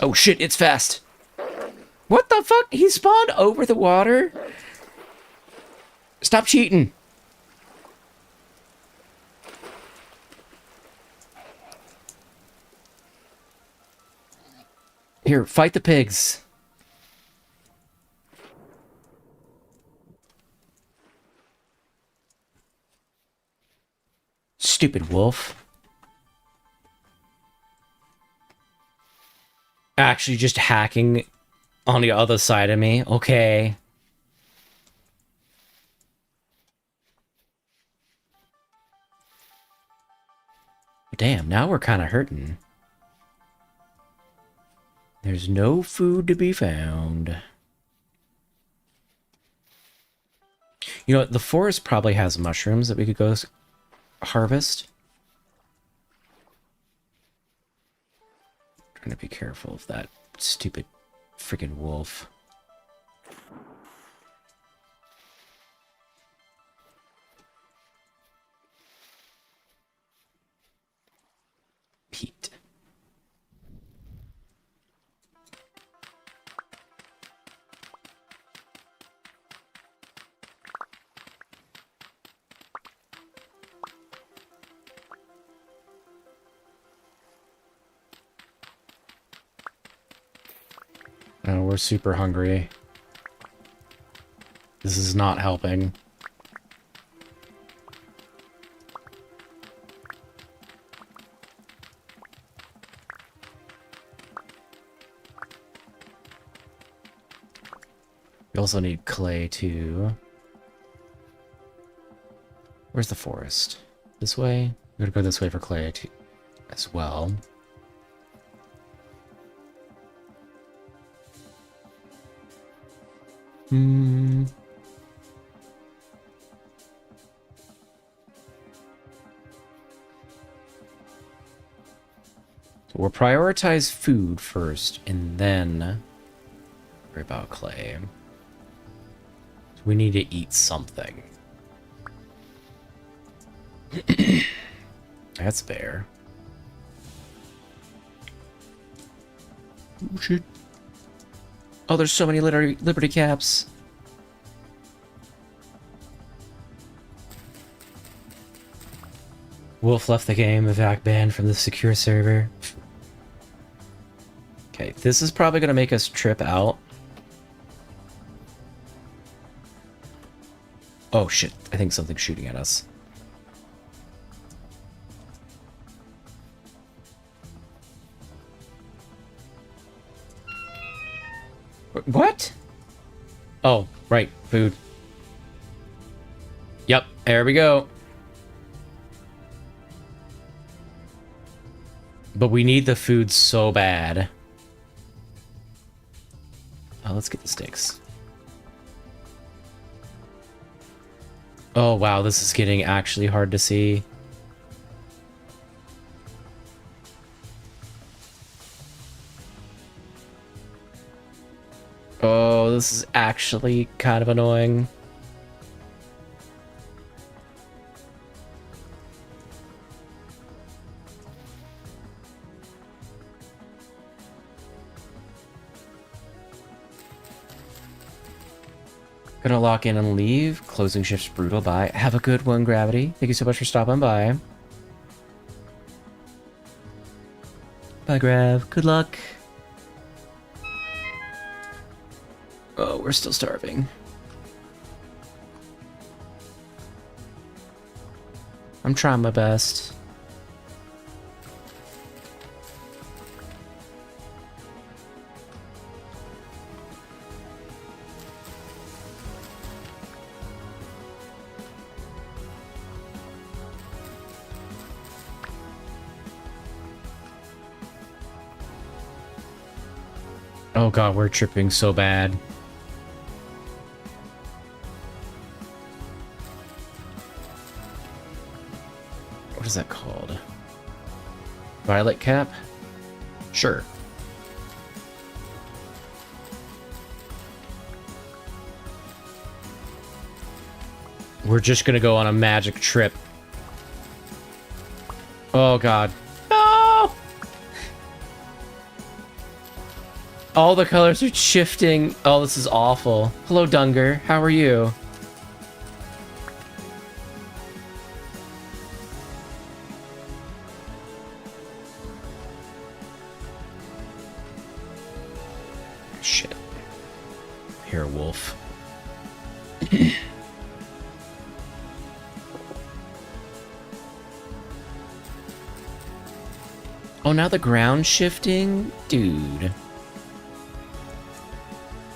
Oh shit, it's fast. What the fuck? He spawned over the water? Stop cheating. Here, fight the pigs. Stupid wolf. Actually just hacking on the other side of me. Okay. Damn, now we're kind of hurting. There's no food to be found. You know what? The forest probably has mushrooms that we could go harvest. Trying to be careful of that stupid freaking wolf. Pete. Oh, we're super hungry. This is not helping. We also need clay too. Where's the forest? This way? We're gonna go this way for clay too, as well. We'll prioritize food first, and then worry about clay. So we need to eat something. That's fair. Oh, shit. Oh, there's so many Liberty Caps. Wolf left the game, evac banned from the secure server. Okay, this is probably going to make us trip out. Oh shit, I think something's shooting at us. What? Oh, right, food. Yep, there we go. But we need the food so bad. Oh, let's get the sticks. Oh, wow, this is getting actually hard to see. Oh, this is actually kind of annoying. Gonna lock in and leave. Closing shift's brutal. Bye. Have a good one, Gravity. Thank you so much for stopping by. Bye, Grav. Good luck. Oh, we're still starving. I'm trying my best. Oh god, we're tripping so bad. What is that called? Violet cap? Sure. We're just gonna go on a magic trip. Oh god. No! All the colors are shifting. Oh, this is awful. Hello, Dunger. How are you? Shit. Here, wolf. Oh, now the ground shifting? Dude.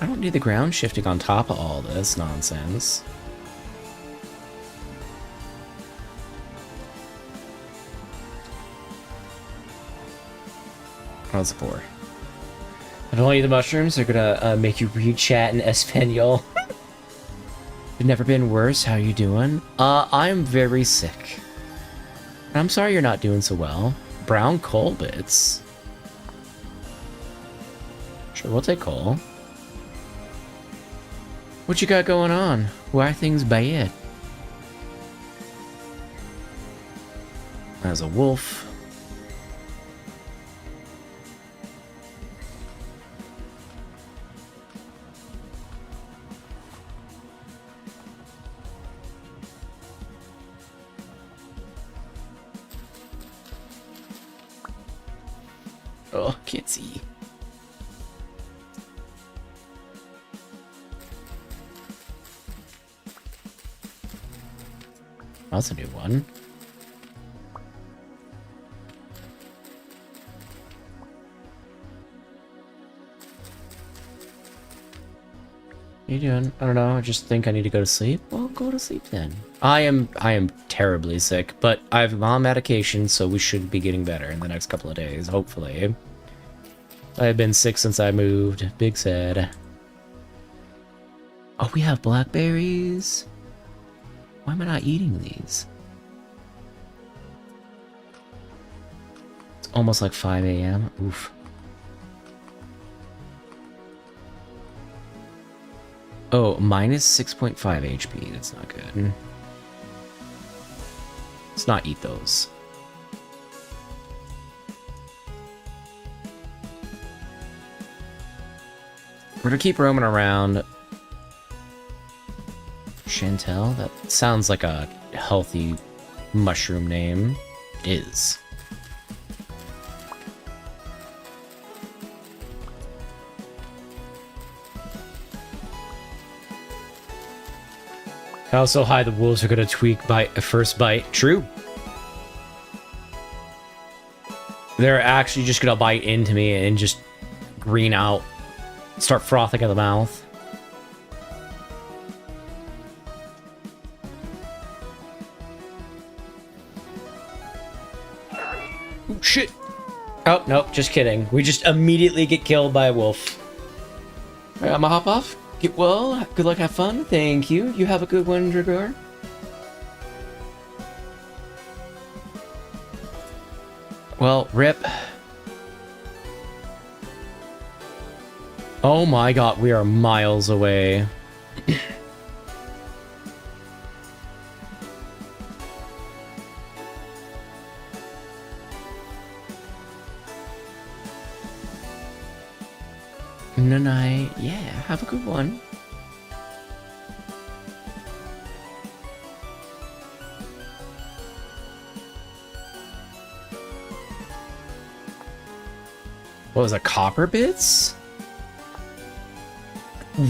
I don't need the ground shifting on top of all this nonsense. How's it for? If only the mushrooms are gonna make you read chat in Espanol. It's never been worse. How you doing? I'm very sick. I'm sorry you're not doing so well. Brown coal bits. Sure, we'll take coal. What you got going on? Why are things bad? As a wolf. Oh, can't see. That's a new one. What are you doing? I don't know. I just think I need to go to sleep. Well, go to sleep then. I am terribly sick, but I'm on medication, so we should be getting better in the next couple of days, hopefully. I've been sick since I moved. Big sad. Oh, we have blackberries. Why am I not eating these? Let's Almost like 5 a.m. Oof. Oh, minus 6.5 HP. That's not good. Let's not eat those. We're gonna keep roaming around. Chantel? That sounds like a healthy mushroom name. It is. How so high the wolves are gonna tweak by a first bite? True. They're actually just gonna bite into me and just green out. Start frothing at the mouth. Oh, shit. Oh, nope, just kidding. We just immediately get killed by a wolf. Alright, I'm gonna hop off. Get well. Good luck, have fun. Thank you. You have a good one, Dragor. Well, rip. Oh my god, we are miles away. Nanai, yeah, have a good one. What was it, copper bits?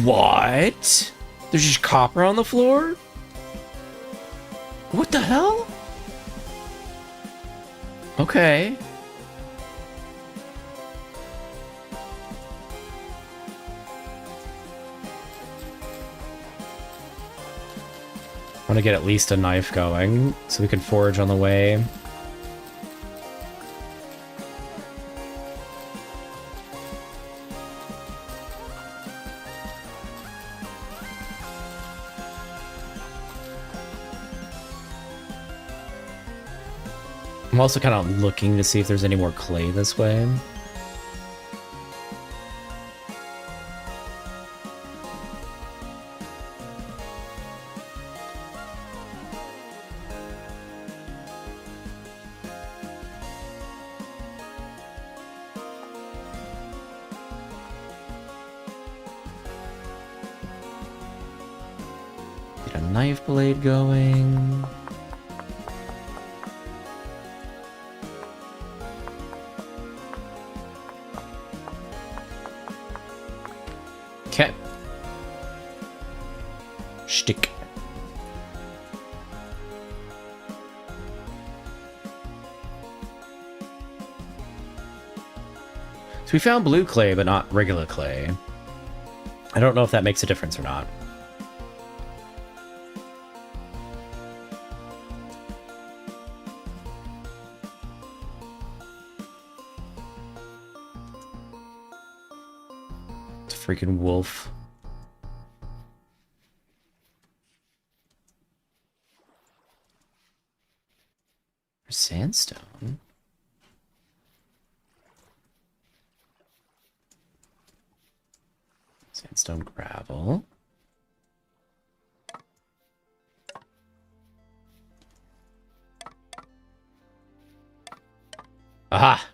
What? There's just copper on the floor? What the hell? Okay. I want to get at least a knife going so we can forage on the way. I'm also kind of looking to see if there's any more clay this way. Get a knife blade going. Okay. Shtick. So we found blue clay, but not regular clay. I don't know if that makes a difference or not. It's a freaking wolf. Sandstone? Sandstone gravel. Aha!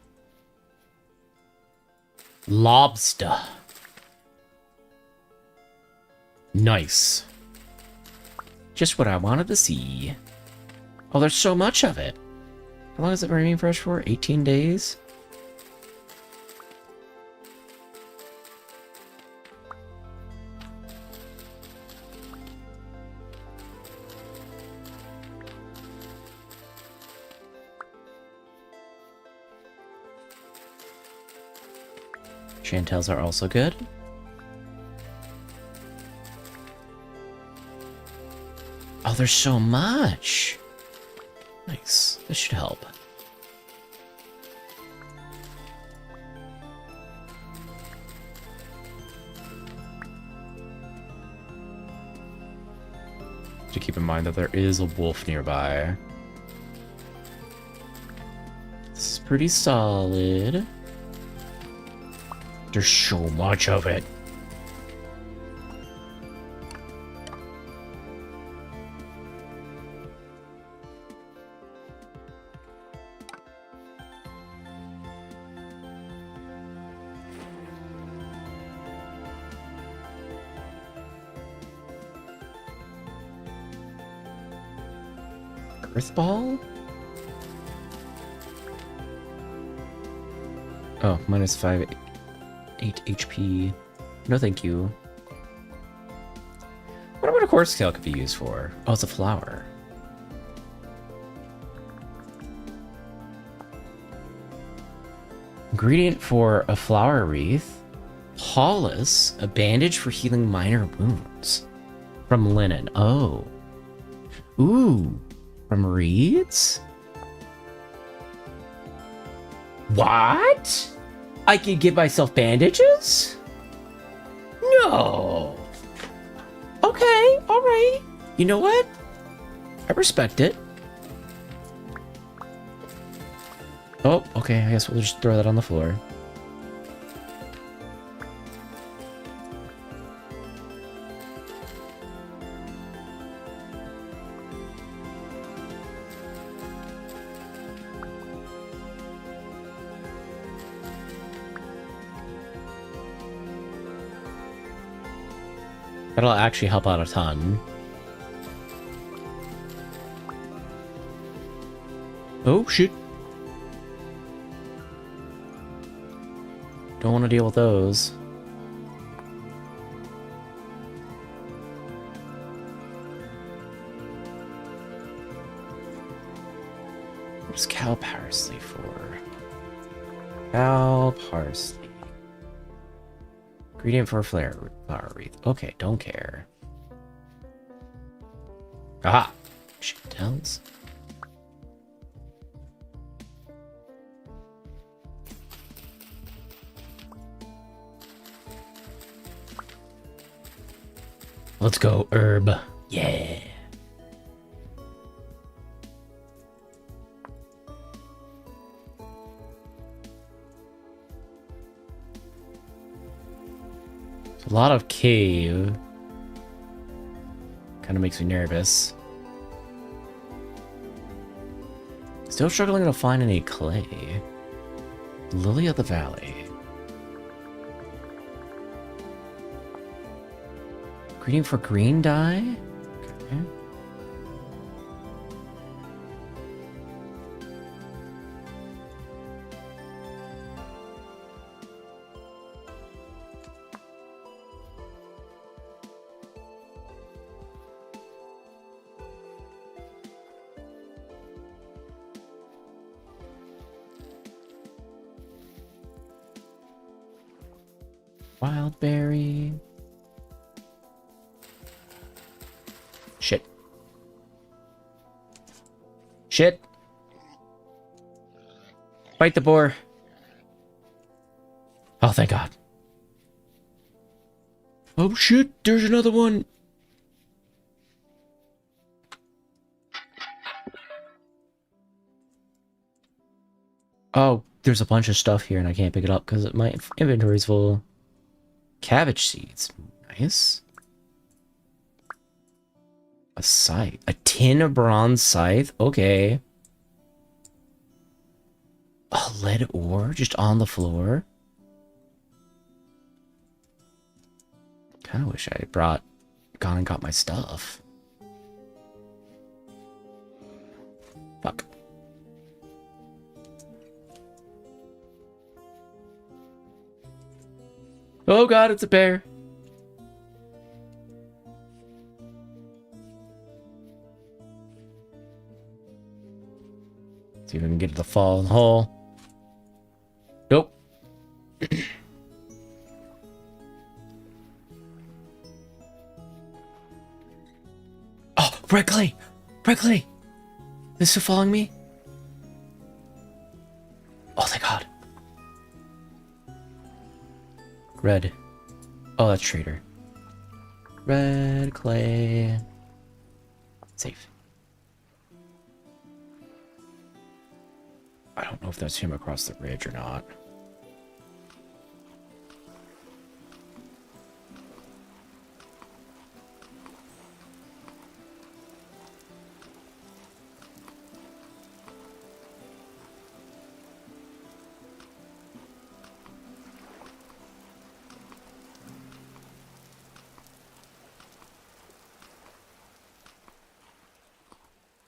Lobster. Nice. Just what I wanted to see. Oh, there's so much of it. How long does it remain fresh for? 18 days? Chantels are also good. Oh, there's so much. Nice. This should help. To keep in mind that there is a wolf nearby. This is pretty solid. There's so much of it. Earthball? Oh, minus 8 HP. No thank you. I wonder what a core scale could be used for. Oh, it's a flower. Ingredient for a flower wreath. Paulus, a bandage for healing minor wounds. From linen. Oh. Ooh. From reeds? What? I can give myself bandages? No. Okay, alright. You know what? I respect it. Oh, okay, I guess we'll just throw that on the floor. That'll actually help out a ton. Oh, shoot. Don't want to deal with those. What's cow parsley for? Cow parsley. Ingredient for a flower wreath. Okay, don't care. Aha! Shit tells. Let's go, herb. Yeah. A lot of cave. Kind of makes me nervous. Still struggling to find any clay. Lily of the Valley. Ingredient for green dye? Okay. Wild berry. Shit. Shit. Fight the boar. Oh, thank God. Oh shit, there's another one. Oh, there's a bunch of stuff here and I can't pick it up because my inventory's full. Cabbage seeds. Nice. A scythe. A tin of bronze scythe? Okay. A lead ore just on the floor? Kinda wish I had gone and got my stuff. Fuck. Oh God, it's a bear. See if we can get to the fall in the hole. Nope. Oh, red clay! Red clay! Is still following me? Oh, thank God. Red. Oh, that's traitor. Red clay. Safe. I don't know if that's him across the bridge or not.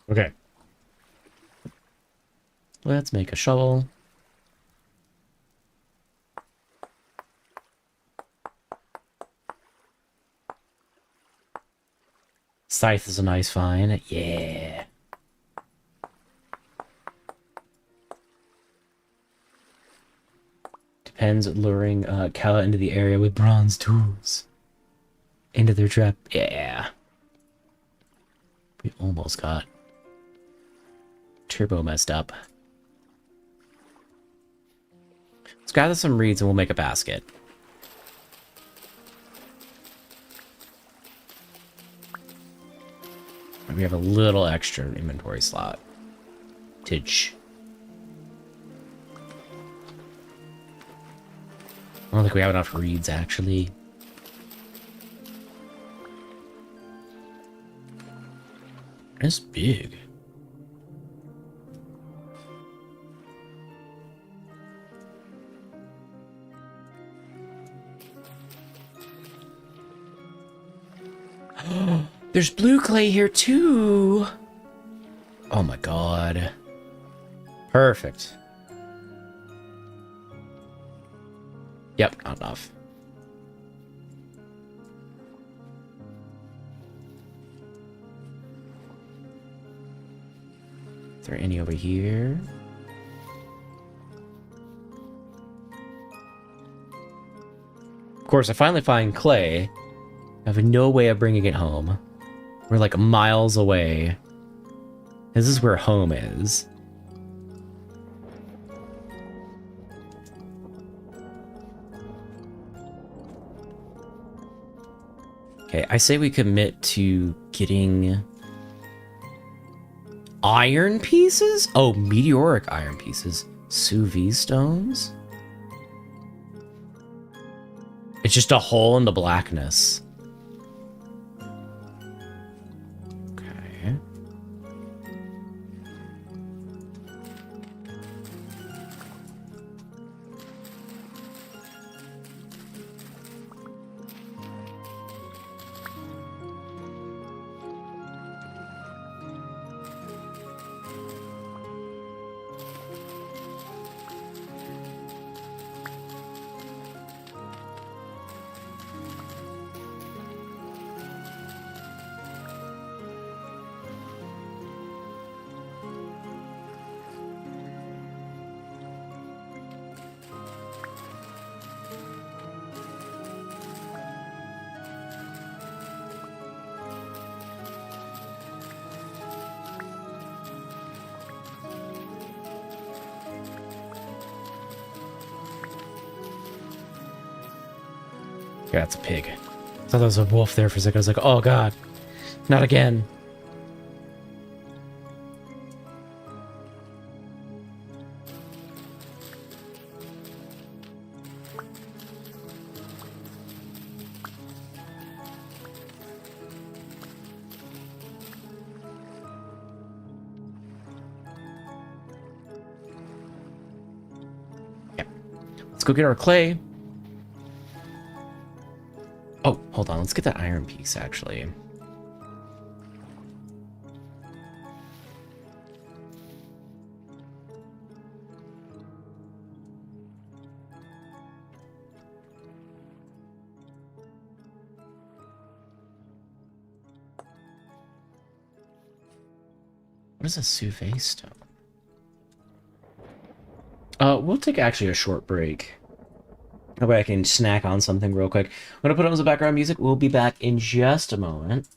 Okay. Let's make a shovel. Scythe is a nice find. Yeah. Depends luring Kala into the area with bronze tools. Into their trap. Yeah. We almost got Turbo messed up. Let's gather some reeds and we'll make a basket. We have a little extra inventory slot. Tidge. I don't think we have enough reeds, actually. It's big. There's blue clay here too. Oh my god. Perfect. Yep, not enough. Is there any over here? Of course, I finally find clay. I have no way of bringing it home. We're like miles away. This is where home is. Okay, I say we commit to getting iron pieces? Oh, meteoric iron pieces. Sous vide stones? It's just a hole in the blackness. Okay. Yeah, it's a pig. I thought there was a wolf there for a second. I was like, oh god, not again. Yep. Let's go get our clay. Oh, hold on. Let's get that iron piece, actually. What is a sous vide stone? We'll take actually a short break. That way I can snack on something real quick. I'm gonna put on some background music. We'll be back in just a moment.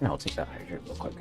I'll take that hydrate real quick.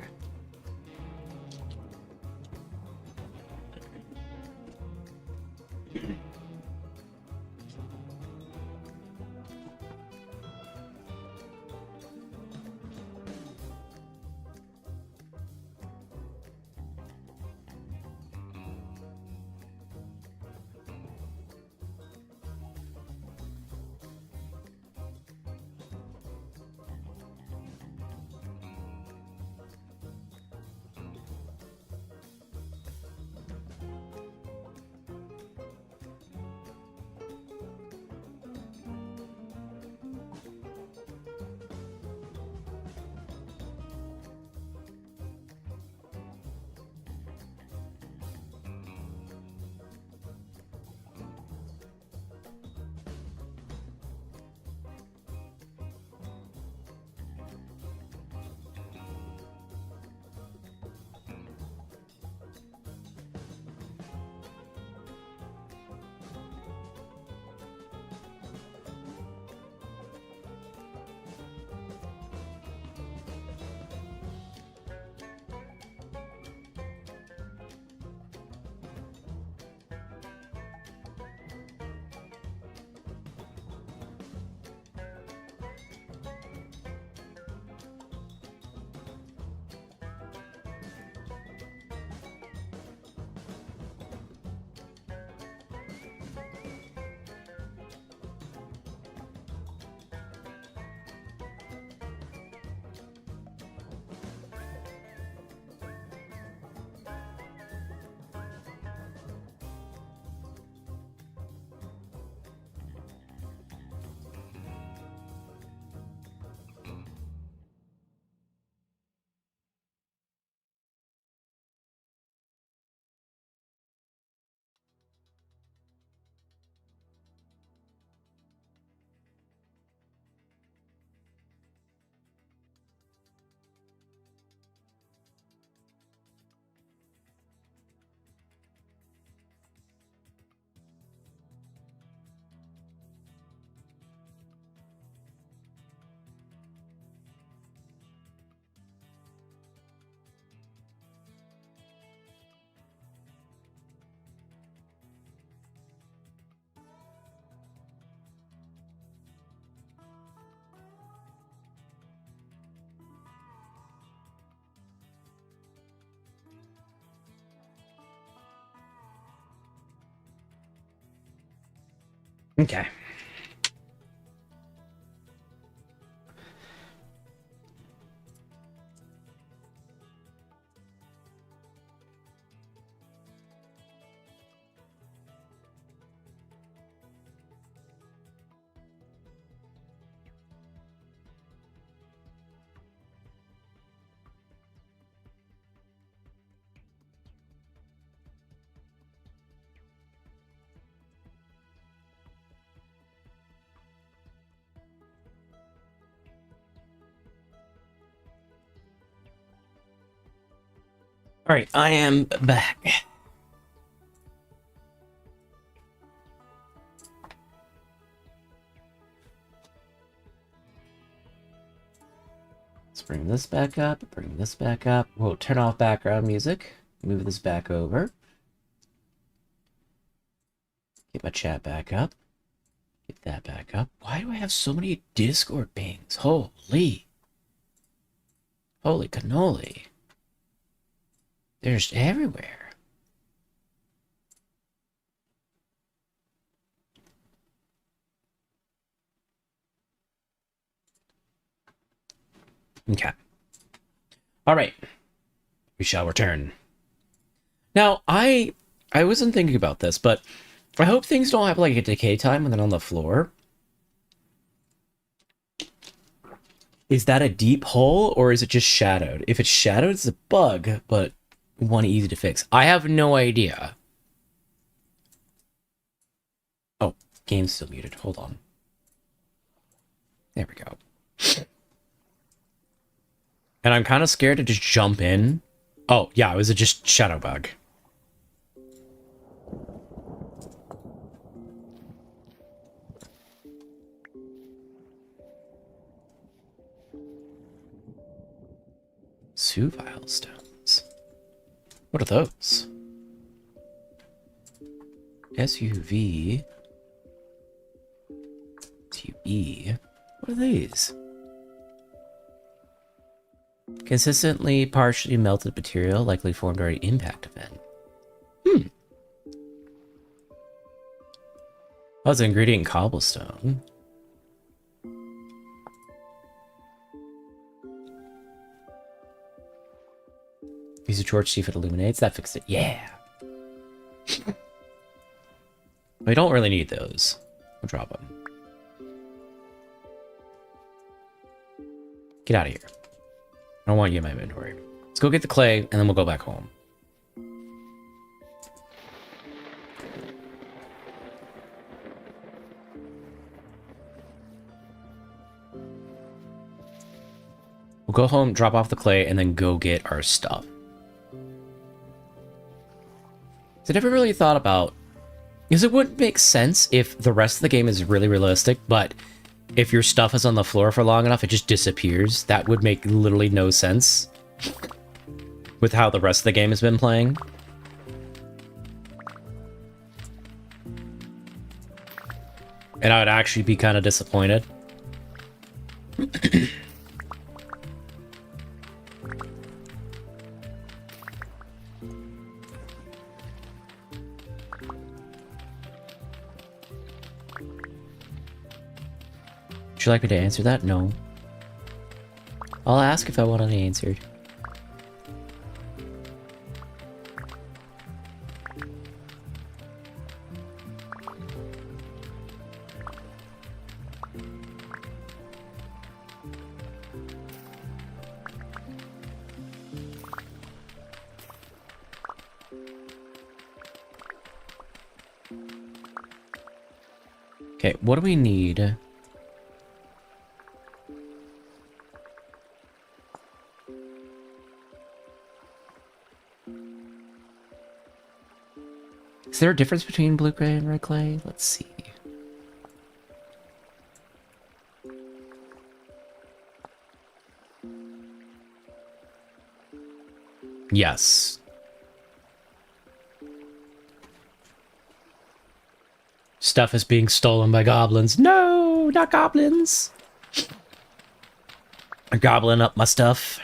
Okay. All right, I am back. Let's bring this back up, bring this back up. We'll turn off background music, move this back over. Get my chat back up. Get that back up. Why do I have so many Discord pings? Holy cannoli. They're just everywhere. Okay. All right. We shall return. Now, I wasn't thinking about this, but I hope things don't have like a decay time and then on the floor. Is that a deep hole or is it just shadowed? If it's shadowed, it's a bug, but one easy to fix. I have no idea. Oh, game's still muted. Hold on. There we go. And I'm kind of scared to just jump in. Oh, yeah, it was just shadow bug. 2 vile stones. What are those? SUV. SUE. What are these? Consistently partially melted material, likely formed during impact event. Oh, it's an ingredient in cobblestone. Use a torch, see if it illuminates. That fixed it. Yeah. We don't really need those. We'll drop them. Get out of here. I don't want you in my inventory. Let's go get the clay, and then we'll go back home. We'll go home, drop off the clay, and then go get our stuff. I never really thought about... Because it wouldn't make sense if the rest of the game is really realistic, but if your stuff is on the floor for long enough, it just disappears. That would make literally no sense with how the rest of the game has been playing. And I would actually be kind of disappointed. Would you like me to answer that? No. I'll ask if I want it answered. Okay, what do we need? Is there a difference between blue clay and red clay? Let's see. Yes. Stuff is being stolen by goblins. No, not goblins. A goblin up my stuff.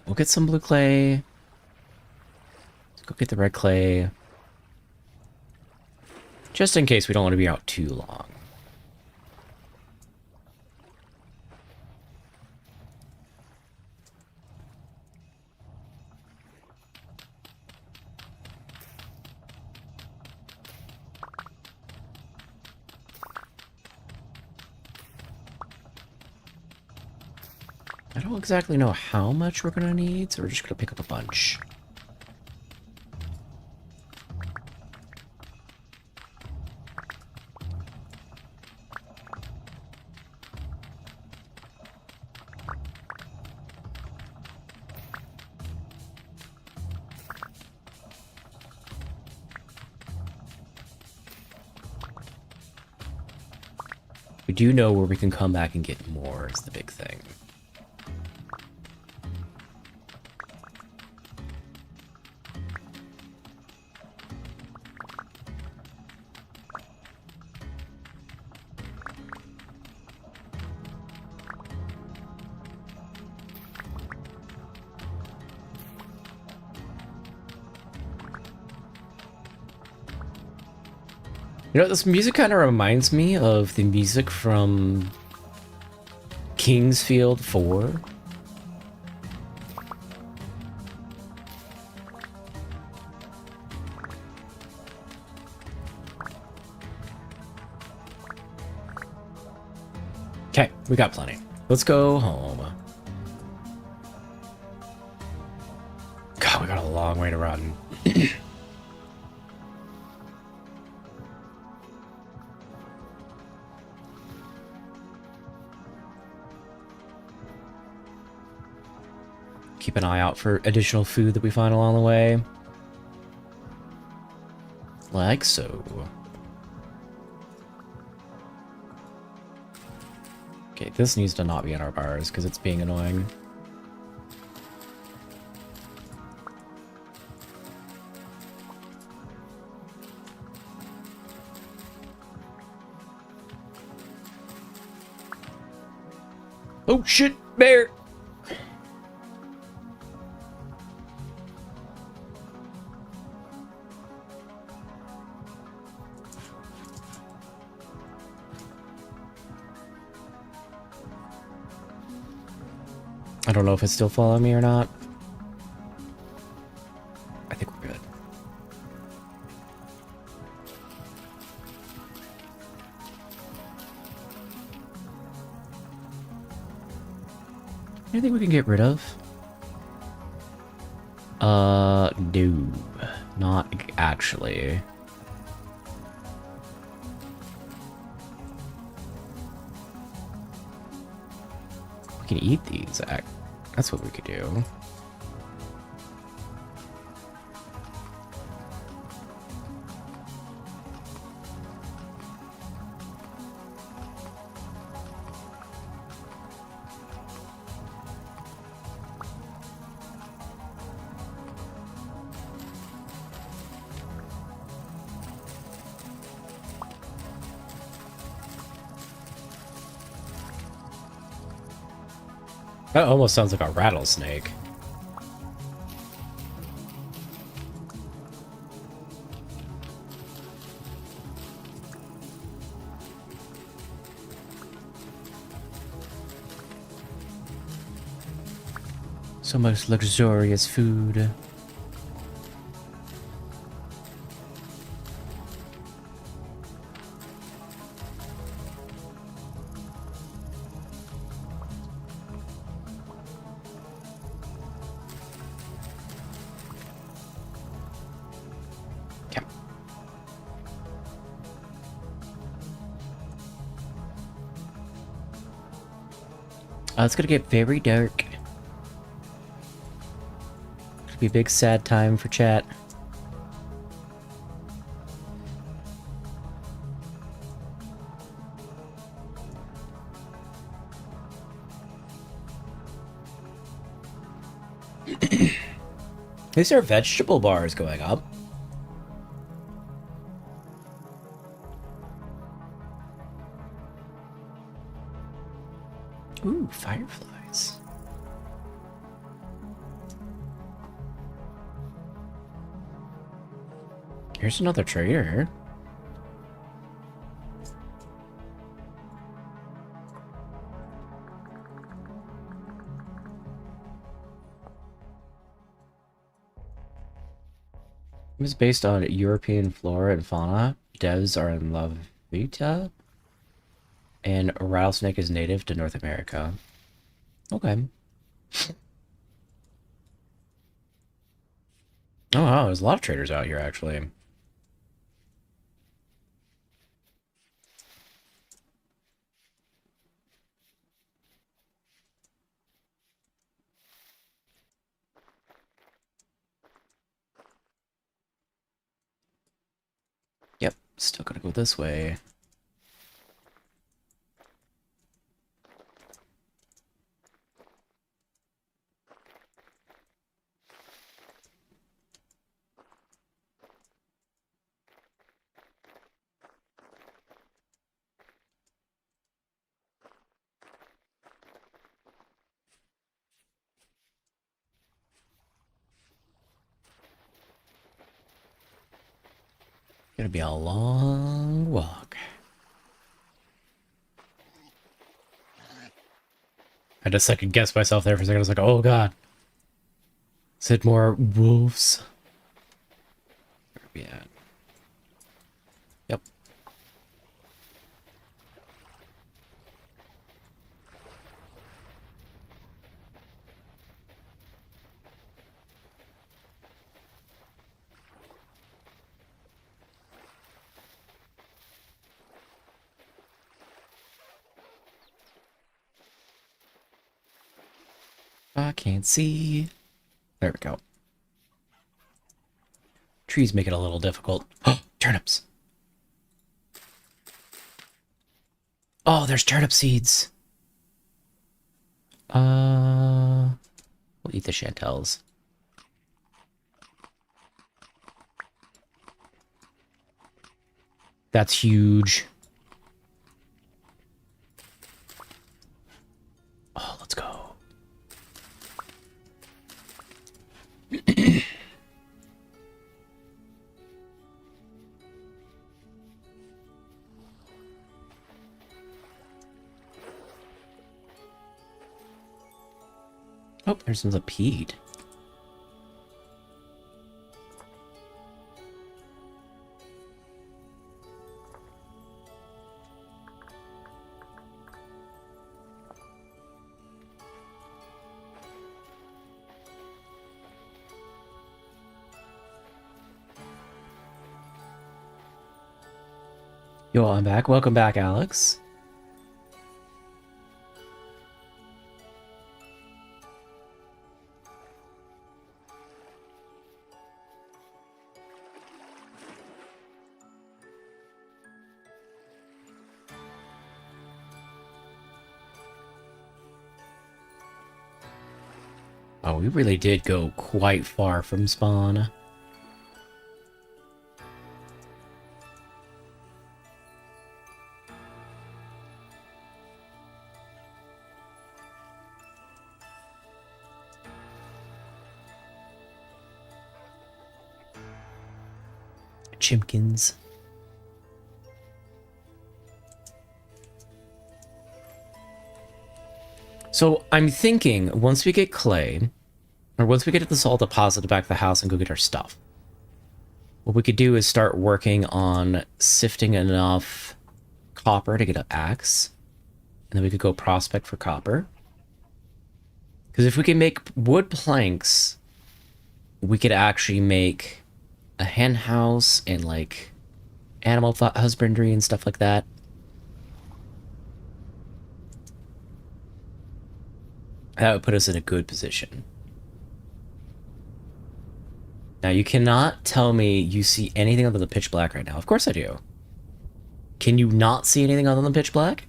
We'll get some blue clay. Let's go get the red clay. Just in case we don't want to be out too long. I don't exactly know how much we're gonna need, so we're just gonna pick up a bunch. We do know where we can come back and get more is the big thing. You know, this music kind of reminds me of the music from Kingsfield 4. Okay, we got plenty. Let's go home. God, we got a long way to run. keep an eye out for additional food that we find along the way. Like so. Okay, this needs to not be in our bars because it's being annoying. Oh shit, bear! I don't know if it's still following me or not. I think we're good. Anything we can get rid of? No. Not actually. We can eat these. That's what we could do. That almost sounds like a rattlesnake. So much luxurious food. It's gonna get very dark. It'll be a big sad time for chat. At least our vegetable bar is going up. Ooh, fireflies. Here's another trader. It was based on European flora and fauna. Devs are in La Vita. And a rattlesnake is native to North America. Okay. Oh, wow, there's a lot of traders out here, actually. Yep, still gotta go this way. Gonna be a long walk. I just second guessed myself there for a second. I was like, oh god. Is it more wolves? Where are we at? Yep. I can't see. There we go. Trees make it a little difficult. Oh, turnips. Oh, there's turnip seeds. We'll eat the chantels. That's huge. Oh, let's go. Oh, there's some lapide. Yo, I'm back. Welcome back, Alex. Oh, we really did go quite far from spawn. Chimkins. So I'm thinking once we get clay, or once we get the salt deposited back to the house and go get our stuff, what we could do is start working on sifting enough copper to get an axe, and then we could go prospect for copper. Because if we can make wood planks, we could actually make a hen house and like animal husbandry and stuff like that. That would put us in a good position. Now, you cannot tell me you see anything other than pitch black right now. Of course I do. Can you not see anything other than pitch black?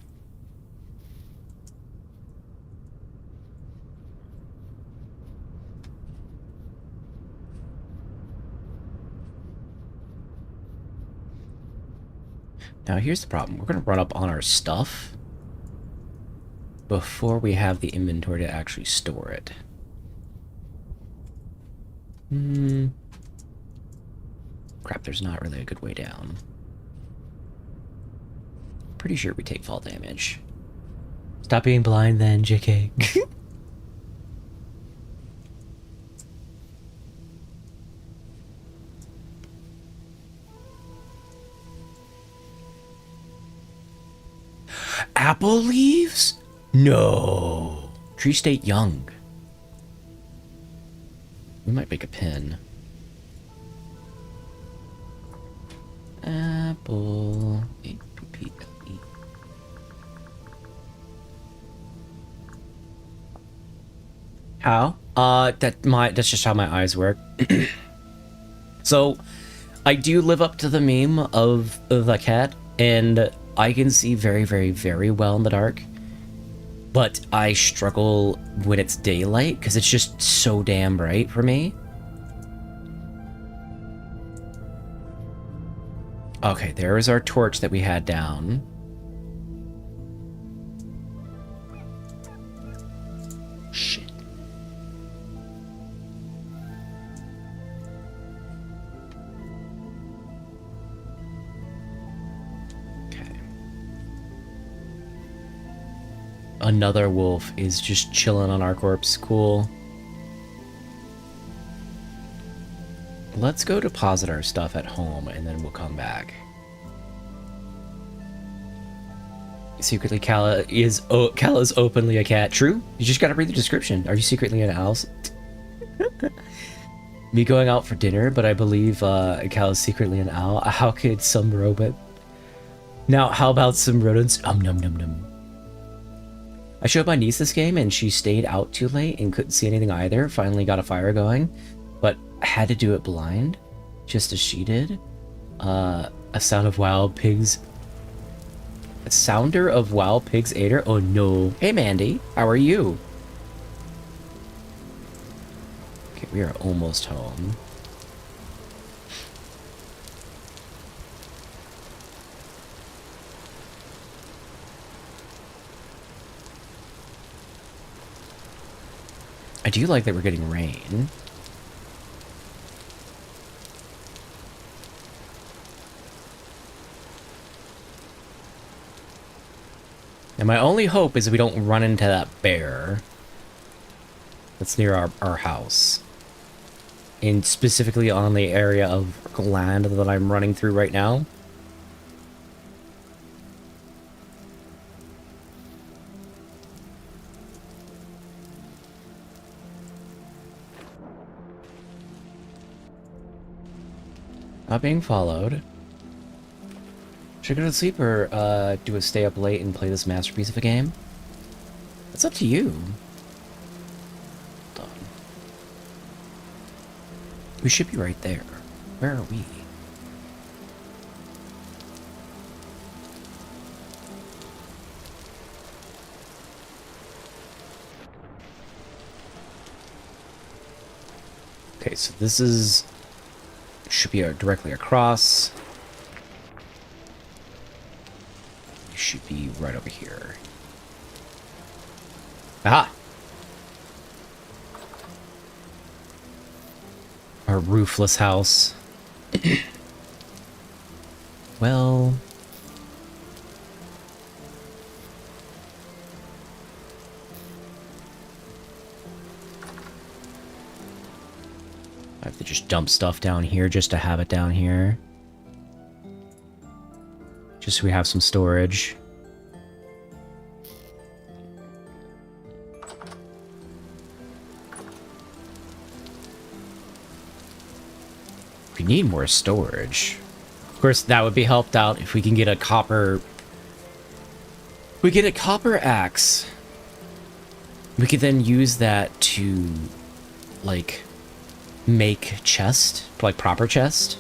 Now, here's the problem. We're going to run up on our stuff before we have the inventory to actually store it. Crap, there's not really a good way down. Pretty sure we take fall damage. Stop being blind then, JK. Apple leaves? No. Tree stay young. We might make a pin. Apple. A-P-P-L-E. How? That's just how my eyes work. So, I do live up to the meme of the cat, and I can see very, very, very well in the dark. But I struggle when it's daylight, because it's just so damn bright for me. Okay, there is our torch that we had down. Shit. Another wolf is just chilling on our corpse. Cool. Let's go deposit our stuff at home and then we'll come back. Secretly, Kala is openly a cat. True? You just gotta read the description. Are you secretly in a house? Me going out for dinner, but I believe Kala's secretly an owl. How could some robot... Now, how about some rodents? Num num num. I showed my niece this game and she stayed out too late and couldn't see anything either. Finally got a fire going, but I had to do it blind, just as she did. A sound of wild pigs. A sounder of wild pigs ate her? Oh no. Hey Mandy, how are you? Okay, we are almost home. I do like that we're getting rain. And my only hope is we don't run into that bear that's near our house. And specifically on the area of land that I'm running through right now. Not being followed. Should I go to sleep or do a stay up late and play this masterpiece of a game? It's up to you. Hold on. We should be right there. Where are we? Okay, so this is... should be directly across. We should be right over here. Aha! Our roofless house. Well... I have to just dump stuff down here just to have it down here. Just so we have some storage. We need more storage. Of course, that would be helped out if we can get a copper... we get a copper axe. We could then use that to, like... make chest, like proper chest.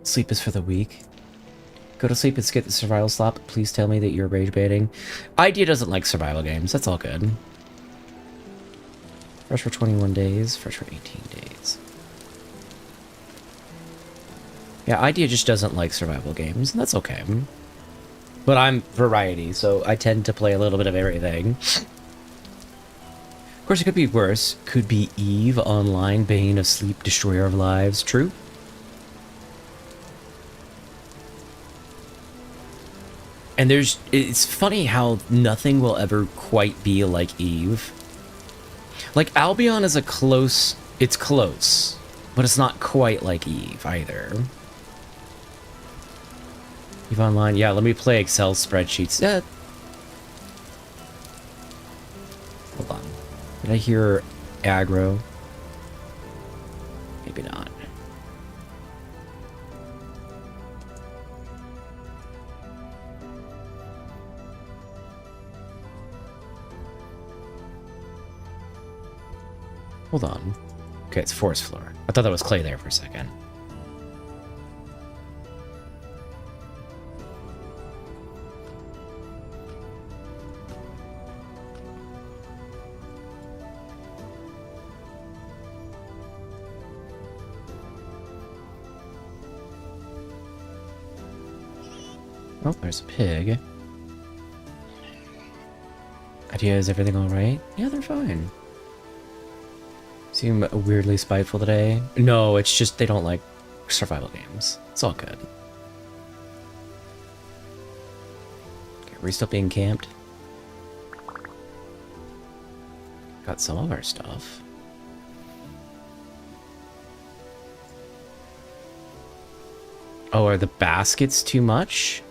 Sleep is for the weak. Go to sleep and skip the survival slop. Please tell me that you're rage baiting. Idea doesn't like survival games. That's all good. Fresh for 21 days. Fresh for 18 days. Yeah, Idea just doesn't like survival games, and that's okay. But I'm variety, so I tend to play a little bit of everything. Of course, it could be worse. Could be Eve online, bane of sleep, destroyer of lives. True? And it's funny how nothing will ever quite be like Eve. Like, Albion is it's close, but it's not quite like Eve either. Eve online, yeah, let me play Excel spreadsheets. Yeah. Hold on. Did I hear aggro? Maybe not. Hold on. Okay, it's forest floor. I thought that was clay there for a second. Oh, there's a pig. Idea, is everything alright? Yeah, they're fine. Seem weirdly spiteful today. No, it's just they don't like survival games. It's all good. Okay, are we still being camped? Got some of our stuff. Oh, are the baskets too much?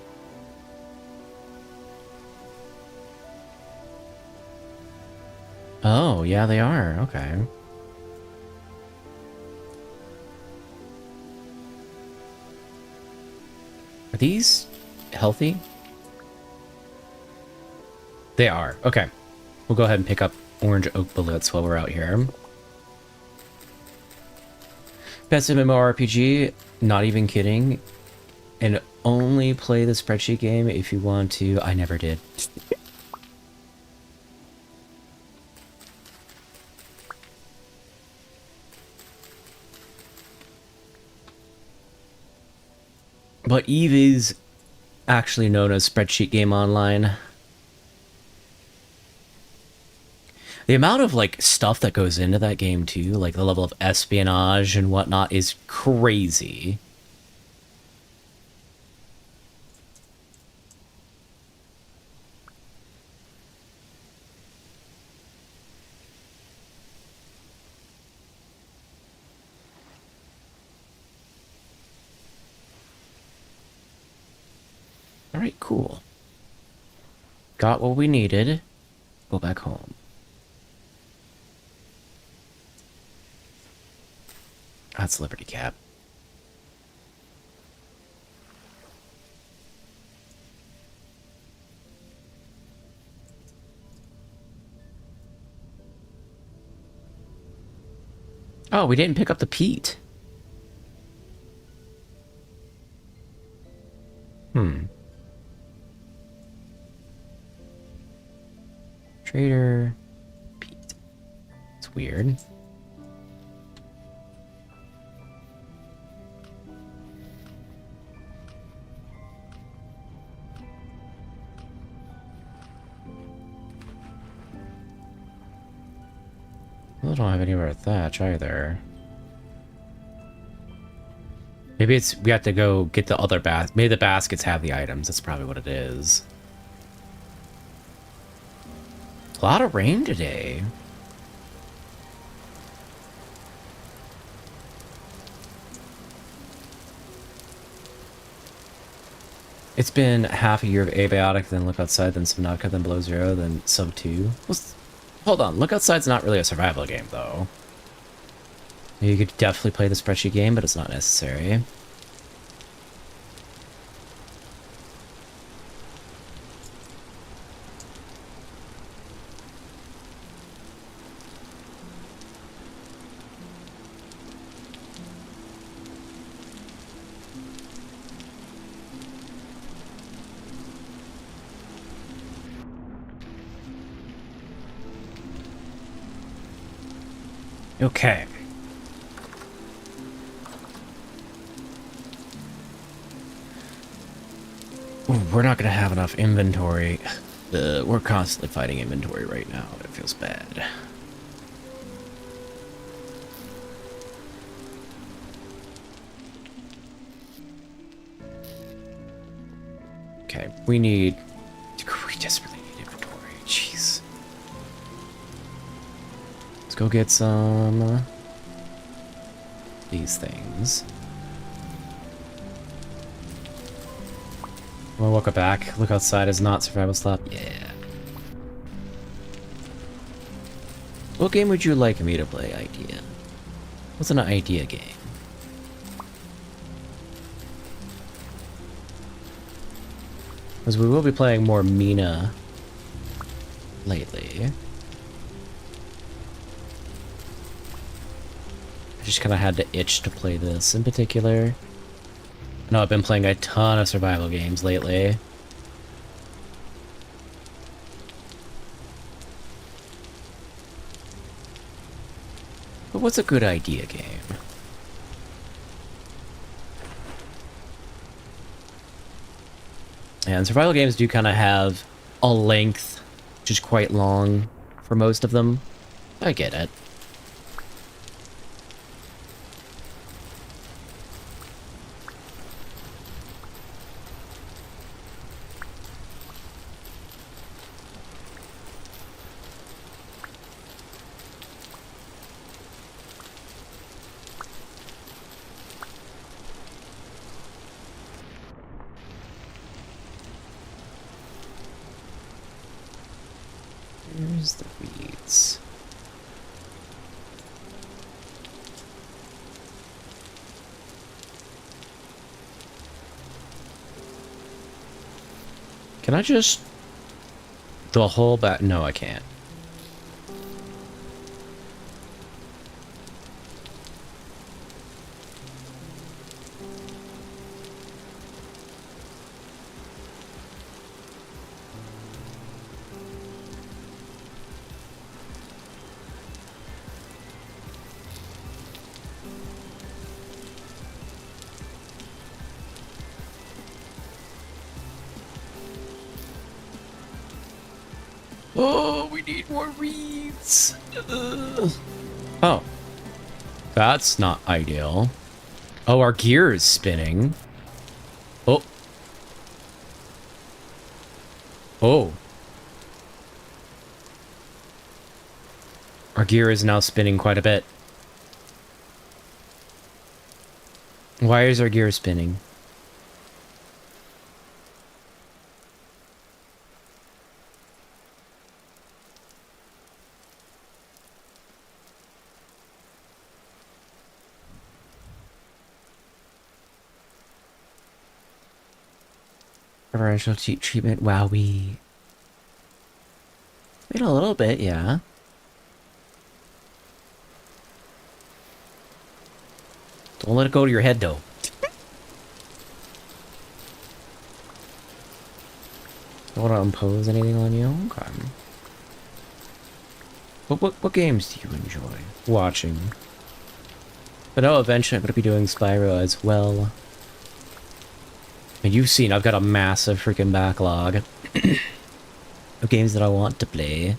Oh, yeah, they are. Okay. Are these healthy? They are. Okay. We'll go ahead and pick up orange oak bullets while we're out here. Best MMORPG, not even kidding. And only play the spreadsheet game if you want to. I never did. But Eve is actually known as Spreadsheet Game Online. The amount of, like, stuff that goes into that game, too, like the level of espionage and whatnot, is crazy. Alright, cool. Got what we needed. Go back home. That's Liberty Cap. Oh, we didn't pick up the peat. Trader. Peat. It's weird. I don't have anywhere to thatch either. Maybe it's we have to go get the other basket. Maybe the baskets have the items. That's probably what it is. A lot of rain today. It's been half a year of abiotic, then look outside, then Subnautica, then below zero, then sub 2. Hold on, look outside's not really a survival game, though. You could definitely play the spreadsheet game, but it's not necessary. Okay. Ooh, we're not gonna have enough inventory. We're constantly fighting inventory right now. It feels bad. Okay, we desperately need inventory. Jeez. Let's go get some these things. Well, welcome back. Look outside is not survival slop. Yeah. What game would you like me to play, idea? What's an idea game? Because we will be playing more Mina lately. I just kind of had to itch to play this in particular. I know I've been playing a ton of survival games lately. But what's a good idea game? And survival games do kind of have a length, which is quite long for most of them. I get it. Where's the weeds? Can I just The whole back? No, I can't. Oh, we need more reeds. Oh. That's not ideal. Oh, our gear is spinning. Oh. Oh. Our gear is now spinning quite a bit. Why is our gear spinning? Preferential treatment, wowee. Wait a little bit, yeah. Don't let it go to your head, though. Don't want to impose anything on you? Okay. What games do you enjoy watching? But no, eventually I'm going to be doing Spyro as well. And you've seen I've got a massive freaking backlog of games that I want to play.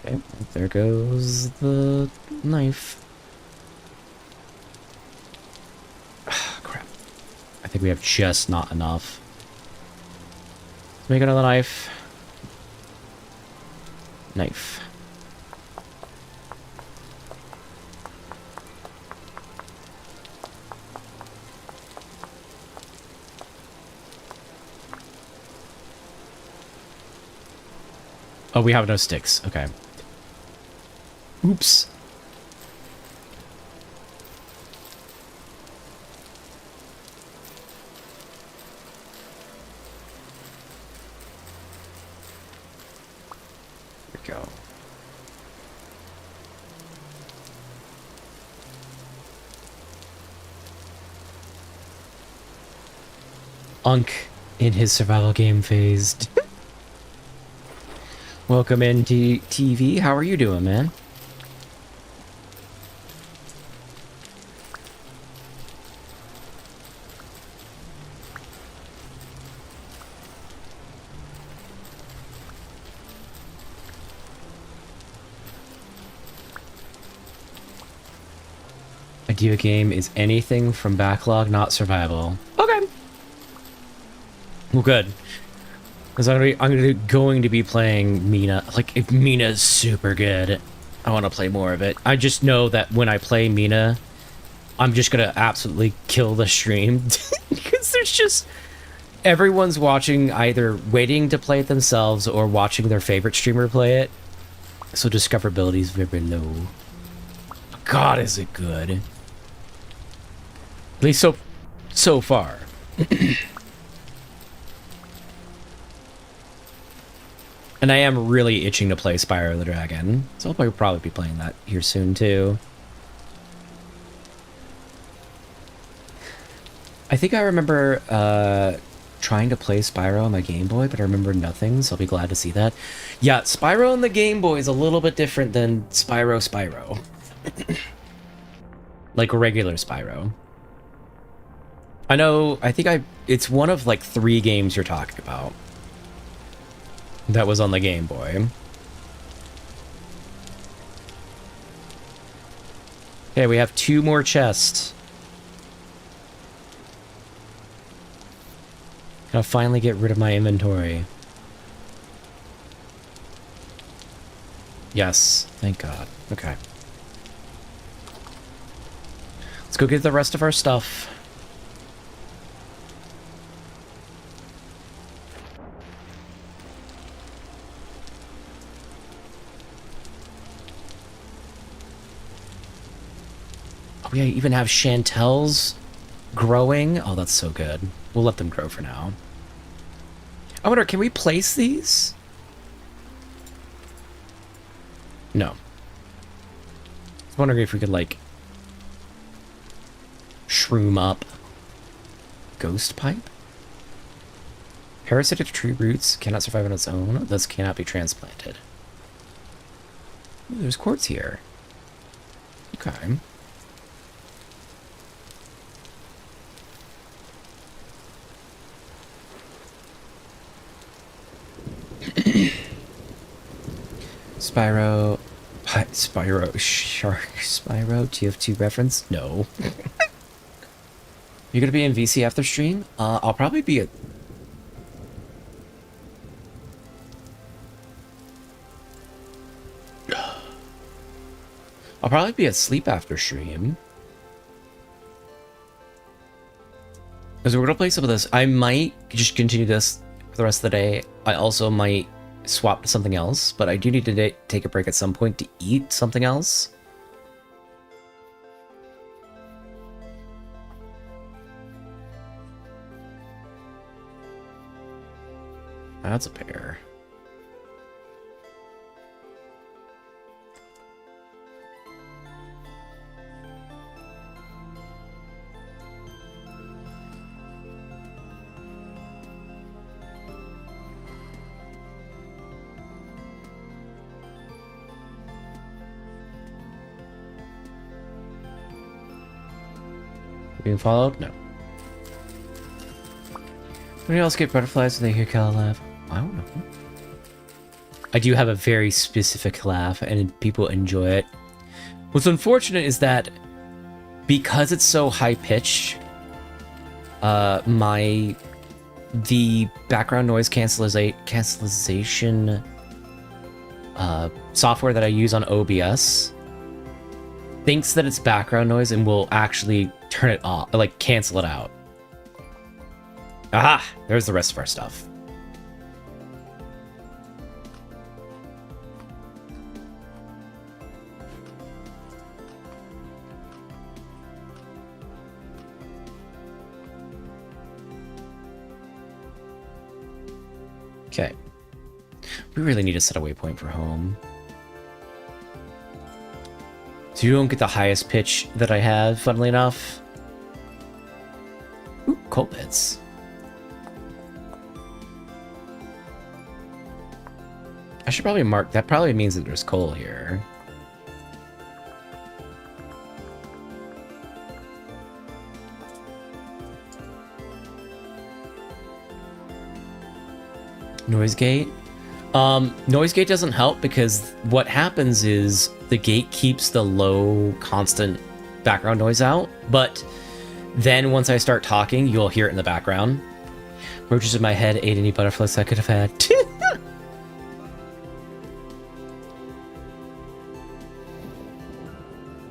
Okay, there goes the knife. Crap. I think we have just not enough. Let's make another knife. Knife. Oh, we have no sticks. Okay. Oops. There we go. Unk in his survival game phase. Welcome into TV. How are you doing, man? Idea game is anything from backlog, not survival. Okay. Well, good. Because I'm going to be playing Mina. Like, if Mina's super good, I want to play more of it. I just know that when I play Mina, I'm just going to absolutely kill the stream. Because there's just... Everyone's watching, either waiting to play it themselves or watching their favorite streamer play it. So discoverability is very low. God, is it good. At least so far. And I am really itching to play Spyro the Dragon, so I'll probably be playing that here soon too. I think I remember trying to play Spyro on my Game Boy, but I remember nothing, so I'll be glad to see that. Yeah, Spyro on the Game Boy is a little bit different than Spyro. Like regular Spyro. I think it's one of like 3 games you're talking about. That was on the Game Boy. Okay, we have 2 more chests. Gotta finally get rid of my inventory. Yes, thank God. Okay. Let's go get the rest of our stuff. We even have Chantels growing. Oh, that's so good. We'll let them grow for now. I wonder, can we place these? No. I was wondering if we could, like, shroom up. Ghost pipe? Parasitic tree roots cannot survive on its own, thus cannot be transplanted. Ooh, there's quartz here. Okay. Spyro, Shark, Spyro, TF2 reference? No. You're gonna be in VC after stream? I'll probably be at... I'll probably be asleep after stream. Because we're gonna play some of this. I might just continue this for the rest of the day. I also might swap to something else, but I do need to take a break at some point to eat something else. That's a pear. Being followed? No. Anybody else get butterflies when they hear Kala laugh? I don't know. I do have a very specific laugh, and people enjoy it. What's unfortunate is that because it's so high-pitched, the background noise cancellation software that I use on OBS thinks that it's background noise and will actually turn it off, like cancel it out. Ah, there's the rest of our stuff. Okay. We really need to set a waypoint for home. So you don't get the highest pitch that I have, funnily enough. Ooh, coal pits. I should probably mark, that probably means that there's coal here. Noise gate? Noise gate doesn't help because what happens is the gate keeps the low constant background noise out, but then once I start talking, you'll hear it in the background. Roaches in my head ate any butterflies I could have had.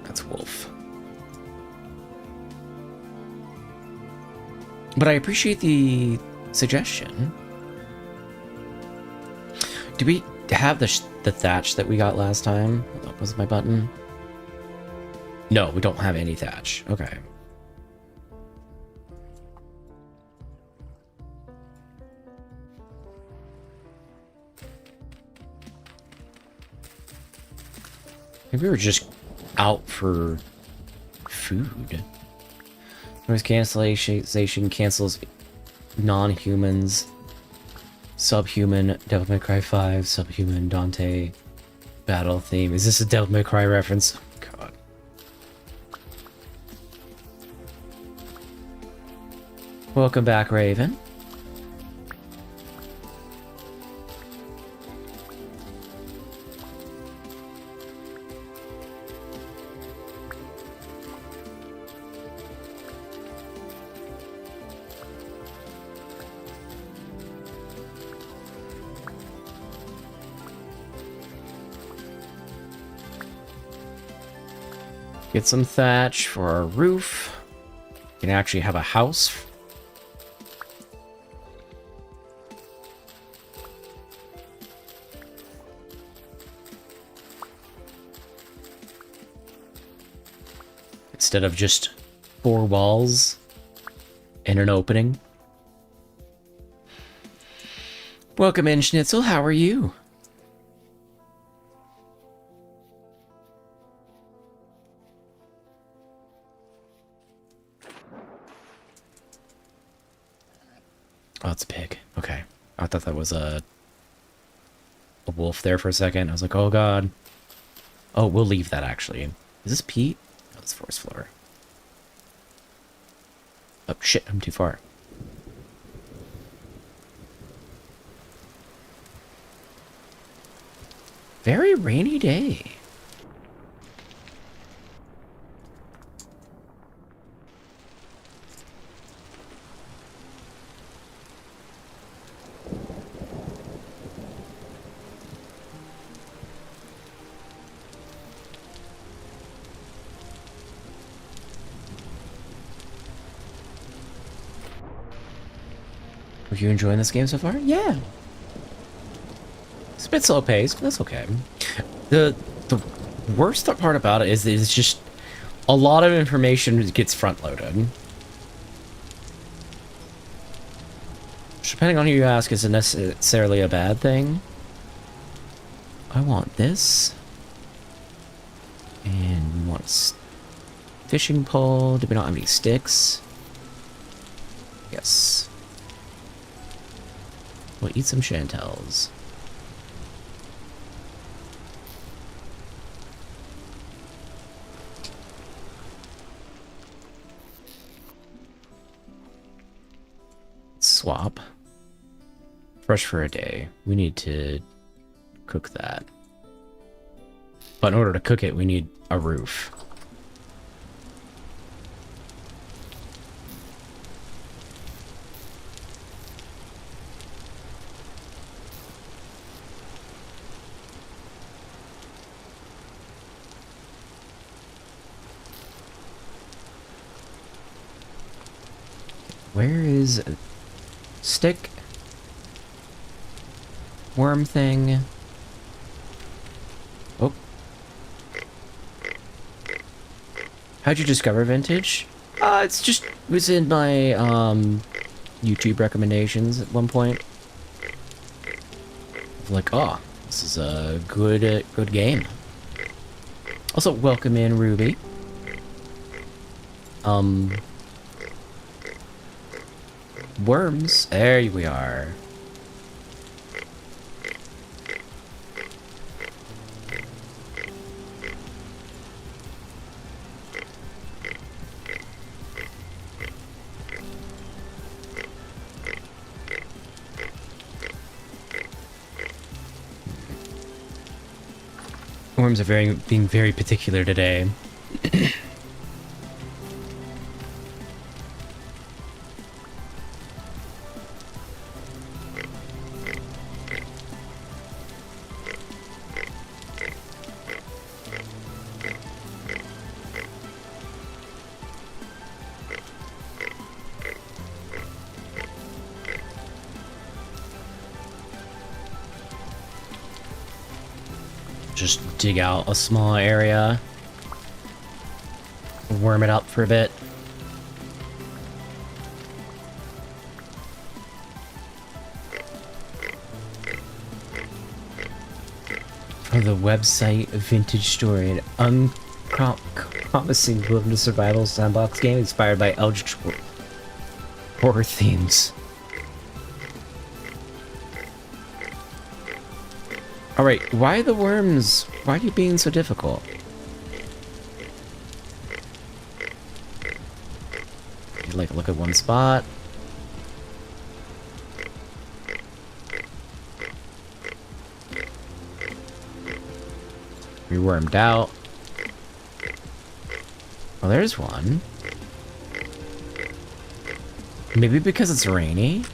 That's Wolf. But I appreciate the suggestion. Do we have the thatch that we got last time? What was my button? No, we don't have any thatch. Okay. Maybe we were just out for food. Noise cancellation cancels non-humans. Subhuman, Devil May Cry 5, Subhuman, Dante, battle theme. Is this a Devil May Cry reference? Oh, God. Welcome back, Raven. Get some thatch for our roof. We can actually have a house. It's instead of just 4 walls and an opening. Welcome in, Schnitzel. How are you? Oh, it's a pig. Okay. I thought that was a wolf there for a second. I was like, oh god. Oh, we'll leave that actually. Is this Pete? Oh, it's forest floor. Oh shit, I'm too far. Very rainy day. Are you enjoying this game so far? Yeah. It's a bit slow paced, but that's okay. The worst part about it is that it's just a lot of information gets front loaded. Depending on who you ask, isn't necessarily a bad thing. I want this. And we want a fishing pole. Do we not have any sticks? Yes. We'll eat some chantels. Swap. Fresh for a day. We need to cook that. But in order to cook it, we need a roof. Where is stick? Worm thing. Oh. How'd you discover Vintage? It was in my YouTube recommendations at one point. Like, oh, this is a good game. Also, welcome in, Ruby. Worms. There we are. Worms are being very particular today. Just dig out a small area, worm it up for a bit. From the website Vintage Story, an unpromising wilderness survival sandbox game inspired by eldritch horror themes. Alright, why are the worms? Why are you being so difficult? You like look at one spot. You're wormed out. Well, there's one. Maybe because it's rainy?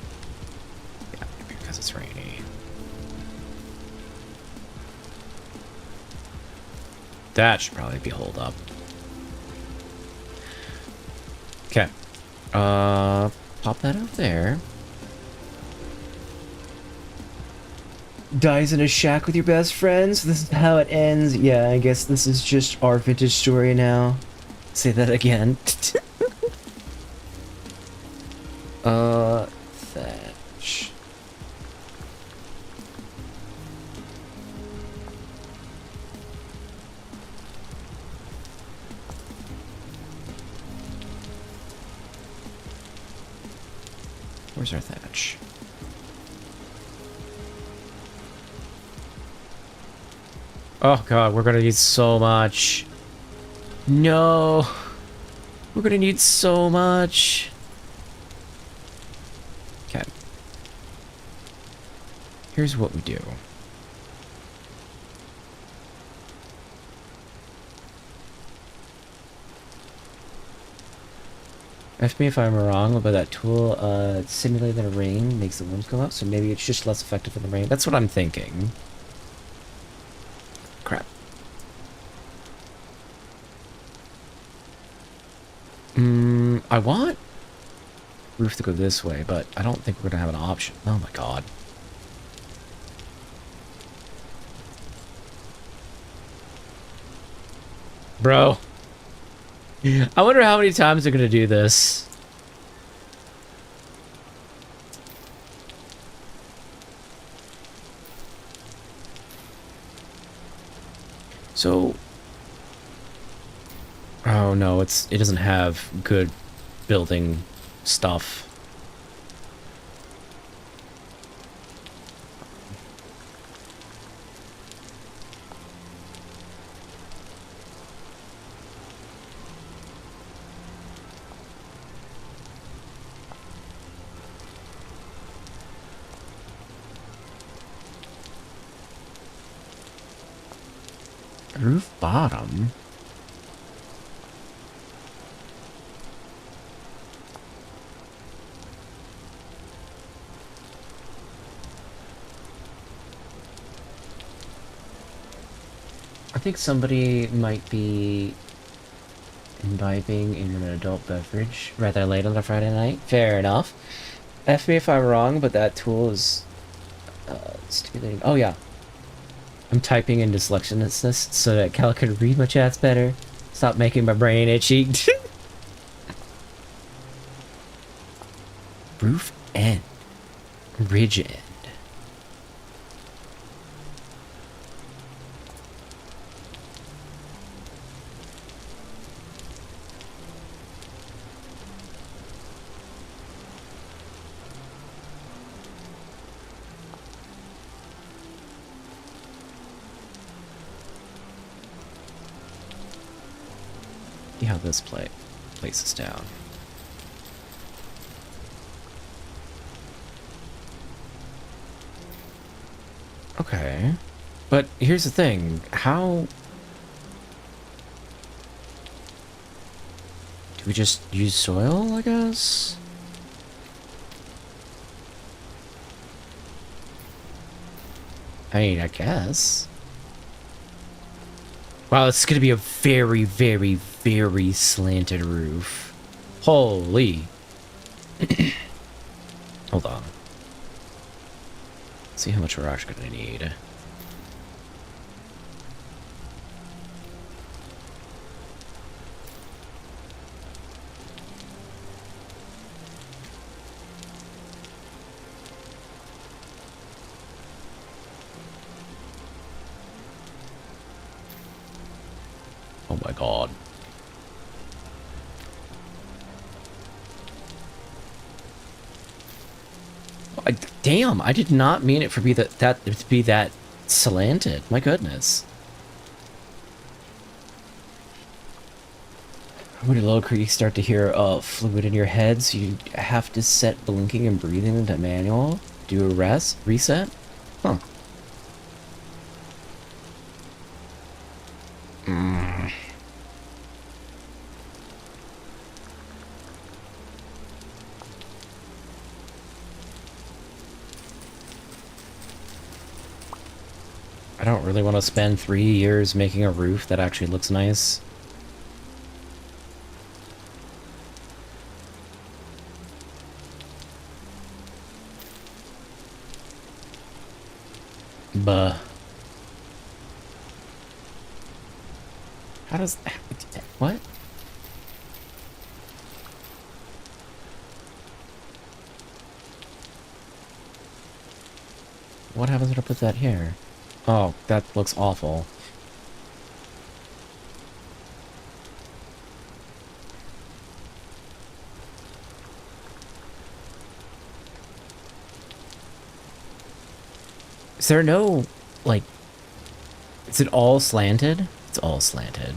Yeah, maybe because it's rainy. That should probably be holed up. Okay. Pop that out there. Dies in a shack with your best friends? This is how it ends. Yeah, I guess this is just our Vintage Story now. Say that again. Thatch. Where's our thatch? Oh god, we're gonna need so much. No. We're gonna need so much. Okay. Here's what we do. F me if I'm wrong, but that tool simulating the rain makes the winds go up, so maybe it's just less effective in the rain. That's what I'm thinking. Crap. I want roof to go this way, but I don't think we're gonna have an option. Oh my god. Bro. I wonder how many times they're gonna do this. So... Oh no, it doesn't have good building stuff. Roof bottom? I think somebody might be imbibing in an adult beverage rather late on a Friday night. Fair enough. F me if I'm wrong, but that tool is stimulating. Oh yeah. I'm typing in dyslexiousness so that Cal can read my chats better. Stop making my brain itchy. Roof end. Ridge end. See how this places down. Okay. But here's the thing. How... Do we just use soil, I guess? I mean, I guess. Wow, it's gonna be a very, very, very slanted roof. Holy. Hold on. Let's see how much we're actually gonna need. Oh my god. Damn, I did not mean it for to be that slanted. My goodness. When you you start to hear fluid in your head, so you have to set blinking and breathing into manual. Do a reset. Huh. I don't really want to spend 3 years making a roof that actually looks nice. Buh. How does... What? What happens when I put that here? Oh, that looks awful. Is there no, like... Is it all slanted? It's all slanted.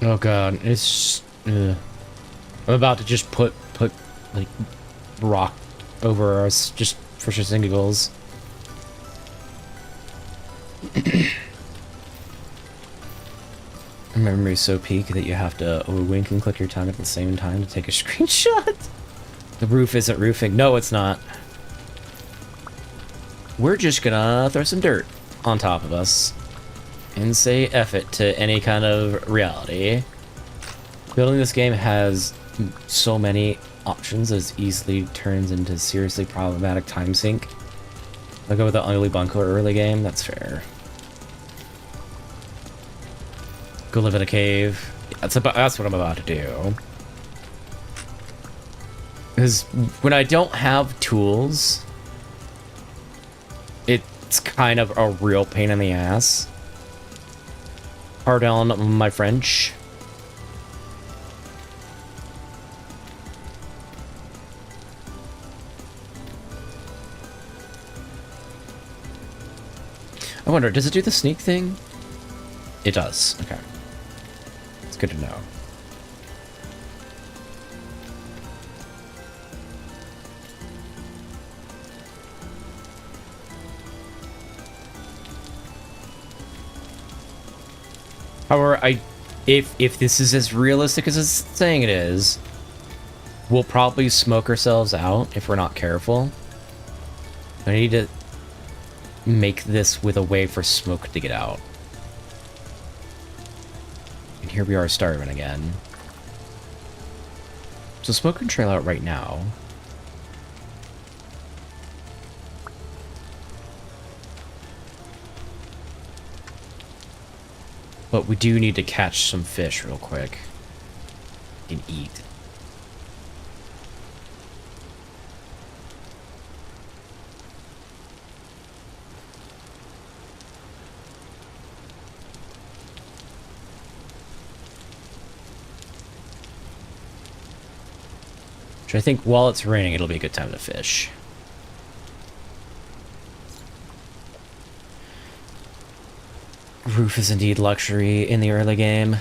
Oh god, it's... I'm about to just put like, rock over us just for shits and giggles. My memory's so peak that you have to wink and click your tongue at the same time to take a screenshot. The roof isn't roofing. No, it's not. We're just gonna throw some dirt on top of us and say F it to any kind of reality. Building this game has so many options as easily turns into seriously problematic time sink. I'll go with the ugly bunker early game, that's fair. Go live in a cave. That's what I'm about to do. Because when I don't have tools, it's kind of a real pain in the ass. Pardon my French. I wonder, does it do the sneak thing? It does. Okay. It's good to know. However, if this is as realistic as it's saying it is, we'll probably smoke ourselves out if we're not careful. I need to make this with a way for smoke to get out. And here we are starving again. So smoke can trail out right now. But we do need to catch some fish real quick and eat. Which I think while it's raining, it'll be a good time to fish. Roof is indeed luxury in the early game.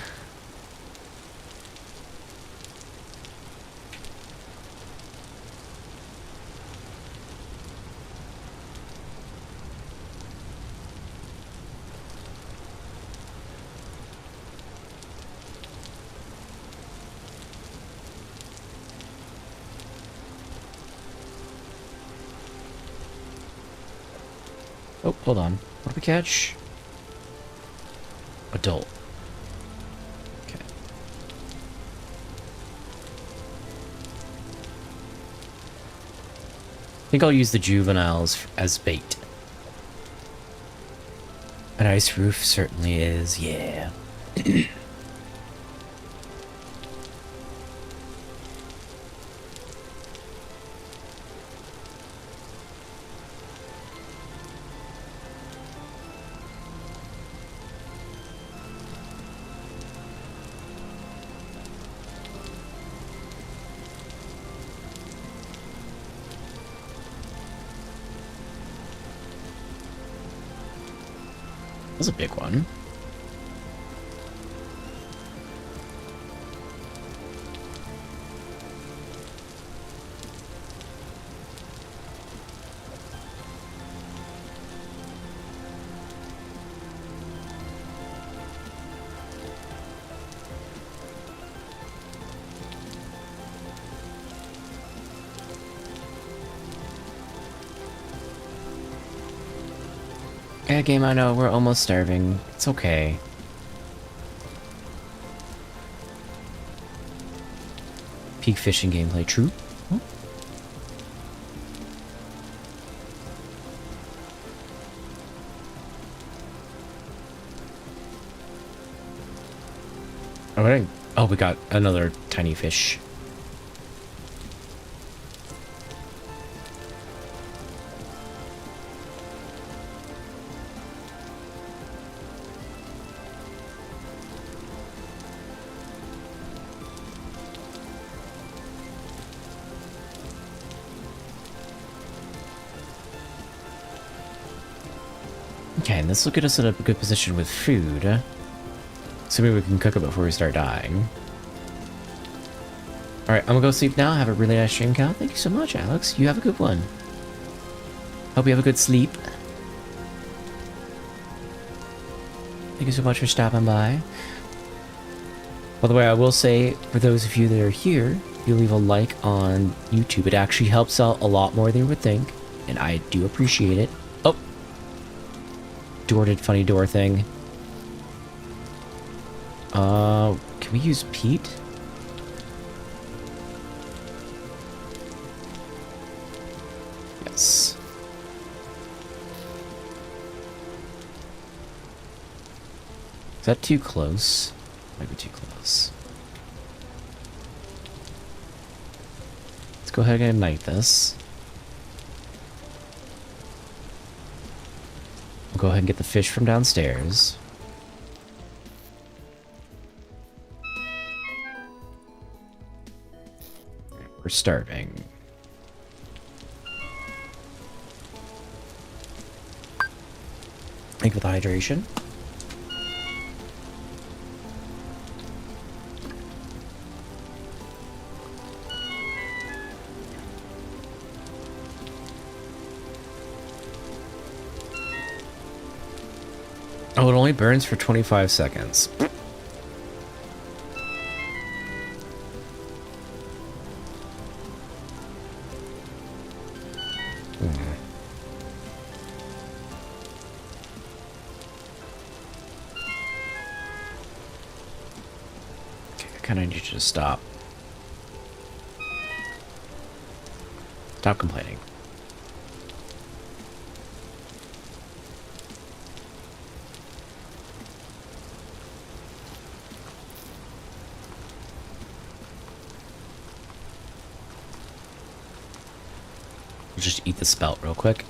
Oh, hold on. What did we catch? Adult. Okay. I think I'll use the juveniles as bait. An ice roof certainly is, yeah. That was a big one. Yeah, game, I know, we're almost starving. It's okay. Peak fishing gameplay, true? Oh. Oh, we got another tiny fish. Okay, and this will get us in a good position with food. Assuming we can cook it before we start dying. Alright, I'm gonna go sleep now. Have a really nice stream, Cal. Thank you so much, Alex. You have a good one. Hope you have a good sleep. Thank you so much for stopping by. By the way, I will say, for those of you that are here, if you leave a like on YouTube, it actually helps out a lot more than you would think, and I do appreciate it. Oh! Door did funny door thing. Can we use Pete? Yes. Is that too close? Might be too close. Let's go ahead and ignite this. We'll go ahead and get the fish from downstairs. We're starving. Thank you for the hydration. Oh, it only burns for 25 seconds. Kind of need you to stop. Stop complaining. We'll just eat the spelt real quick.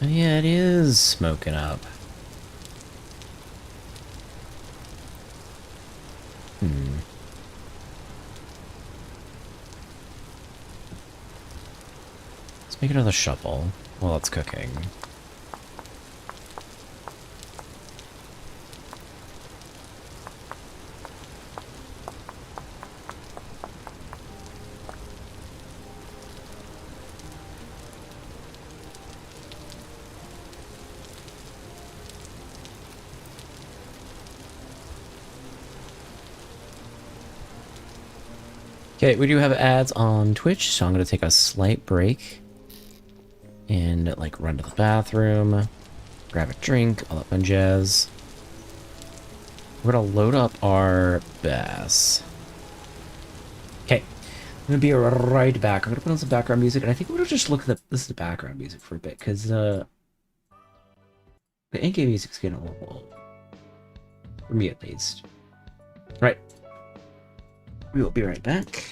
Yeah, it is smoking up. Let's make another shovel while it's cooking. Okay, we do have ads on Twitch, so I'm going to take a slight break and, like, run to the bathroom, grab a drink, all that fun jazz. We're going to load up our bass. Okay, I'm going to be right back. I'm going to put on some background music, and I think we're going to just look at this is the background music for a bit, because the in-game music's getting a little old. For me, at least. Right. We will be right back.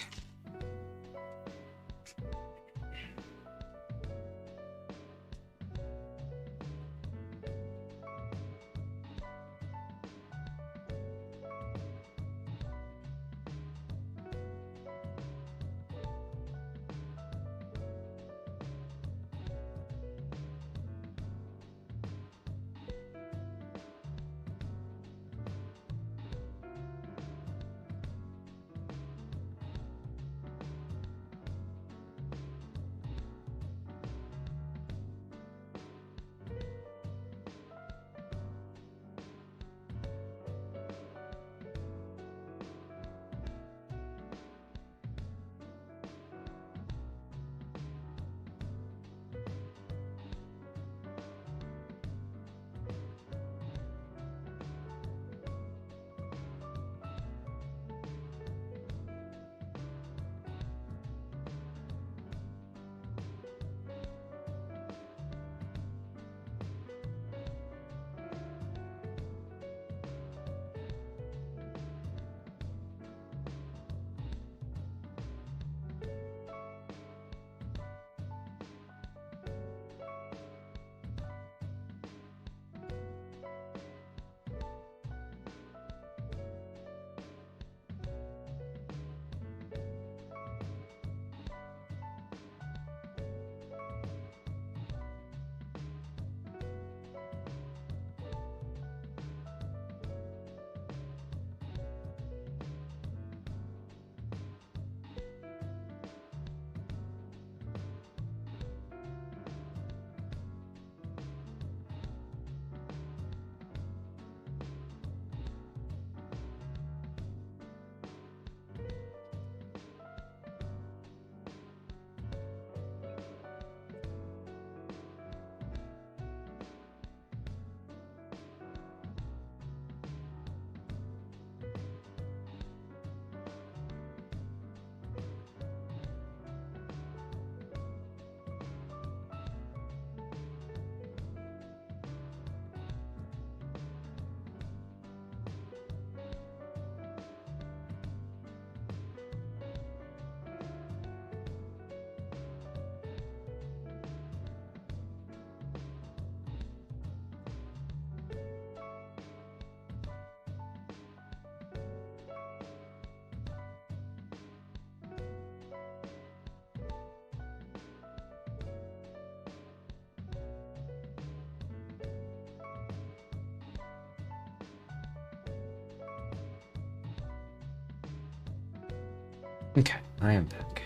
Okay, I am back.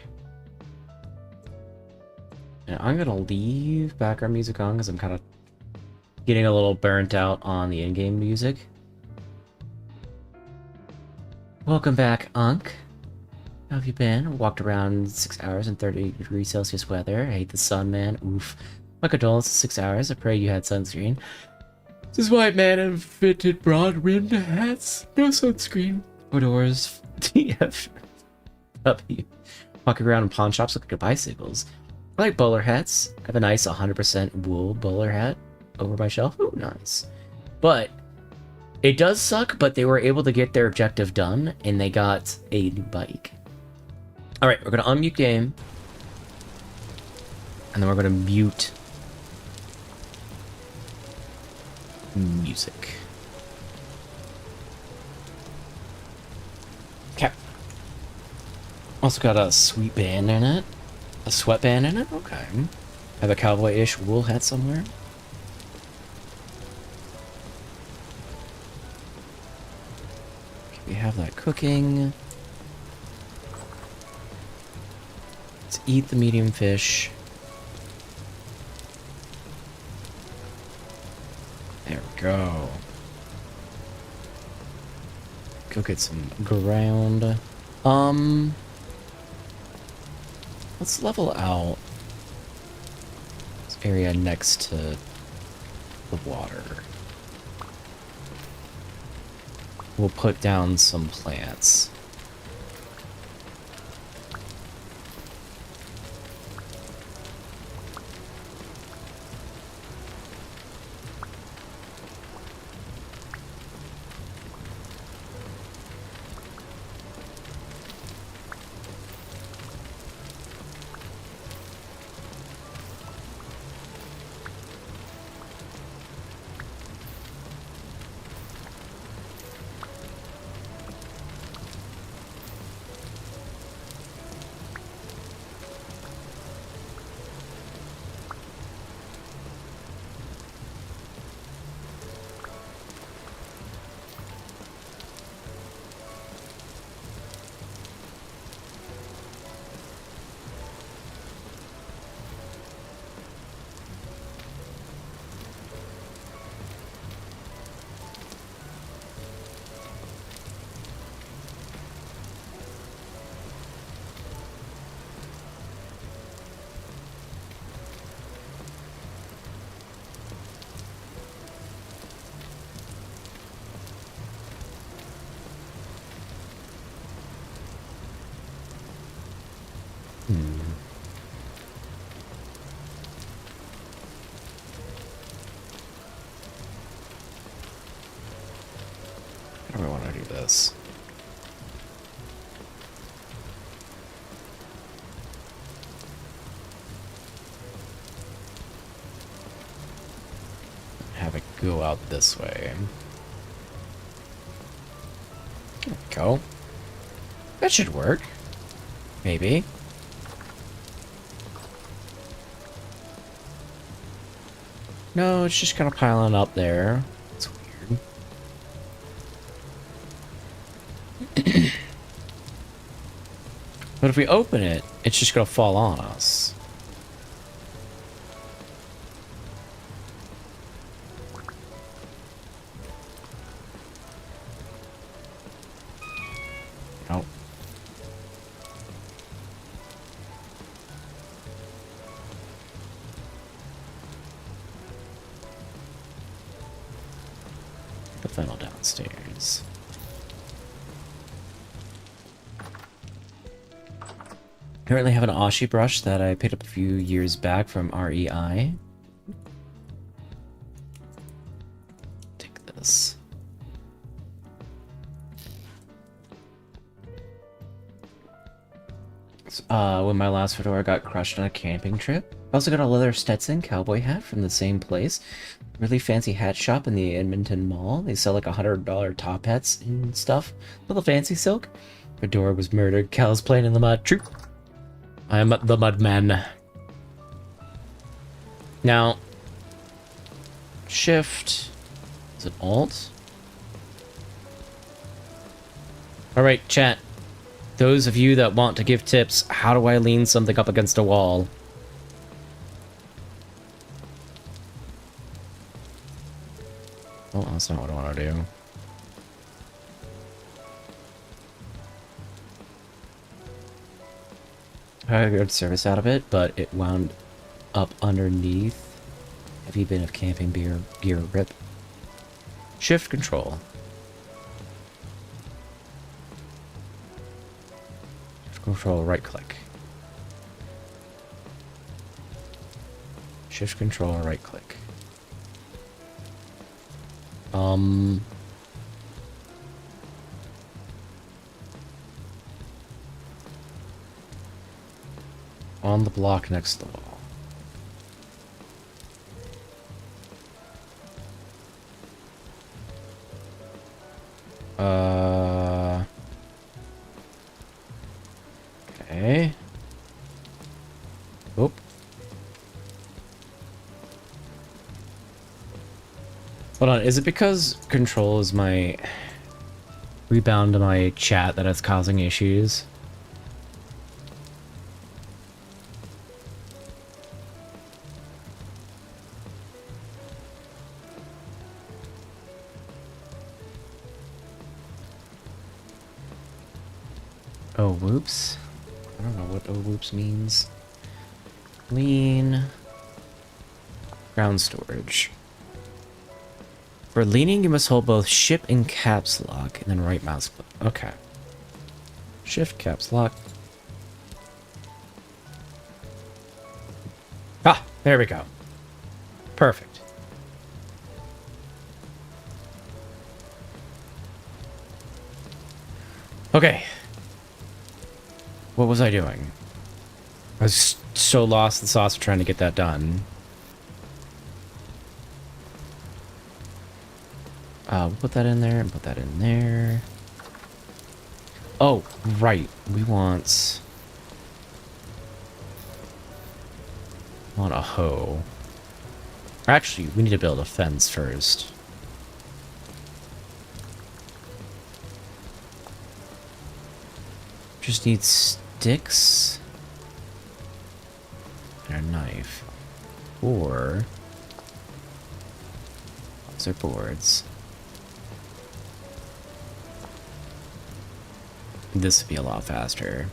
And I'm gonna leave background music on because I'm kind of getting a little burnt out on the in-game music. Welcome back, Unk. How have you been? Walked around 6 hours in 30 degrees Celsius weather. I hate the sun, man. Oof. My condolences, 6 hours. I pray you had sunscreen. This white man invented broad-rimmed hats. No sunscreen. Outdoors. TF. W. Walking around in pawn shops looking at bicycles. I like bowler hats. I have a nice 100% wool bowler hat over my shelf. Ooh, nice. But it does suck, but they were able to get their objective done, and they got a new bike. Alright, we're going to unmute game. And then we're going to mute music. Okay. Also got a sweet band in it. A sweatband in it? Okay. Have a cowboy-ish wool hat somewhere. Okay, we have that cooking. Let's eat the medium fish. There we go. Go get some ground. Let's level out this area next to the water. We'll put down some plants. How do I want to do this? Have it go out this way. There we go. That should work. Maybe. No, it's just kind of piling up there. It's weird. But if we open it, it's just gonna fall on us. Nope. The funnel downstairs. Currently have an Ashi brush that I picked up a few years back from REI. Take this. When my last fedora got crushed on a camping trip. I also got a leather Stetson cowboy hat from the same place. Really fancy hat shop in the Edmonton Mall. They sell like $100 top hats and stuff. Little fancy silk. Fedora was murdered. Cal's playing in the mud. True. I am the mudman. Now, shift. Is it alt? Alright, chat. Those of you that want to give tips, how do I lean something up against a wall? Oh, that's not what I want to do. I got good service out of it, but it wound up underneath. Heavy bin of camping gear rip. Shift control. Shift control, right click. Shift control, right click. On the block next to the wall. Okay. Oop. Hold on, is it because control is my rebound to my chat that it's causing issues? Oh, whoops. I don't know what oh, whoops means. Lean. Ground storage. For leaning, you must hold both shift and caps lock, and then right mouse click. Okay. Shift, caps lock. Ah, there we go. Perfect. Okay. What was I doing? I was so lost in the sauce trying to get that done. We'll put that in there and put that in there. Oh, right. We want a hoe. Actually, we need to build a fence first. Just need sticks and a knife. Or those are boards. This would be a lot faster.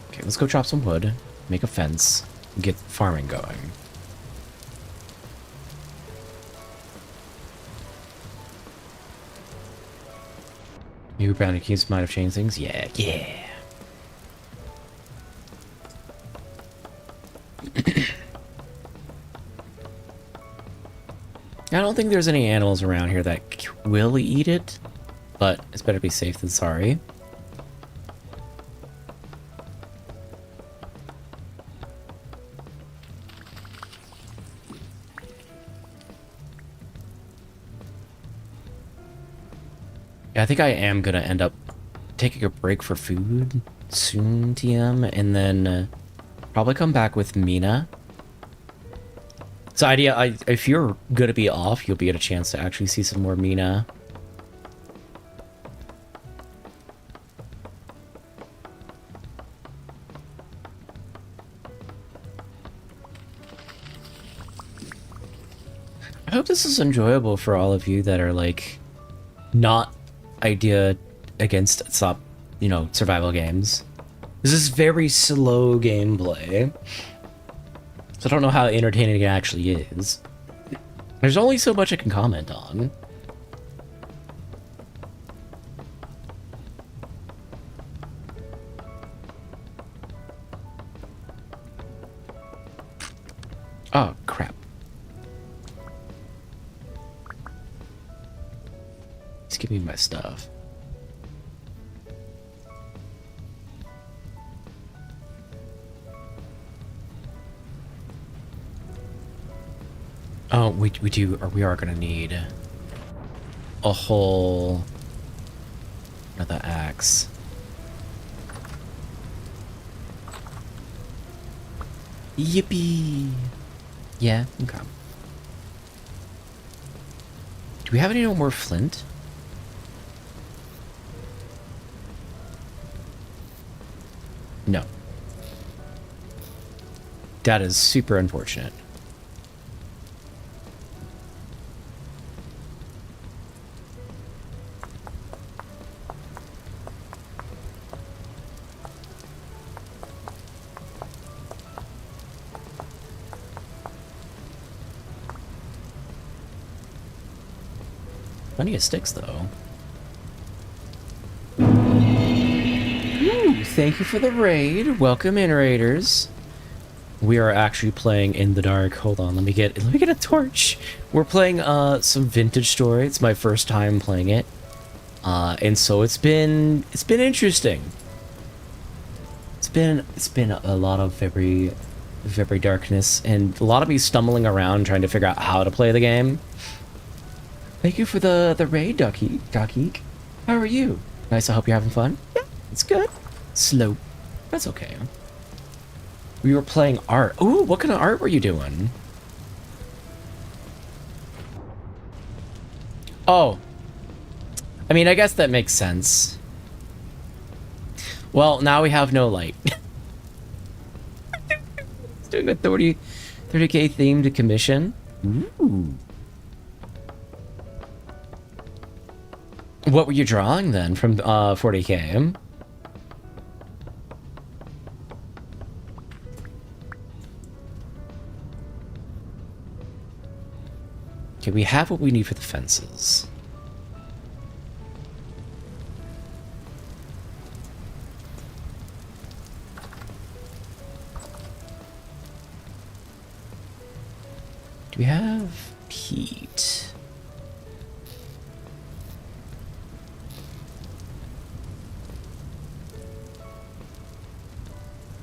Okay, let's go chop some wood, make a fence, and get farming going. New bounty keys might have changed things. Yeah, yeah. I don't think there's any animals around here that will eat it, but it's better be safe than sorry. Yeah, I think I am gonna end up taking a break for food soon, TM, and then probably come back with Mina. So if you're gonna be off, you'll get a chance to actually see some more Mina. I hope this is enjoyable for all of you that are like not idea against survival games. This is very slow gameplay. So I don't know how entertaining it actually is. There's only so much I can comment on. Oh, crap. Just give me my stuff. Oh, we are gonna need a whole another axe. Yippee! Yeah, okay. Do we have any more flint? No. That is super unfortunate. Plenty of sticks, though. Ooh, thank you for the raid. Welcome in, raiders. We are actually playing in the dark. Hold on, let me get a torch. We're playing some Vintage Story. It's my first time playing it, and so it's been interesting. It's been a lot of very darkness and a lot of me stumbling around trying to figure out how to play the game. Thank you for the raid, Ducky. How are you? Nice, I hope you're having fun. Yeah, it's good. Slow. That's okay. We were playing art. Ooh, what kind of art were you doing? Oh. I mean, I guess that makes sense. Well, now we have no light. It's doing a 30K themed commission. Ooh. What were you drawing then from 40K? Okay, we have what we need for the fences. Do we have peat?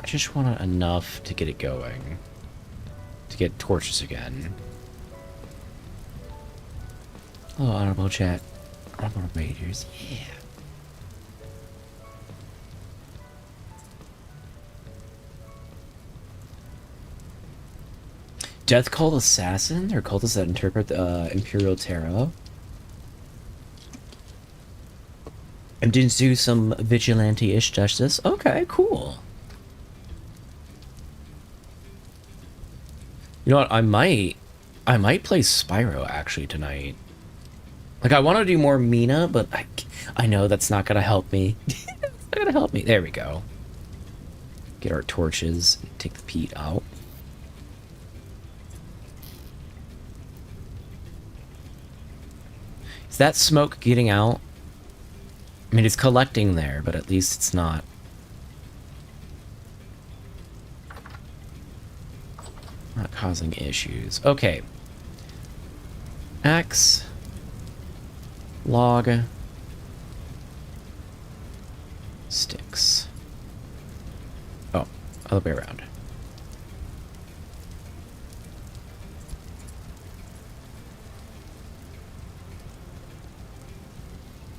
I just want enough to get it going. To get torches again. Oh, honorable chat. Honorable raiders. Yeah. Death Cult Assassin? They're cultists that interpret the Imperial Tarot. And didn't do some vigilante-ish justice. Okay, cool. You know what? I might play Spyro actually tonight. Like, I want to do more Mina, but I know that's not gonna help me. It's not gonna help me. There we go. Get our torches. Take the peat out. Is that smoke getting out? I mean, it's collecting there, but at least it's not. Not causing issues. Okay. Axe. Log. Sticks. Oh, other way around.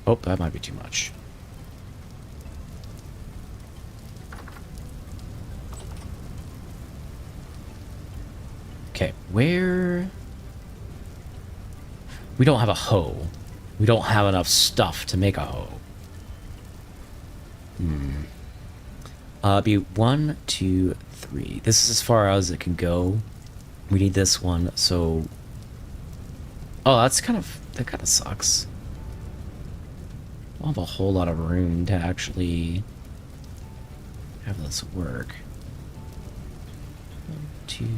Oh, that might be too much. Okay, where... We don't have a hoe. We don't have enough stuff to make a hoe. Be 1, 2, 3. This is as far as it can go. We need this one, so... Oh, that kind of sucks. I don't have a whole lot of room to actually have this work. 1, 2, 3.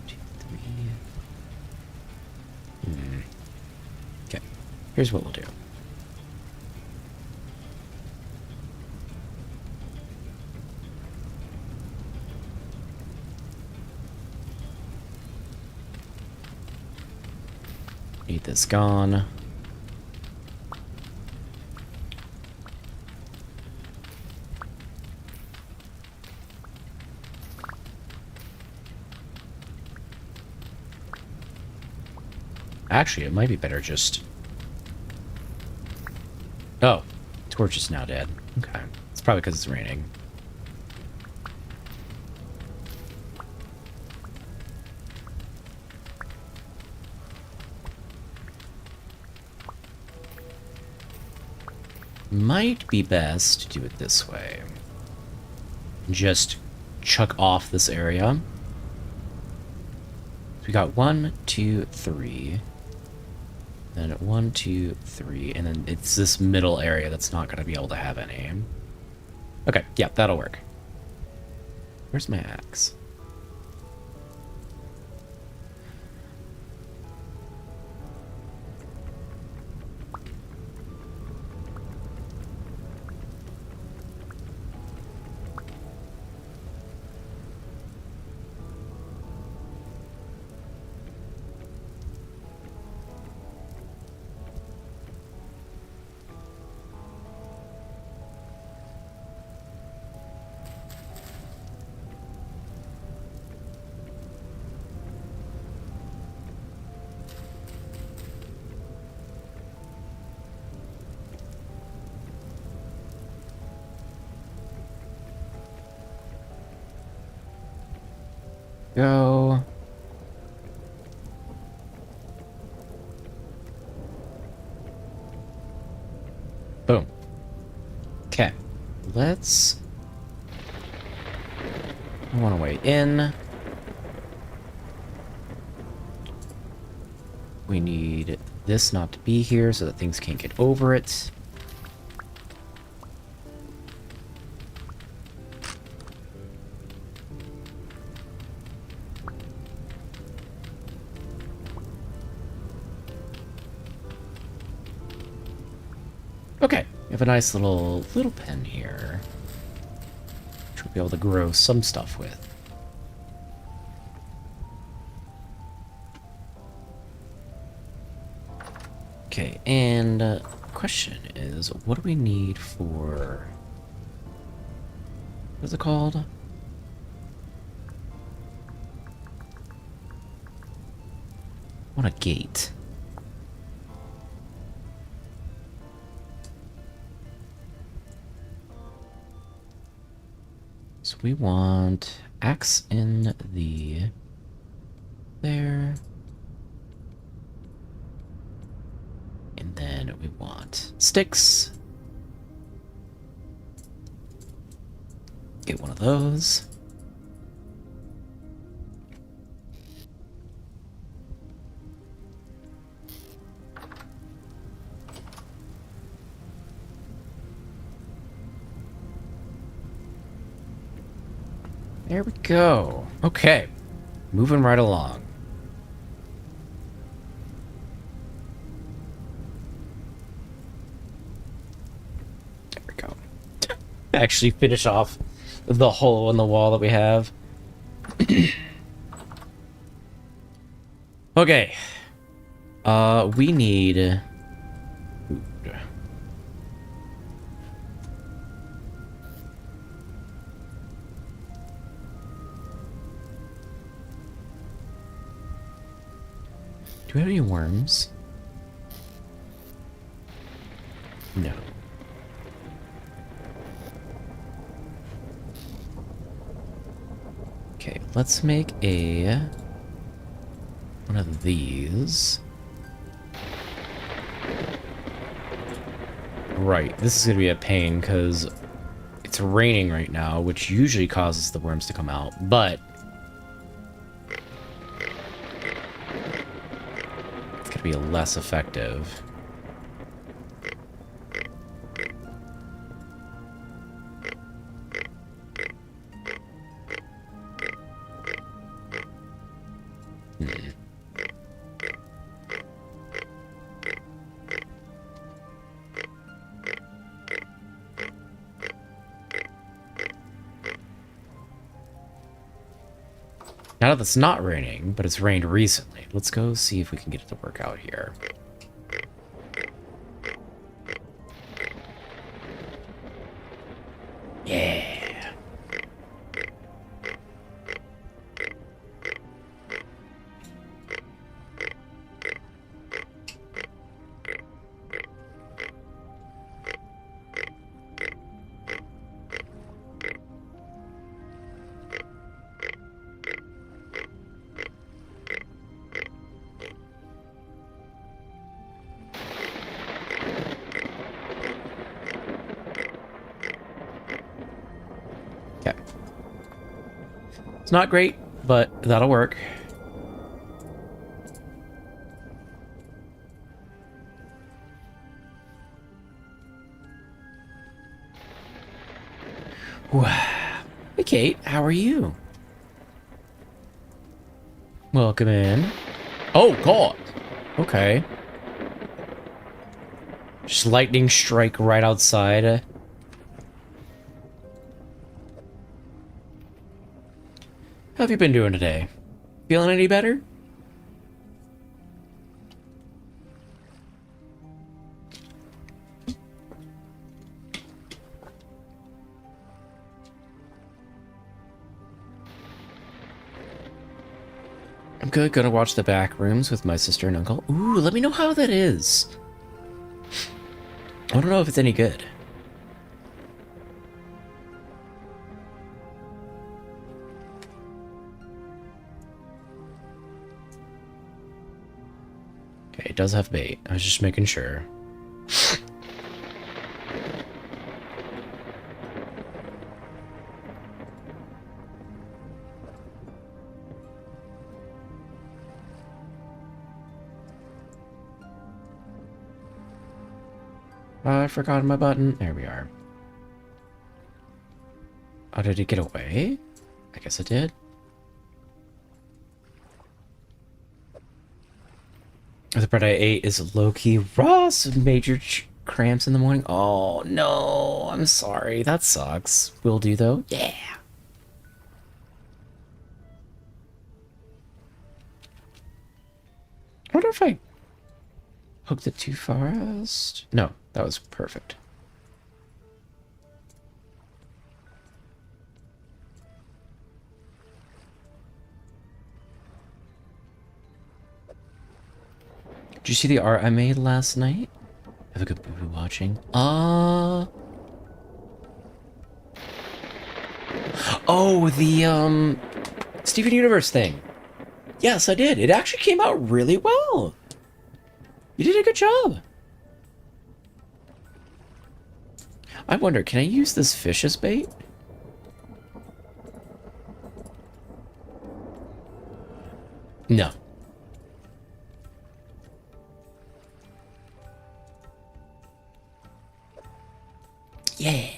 2, 3. Okay, here's what we'll do. Need this gone. Actually, it might be better just... Oh, torch is now dead. Okay. It's probably because it's raining. might be best to do it this way. Just chuck off this area. We got 1, 2, 3. Then 1, 2, 3. And then it's this middle area that's not going to be able to have any. Okay, yeah, that'll work. Where's my axe? Go. Boom. Okay. Let's... I want to wait in. We need this not to be here so that things can't get over it. Okay, we have a nice little pen here, which we'll be able to grow some stuff with. Okay, and question is, what do we need for... What's it called? I want a gate. So we want axe in the... there. And then we want sticks. Get one of those. There we go. Okay. Moving right along. There we go. Actually finish off the hole in the wall that we have. Okay. We need food. Do we have any worms? No. Okay, let's make one of these. Right, this is gonna be a pain because it's raining right now, which usually causes the worms to come out, but it's gonna be less effective. Now that it's not raining, but it's rained recently, let's go see if we can get it to work out here. Yeah. It's not great, but that'll work. Hey, Kate, how are you? Welcome in. Oh, God. Okay. Just lightning strike right outside. How have you been doing today? Feeling any better? I'm good. Gonna watch the back rooms with my sister and uncle. Ooh, let me know how that is. I don't know if it's any good. Okay, it does have bait. I was just making sure. I forgot my button. There we are. Oh, did it get away? I guess it did. The bread I ate is low-key raw, so major cramps in the morning. Oh, no. I'm sorry. That sucks. Will do, though. Yeah. I wonder if I hooked it too fast. No, that was perfect. Did you see the art I made last night? Have a good boo-boo watching. Oh, the, Steven Universe thing. Yes, I did. It actually came out really well. You did a good job. I wonder, can I use this fish as bait? No. Yeah.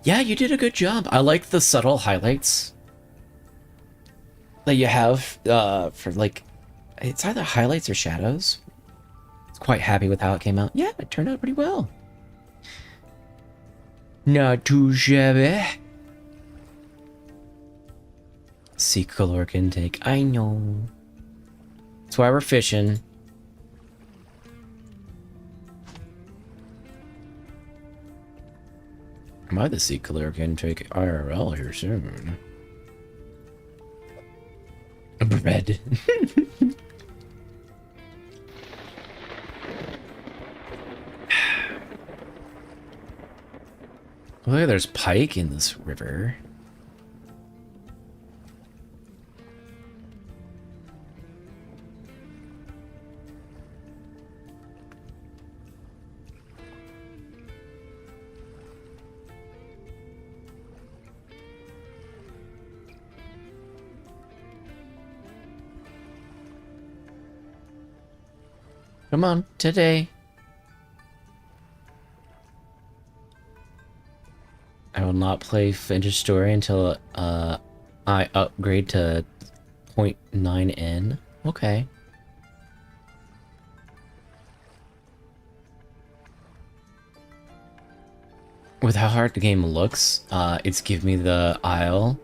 Yeah, you did a good job. I like the subtle highlights that you have for, like, it's either highlights or shadows. Quite happy with how it came out. Yeah, it turned out pretty well. Not too shabby. Sea caloric intake. I know. That's why we're fishing. Might the sea caloric intake IRL here soon. Bread. Look, there's pike in this river. Come on, today. I will not play Vintage Story until I upgrade to 0.9N. Okay. With how hard the game looks, it's give me the Isle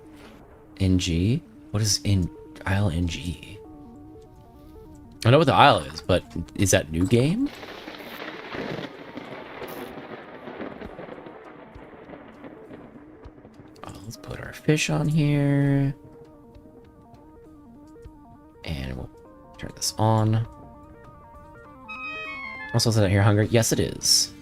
NG. What is in Isle NG? I know what the Isle is, but is that new game? Let's put our fish on here. And we'll turn this on. Also, is it here hunger? Yes, it is.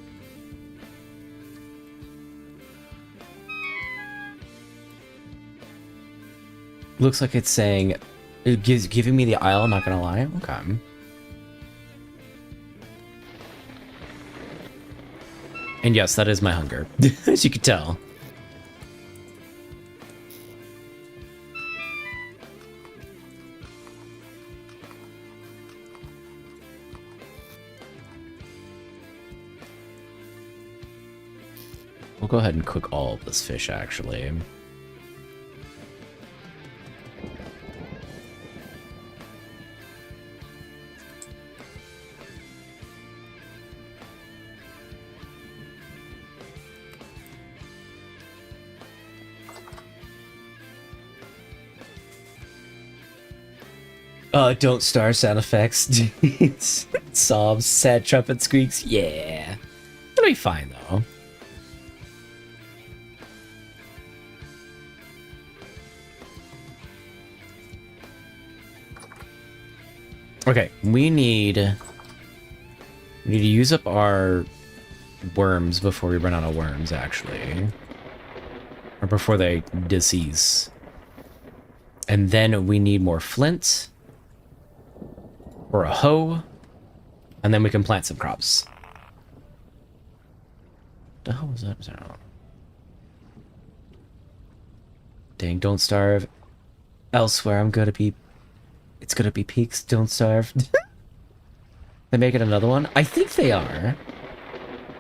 Looks like it's saying, giving me the Isle, I'm not gonna lie. Okay. And yes, that is my hunger, as you can tell. We'll go ahead and cook all of this fish, actually. Don't starve sound effects. Sobs, sad trumpet squeaks. Yeah. It'll be fine, though. Okay, we need to use up our worms before we run out of worms, actually. Or before they decease. And then we need more flint. Or a hoe. And then we can plant some crops. The hell was that? Dang, don't starve. Elsewhere, I'm gonna be... It's gonna be peaks, don't starve. They make it another one? I think they are.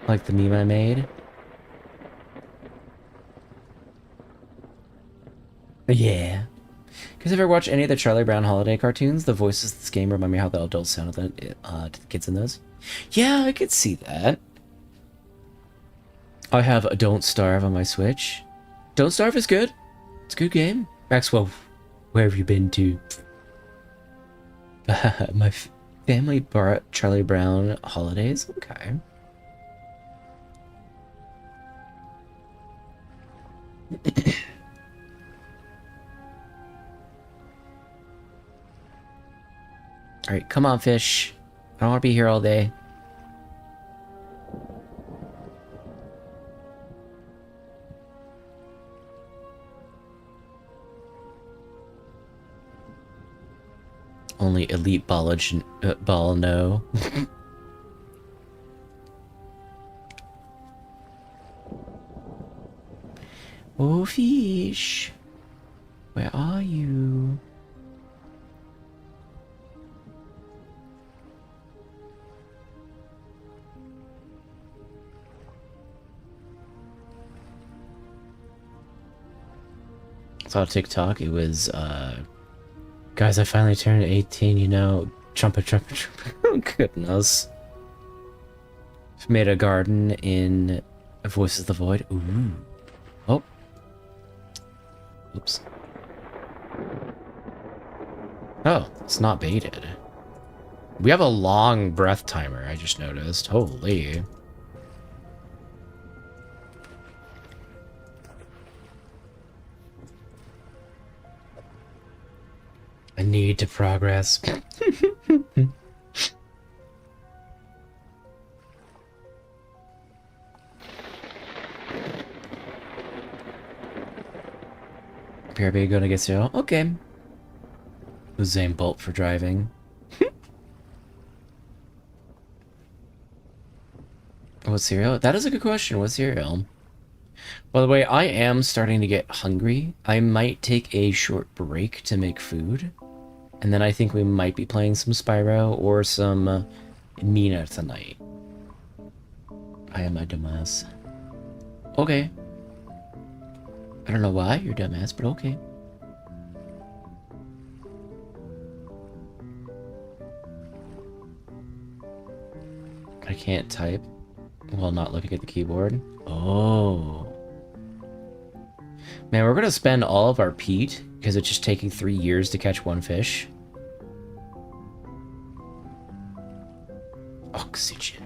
Like the meme I made. Yeah. Because if you ever watch any of the Charlie Brown holiday cartoons, the voices of this game remind me how the adults sounded to the kids in those. Yeah, I could see that. I have a Don't Starve on my Switch. Don't Starve is good. It's a good game. Maxwell, where have you been to? My family brought Charlie Brown holidays? Okay. Alright, come on, fish. I don't want to be here all day. Only elite ballage, ball no. Oh, fish. Where are you? I saw TikTok. It was, guys, I finally turned 18, you know. Trumpet, trumpet, trumpet. Oh, goodness. Made a garden in Voices of the Void. Ooh. Oh. Oops. Oh, it's not baited. We have a long breath timer, I just noticed. Holy. I need to progress. PRB gonna get zero? Okay. Usain Bolt for driving. What cereal? That is a good question. What cereal? By the way, I am starting to get hungry. I might take a short break to make food. And then I think we might be playing some Spyro or some Mina tonight. I am a dumbass. Okay. I don't know why you're dumbass, but okay. I can't type while not looking at the keyboard. Oh. Man, we're gonna spend all of our peat because it's just taking 3 years to catch one fish. Oxygen.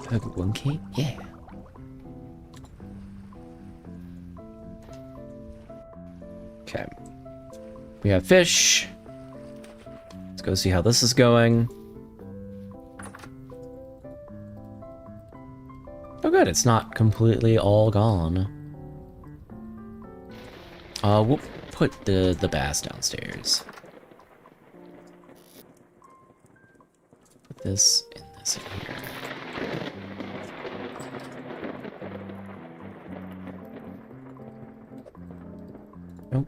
1K? Yeah. Okay. We have fish. Let's go see how this is going. Oh good, it's not completely all gone. We'll put the bass downstairs. Put this in this in here. Nope.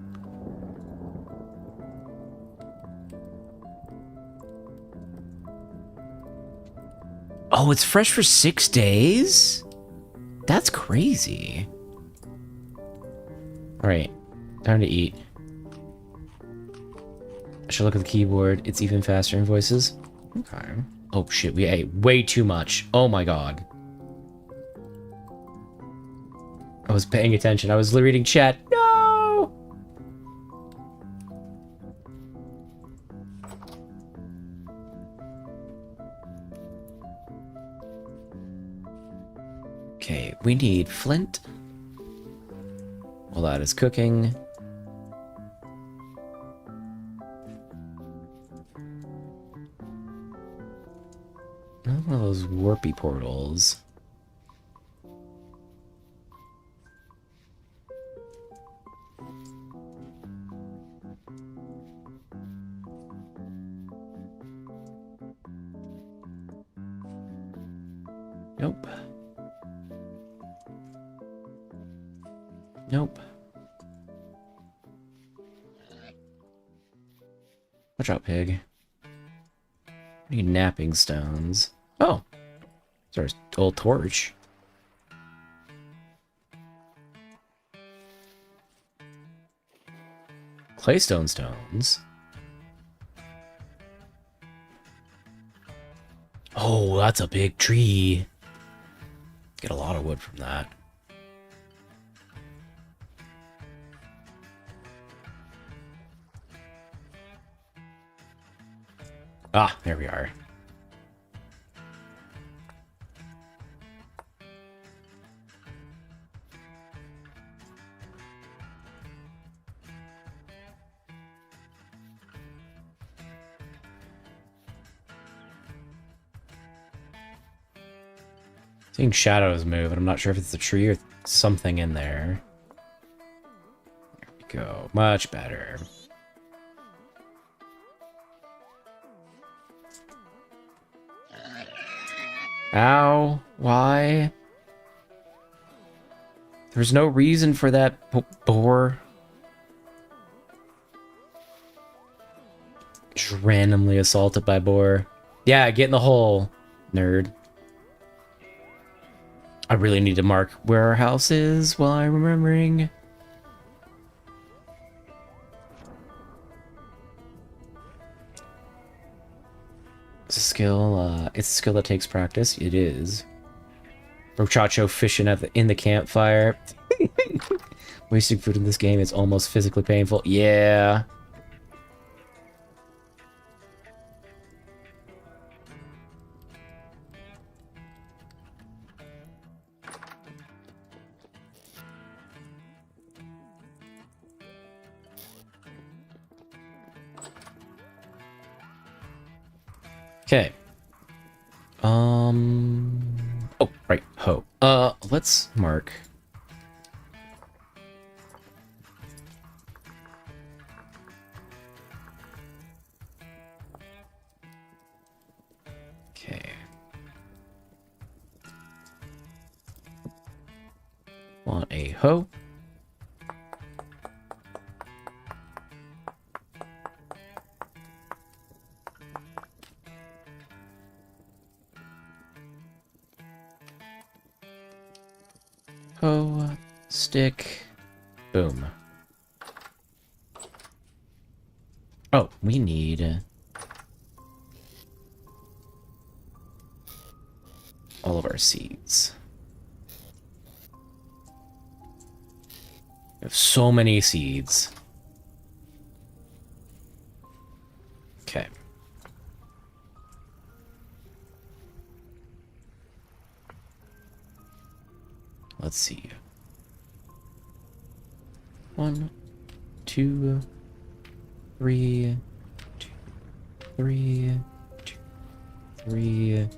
Oh, it's fresh for 6 days? That's crazy. Alright, time to eat. I should look at the keyboard. It's even faster in voices. Okay. Oh shit, we ate way too much. Oh my god. I was paying attention. I was reading chat. No! Okay, we need flint. While that is cooking. One of those warpy portals. Nope. Nope. Watch out, pig. I need napping stones. Oh! There's our old torch. Claystone stones. Oh, that's a big tree. Get a lot of wood from that. Ah, there we are. Seeing shadows move, and I'm not sure if it's the tree or something in there. There we go. Much better. Ow. Why? There's no reason for that boar. Just randomly assaulted by boar. Yeah, get in the hole, nerd. I really need to mark where our house is while I'm remembering. It's a skill, it's a skill that takes practice. It is. Brochacho fishing in the campfire. Wasting food in this game is almost physically painful. Yeah. Okay. Oh, right. Ho. Let's mark. Okay. Want a hoe. Hoe, stick, boom. Oh, we need all of our seeds. We have so many seeds. Okay. Let's see. 1, 2, 3, 2, 3, 2, 3.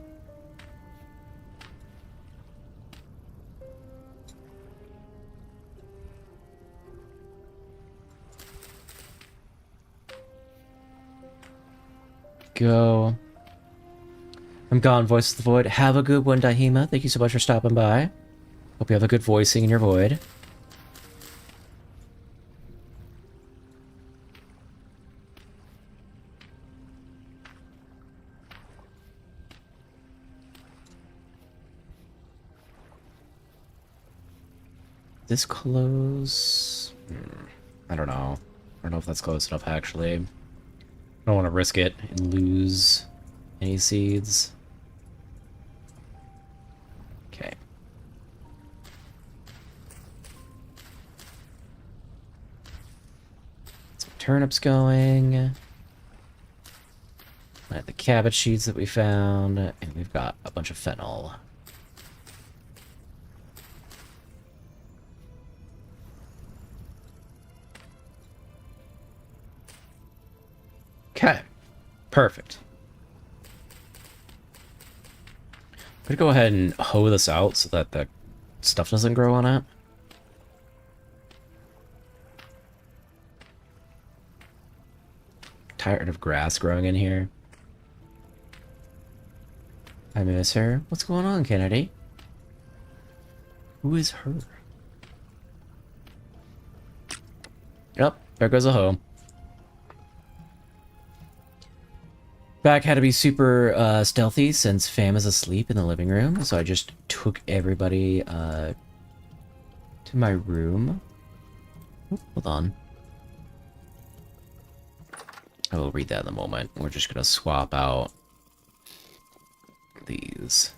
Go. I'm gone, Voice of the Void. Have a good one, Dahima. Thank you so much for stopping by. Hope you have a good voicing in your void. This close? I don't know. I don't know if that's close enough, actually. I don't want to risk it and lose any seeds. Okay. Some turnips going. I have the cabbage seeds that we found, and we've got a bunch of fennel. Okay, perfect. I'm gonna go ahead and hoe this out so that the stuff doesn't grow on it. Tired of grass growing in here. I miss her. What's going on, Kennedy? Who is her? Yep, there goes a hoe. Back had to be super stealthy since Fam is asleep in the living room, so I just took everybody to my room. Oh, hold on. I will read that in a moment. We're just gonna swap out these.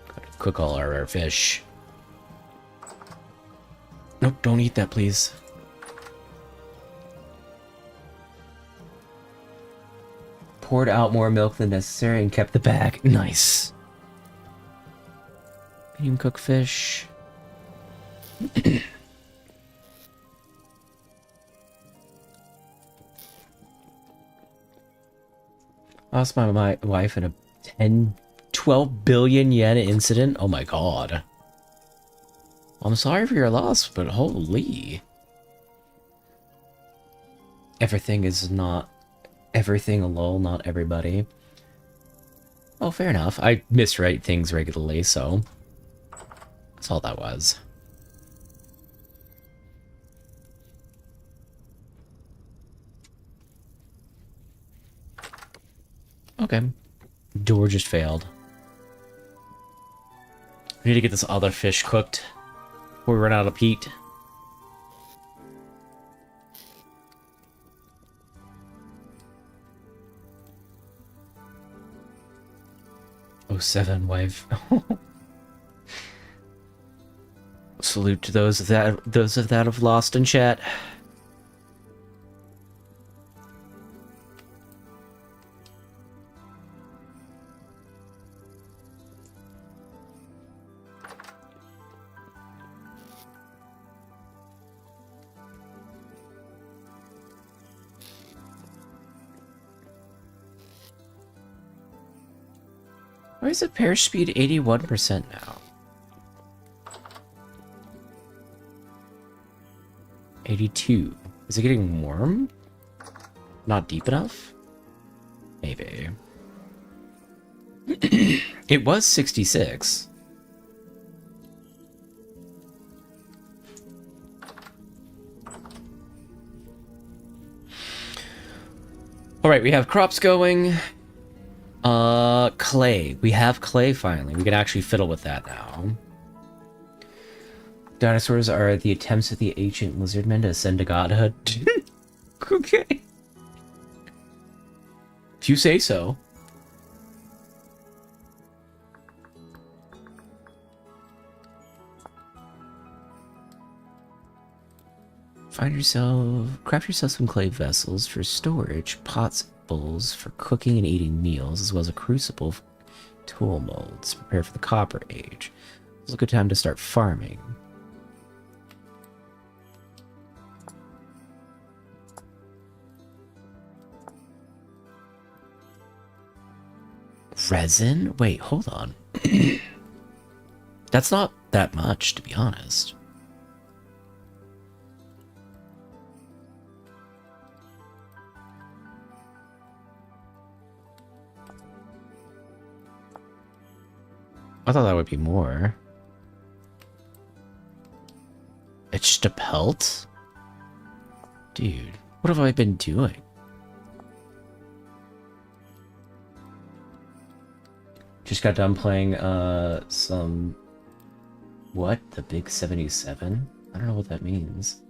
Gotta cook all our fish. Nope, don't eat that, please. Poured out more milk than necessary and kept the bag. Nice. Medium cooked fish. Lost my wife in a 12 billion yen incident. Oh my god. I'm sorry for your loss, but holy. Everything is not everything alone, not everybody. Oh, fair enough. I miswrite things regularly, so that's all that was. Okay. Door just failed. We need to get this other fish cooked before we run out of peat. Oh, 07 wife. Salute to those of that have lost in chat. Why is the pair speed 81% now? 82. Is it getting warm? Not deep enough? Maybe. It was 66. Alright, we have crops going. Clay. We have clay finally. We can actually fiddle with that now. Dinosaurs are the attempts of the ancient lizardmen to ascend to godhood. Okay. If you say so. Craft yourself some clay vessels for storage, pots, bowls for cooking and eating meals, as well as a crucible for tool molds. Prepare for the Copper Age. It's a good time to start farming. Resin? Wait, hold on. That's not that much, to be honest. I thought that would be more. It's just a pelt? Dude, what have I been doing? Just got done playing some... What? The Big 77? I don't know what that means.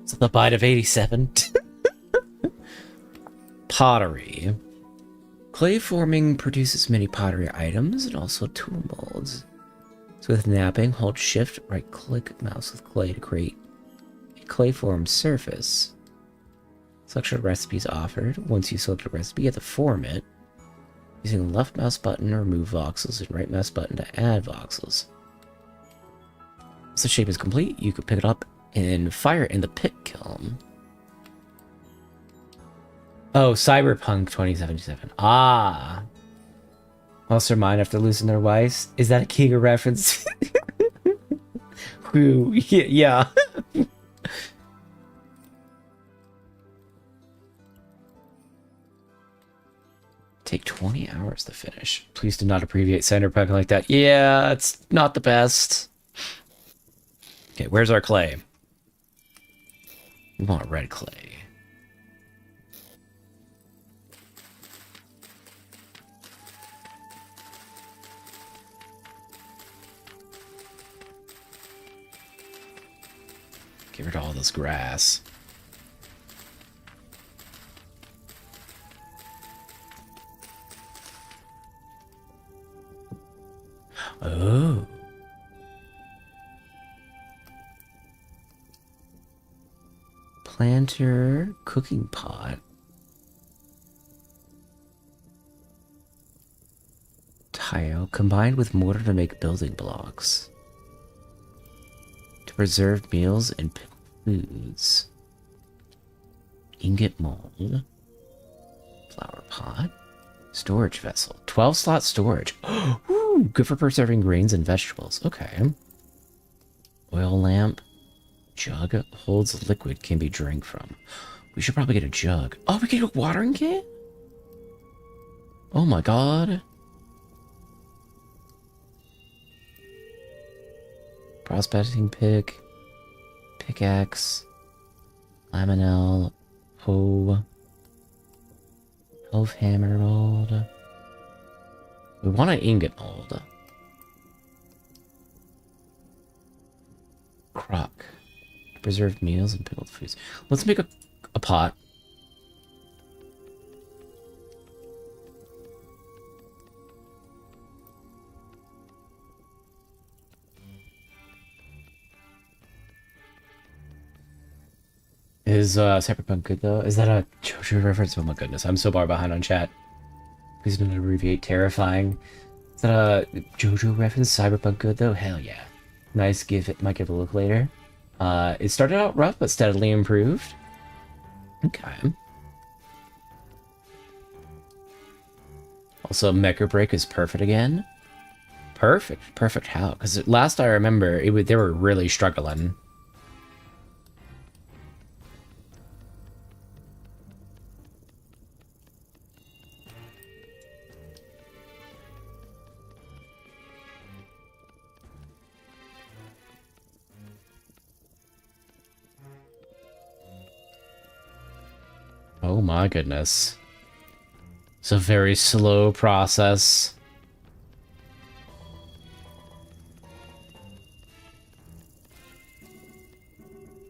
So the bite of 87? Pottery. Clay forming produces many pottery items and also tool molds. So with napping, hold shift, right click mouse with clay to create a clay form surface. Selection of recipes offered. Once you select a recipe, you have to form it. Using left mouse button to remove voxels and right mouse button to add voxels. Once the shape is complete, you can pick it up and fire it in the pit kiln. Oh, Cyberpunk 2077. Ah. Lost their mind after losing their wives. Is that a Kiga reference? Whew, yeah. Take 20 hours to finish. Please do not abbreviate Cyberpunk like that. Yeah, it's not the best. Okay, where's our clay? We want red clay. Get rid of all this grass. Oh. Planter cooking pot. Tile combined with mortar to make building blocks. To preserve meals and foods. Ingot mold. Flower pot. Storage vessel. 12-slot storage. Ooh, good for preserving grains and vegetables. Okay. Oil lamp. Jug holds liquid can be drank from. We should probably get a jug. Oh, we get a watering can? Oh my god. Prospecting pick. Pickaxe. Laminel. Hoe. Elf hammer mold. We want an ingot mold. Crock. Preserved meals and pickled foods. Let's make a pot. Is Cyberpunk good though? Is that a JoJo reference? Oh my goodness, I'm so far behind on chat. Please don't abbreviate terrifying. Is that a JoJo reference? Cyberpunk good though? Hell yeah. Nice, might give a look later. It started out rough, but steadily improved. Okay. Also, Mecha Break is perfect again. Perfect. Perfect how? Because last I remember, they were really struggling. Oh my goodness. It's a very slow process.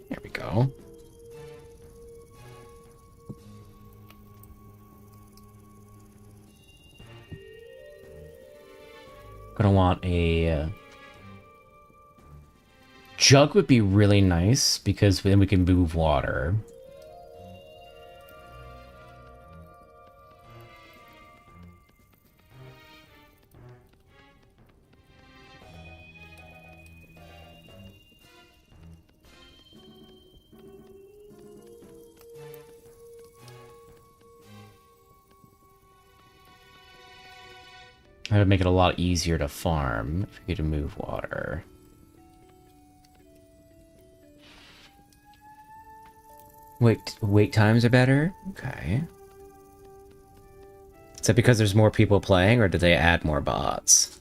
There we go. Gonna want a jug would be really nice because then we can move water. That would make it a lot easier to farm if we could move water. Wait times are better? Okay. Is that because there's more people playing, or did they add more bots?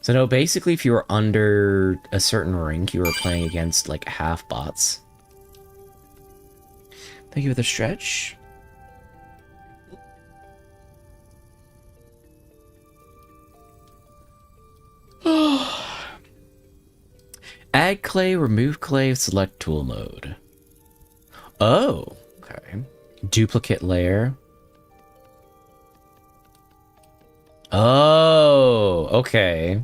So no, basically if you were under a certain rank, you were playing against like half bots. Thank you for the stretch. Add clay, remove clay, select tool mode. Oh, okay. Duplicate layer. Oh, okay.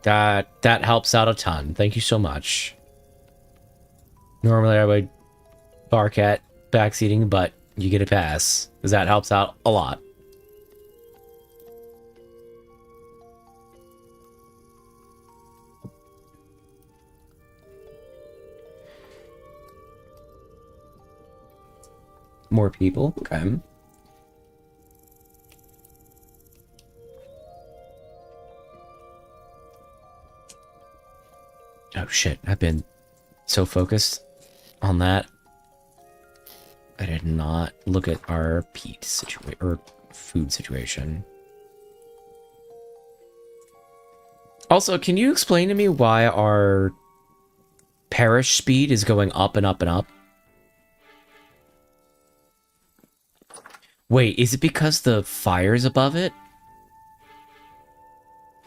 That helps out a ton. Thank you so much. Normally I would bark at backseating, but you get a pass, because that helps out a lot. More people? Okay. Oh shit, I've been so focused on that. I did not look at our peat situation or food situation. Also, can you explain to me why our perish speed is going up and up and up? Wait, is it because the fire's above it?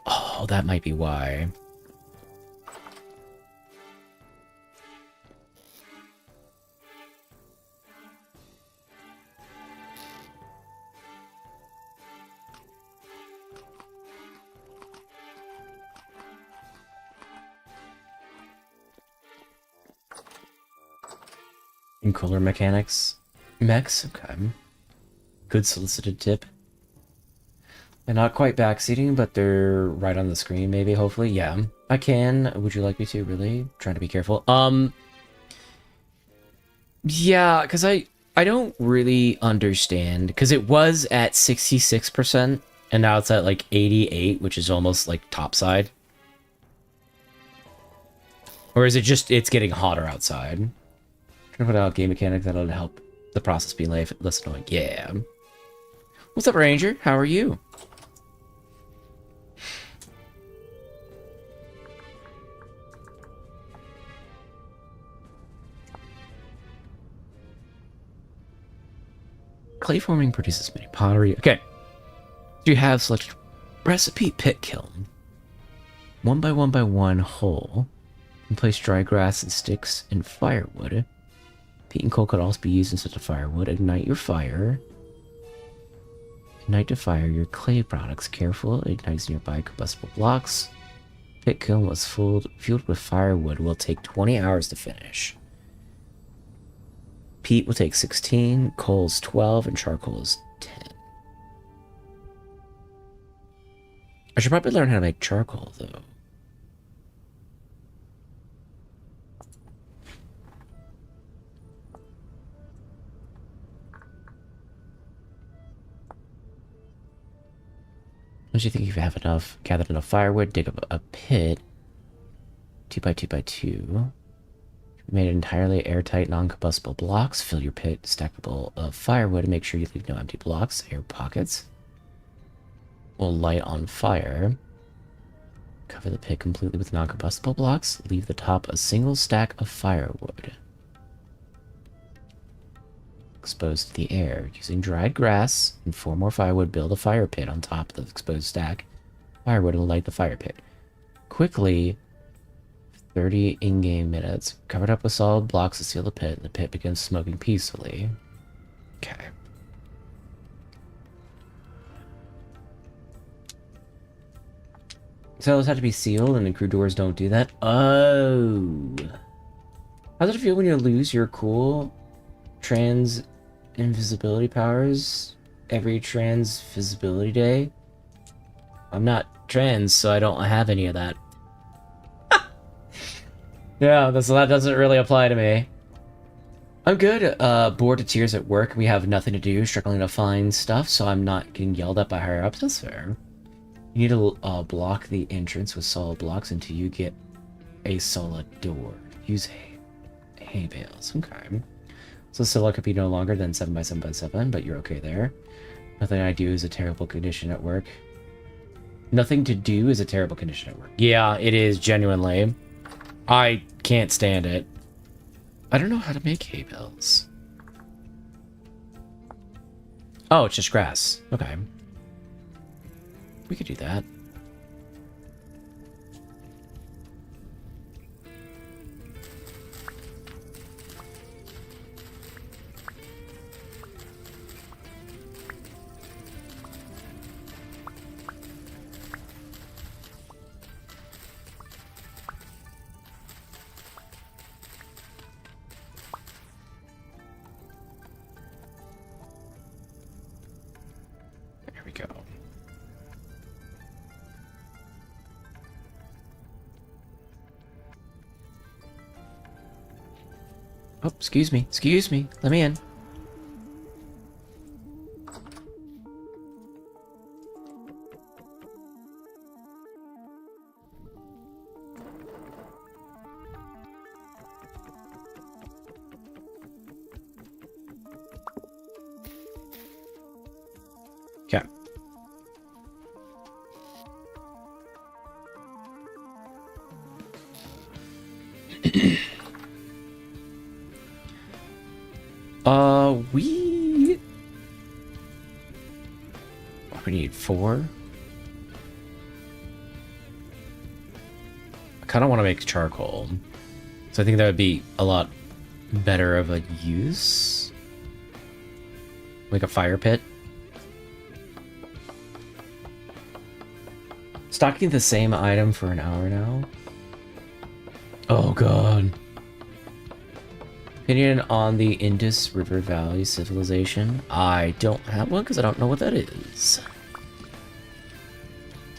Oh, that might be why. In cooler mechanics? Mechs? Okay. Good solicited tip. They're not quite backseating, but they're right on the screen, maybe, hopefully. Yeah, I can. Would you like me to, really? Trying to be careful. Yeah, because I don't really understand, because it was at 66%, and now it's at, like, 88, which is almost, like, topside. Or is it just, it's getting hotter outside? Trying to put out game mechanics that'll help the process be less annoying. Yeah. What's up, Ranger? How are you? Clay forming produces many pottery. Okay. Do you have selected recipe pit kiln? 1 by 1 by 1 hole. And place dry grass and sticks and firewood. Peat and coal could also be used instead of firewood. Ignite your fire. Ignite to fire your clay products. Careful, it ignites nearby combustible blocks. Pit kiln was fueled with firewood. Will take 20 hours to finish. Peat will take 16, coal's 12, and charcoal is 10. I should probably learn how to make charcoal, though. Once you think you have enough, gathered enough firewood, dig up a pit. 2 by 2 by 2. Made it entirely airtight, non-combustible blocks. Fill your pit stackable of firewood and make sure you leave no empty blocks, air pockets. Will light on fire. Cover the pit completely with non-combustible blocks. Leave the top a single stack of firewood. Exposed to the air. Using dried grass and 4 more firewood, build a fire pit on top of the exposed stack. Firewood will light the fire pit. Quickly, 30 in-game minutes. Covered up with solid blocks to seal the pit, and the pit begins smoking peacefully. Okay. So those have to be sealed, and the crew doors don't do that? Oh. How does it feel when you lose your cool trans invisibility powers every trans visibility day? I'm not trans, so I don't have any of that. Yeah, so that doesn't really apply to me. I'm good. Bored to tears at work. We have nothing to do, struggling to find stuff, so I'm not getting yelled at by higher ups. That's fair. You need to block the entrance with solid blocks until you get a solid door. Use hay bales. Okay. So Scylla could be no longer than 7 by 7 by 7, but you're okay there. Nothing I do is a terrible condition at work. Nothing to do is a terrible condition at work. Yeah, it is, genuinely. I can't stand it. I don't know how to make hay bales. Oh, it's just grass. Okay. We could do that. There we go. Oh, excuse me. Excuse me. Let me in. Okay. We need 4. I kind of want to make charcoal, so I think that would be a lot better of a use. Like a fire pit. Stocking the same item for an hour now. Oh god. Opinion on the Indus River Valley civilization? I don't have one because I don't know what that is.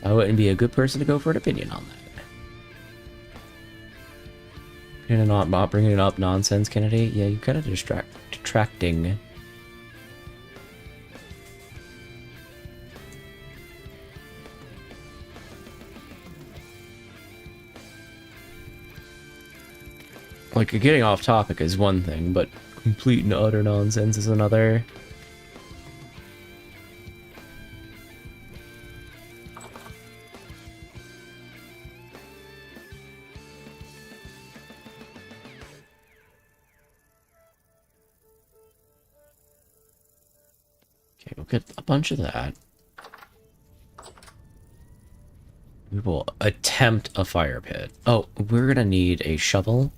I wouldn't be a good person to go for an opinion on that. You're not bringing up nonsense, Kennedy? Yeah, you're kind of detracting. Like, getting off topic is one thing, but complete and utter nonsense is another. Okay, we'll get a bunch of that. We will attempt a fire pit. Oh, we're gonna need a shovel.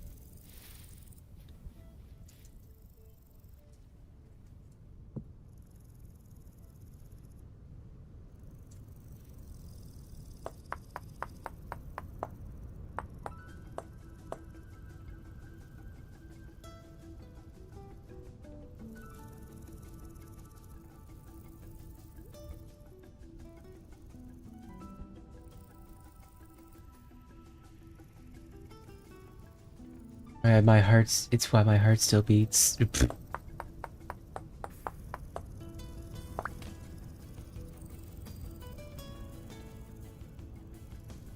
It's why my heart still beats. Do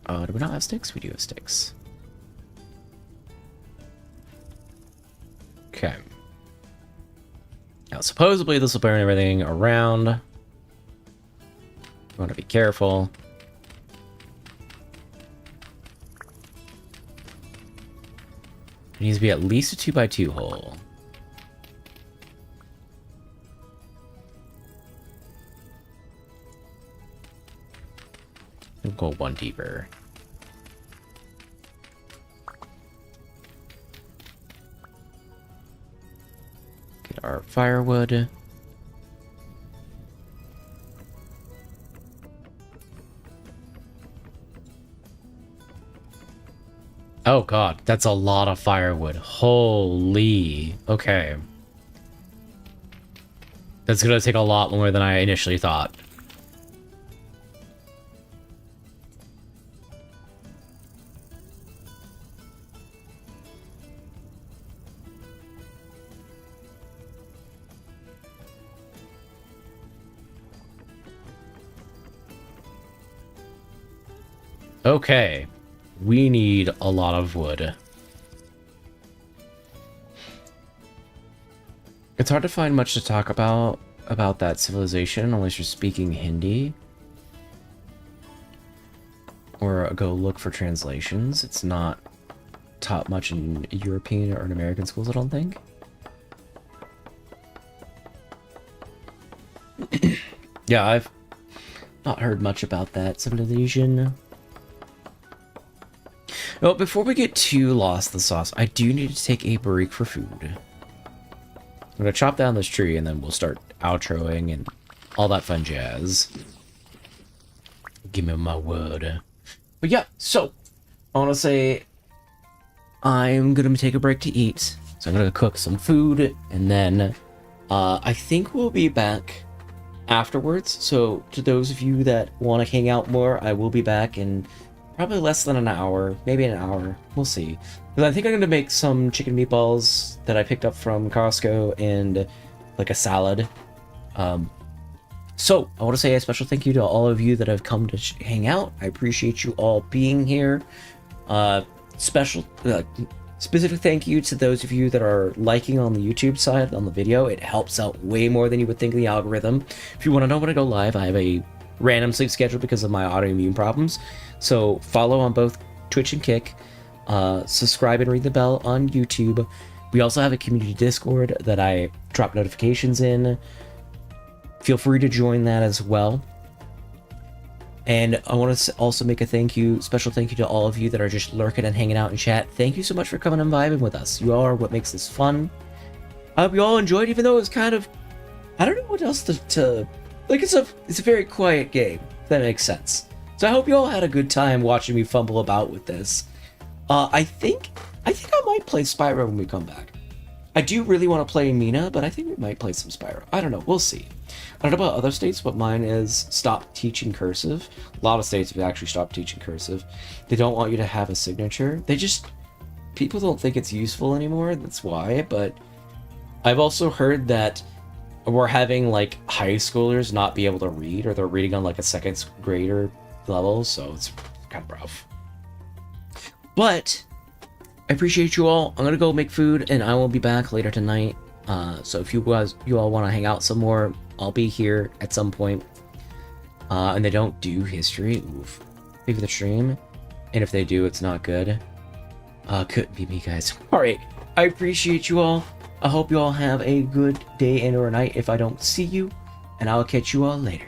we not have sticks? We do have sticks. Okay. Now, supposedly this will burn everything around. You want to be careful. It needs to be at least a 2x2 hole. We'll go one deeper. Get our firewood. Oh god, that's a lot of firewood. Holy. Okay. That's gonna take a lot more than I initially thought. Okay. We need a lot of wood. It's hard to find much to talk about that civilization unless you're speaking Hindi. Or go look for translations. It's not taught much in European or in American schools, I don't think. Yeah, I've not heard much about that civilization. Well, before we get too lost in the sauce, I do need to take a break for food. I'm gonna chop down this tree and then we'll start outroing and all that fun jazz. Give me my word. But yeah, so I want to say I'm gonna take a break to eat. So I'm gonna cook some food and then I think we'll be back afterwards. So to those of you that want to hang out more, I will be back in probably less than an hour, maybe an hour. We'll see. Because I think I'm going to make some chicken meatballs that I picked up from Costco and like a salad. So I want to say a special thank you to all of you that have come to hang out. I appreciate you all being here. Specific thank you to those of you that are liking on the YouTube side on the video. It helps out way more than you would think in the algorithm. If you want to know when I go live, I have a random sleep schedule because of my autoimmune problems. So follow on both Twitch and Kick. Subscribe and ring the bell on YouTube. We also have a community Discord that I drop notifications in. Feel free to join that as well. And I want to also make a special thank you to all of you that are just lurking and hanging out in chat. Thank you so much for coming and vibing with us. You all are what makes this fun. I hope you all enjoyed, even though it was kind of, I don't know what else to like. It's a very quiet game, if that makes sense. So I hope you all had a good time watching me fumble about with this. I think I might play Spyro when we come back. I do really want to play Mina, but I think we might play some Spyro. I don't know. We'll see. I don't know about other states, but mine is stop teaching cursive. A lot of states have actually stopped teaching cursive. They don't want you to have a signature. People don't think it's useful anymore. That's why. But I've also heard that we're having like high schoolers not be able to read, or they're reading on like a second grader level, so it's kind of rough. But I appreciate you all. I'm gonna go make food, and I will be back later tonight. So if you all want to hang out some more, I'll be here at some point. And they don't do history. Oof. Maybe the stream. And if they do, it's not good. Couldn't be me, guys. All right. I appreciate you all. I hope you all have a good day and or night if I don't see you. And I'll catch you all later.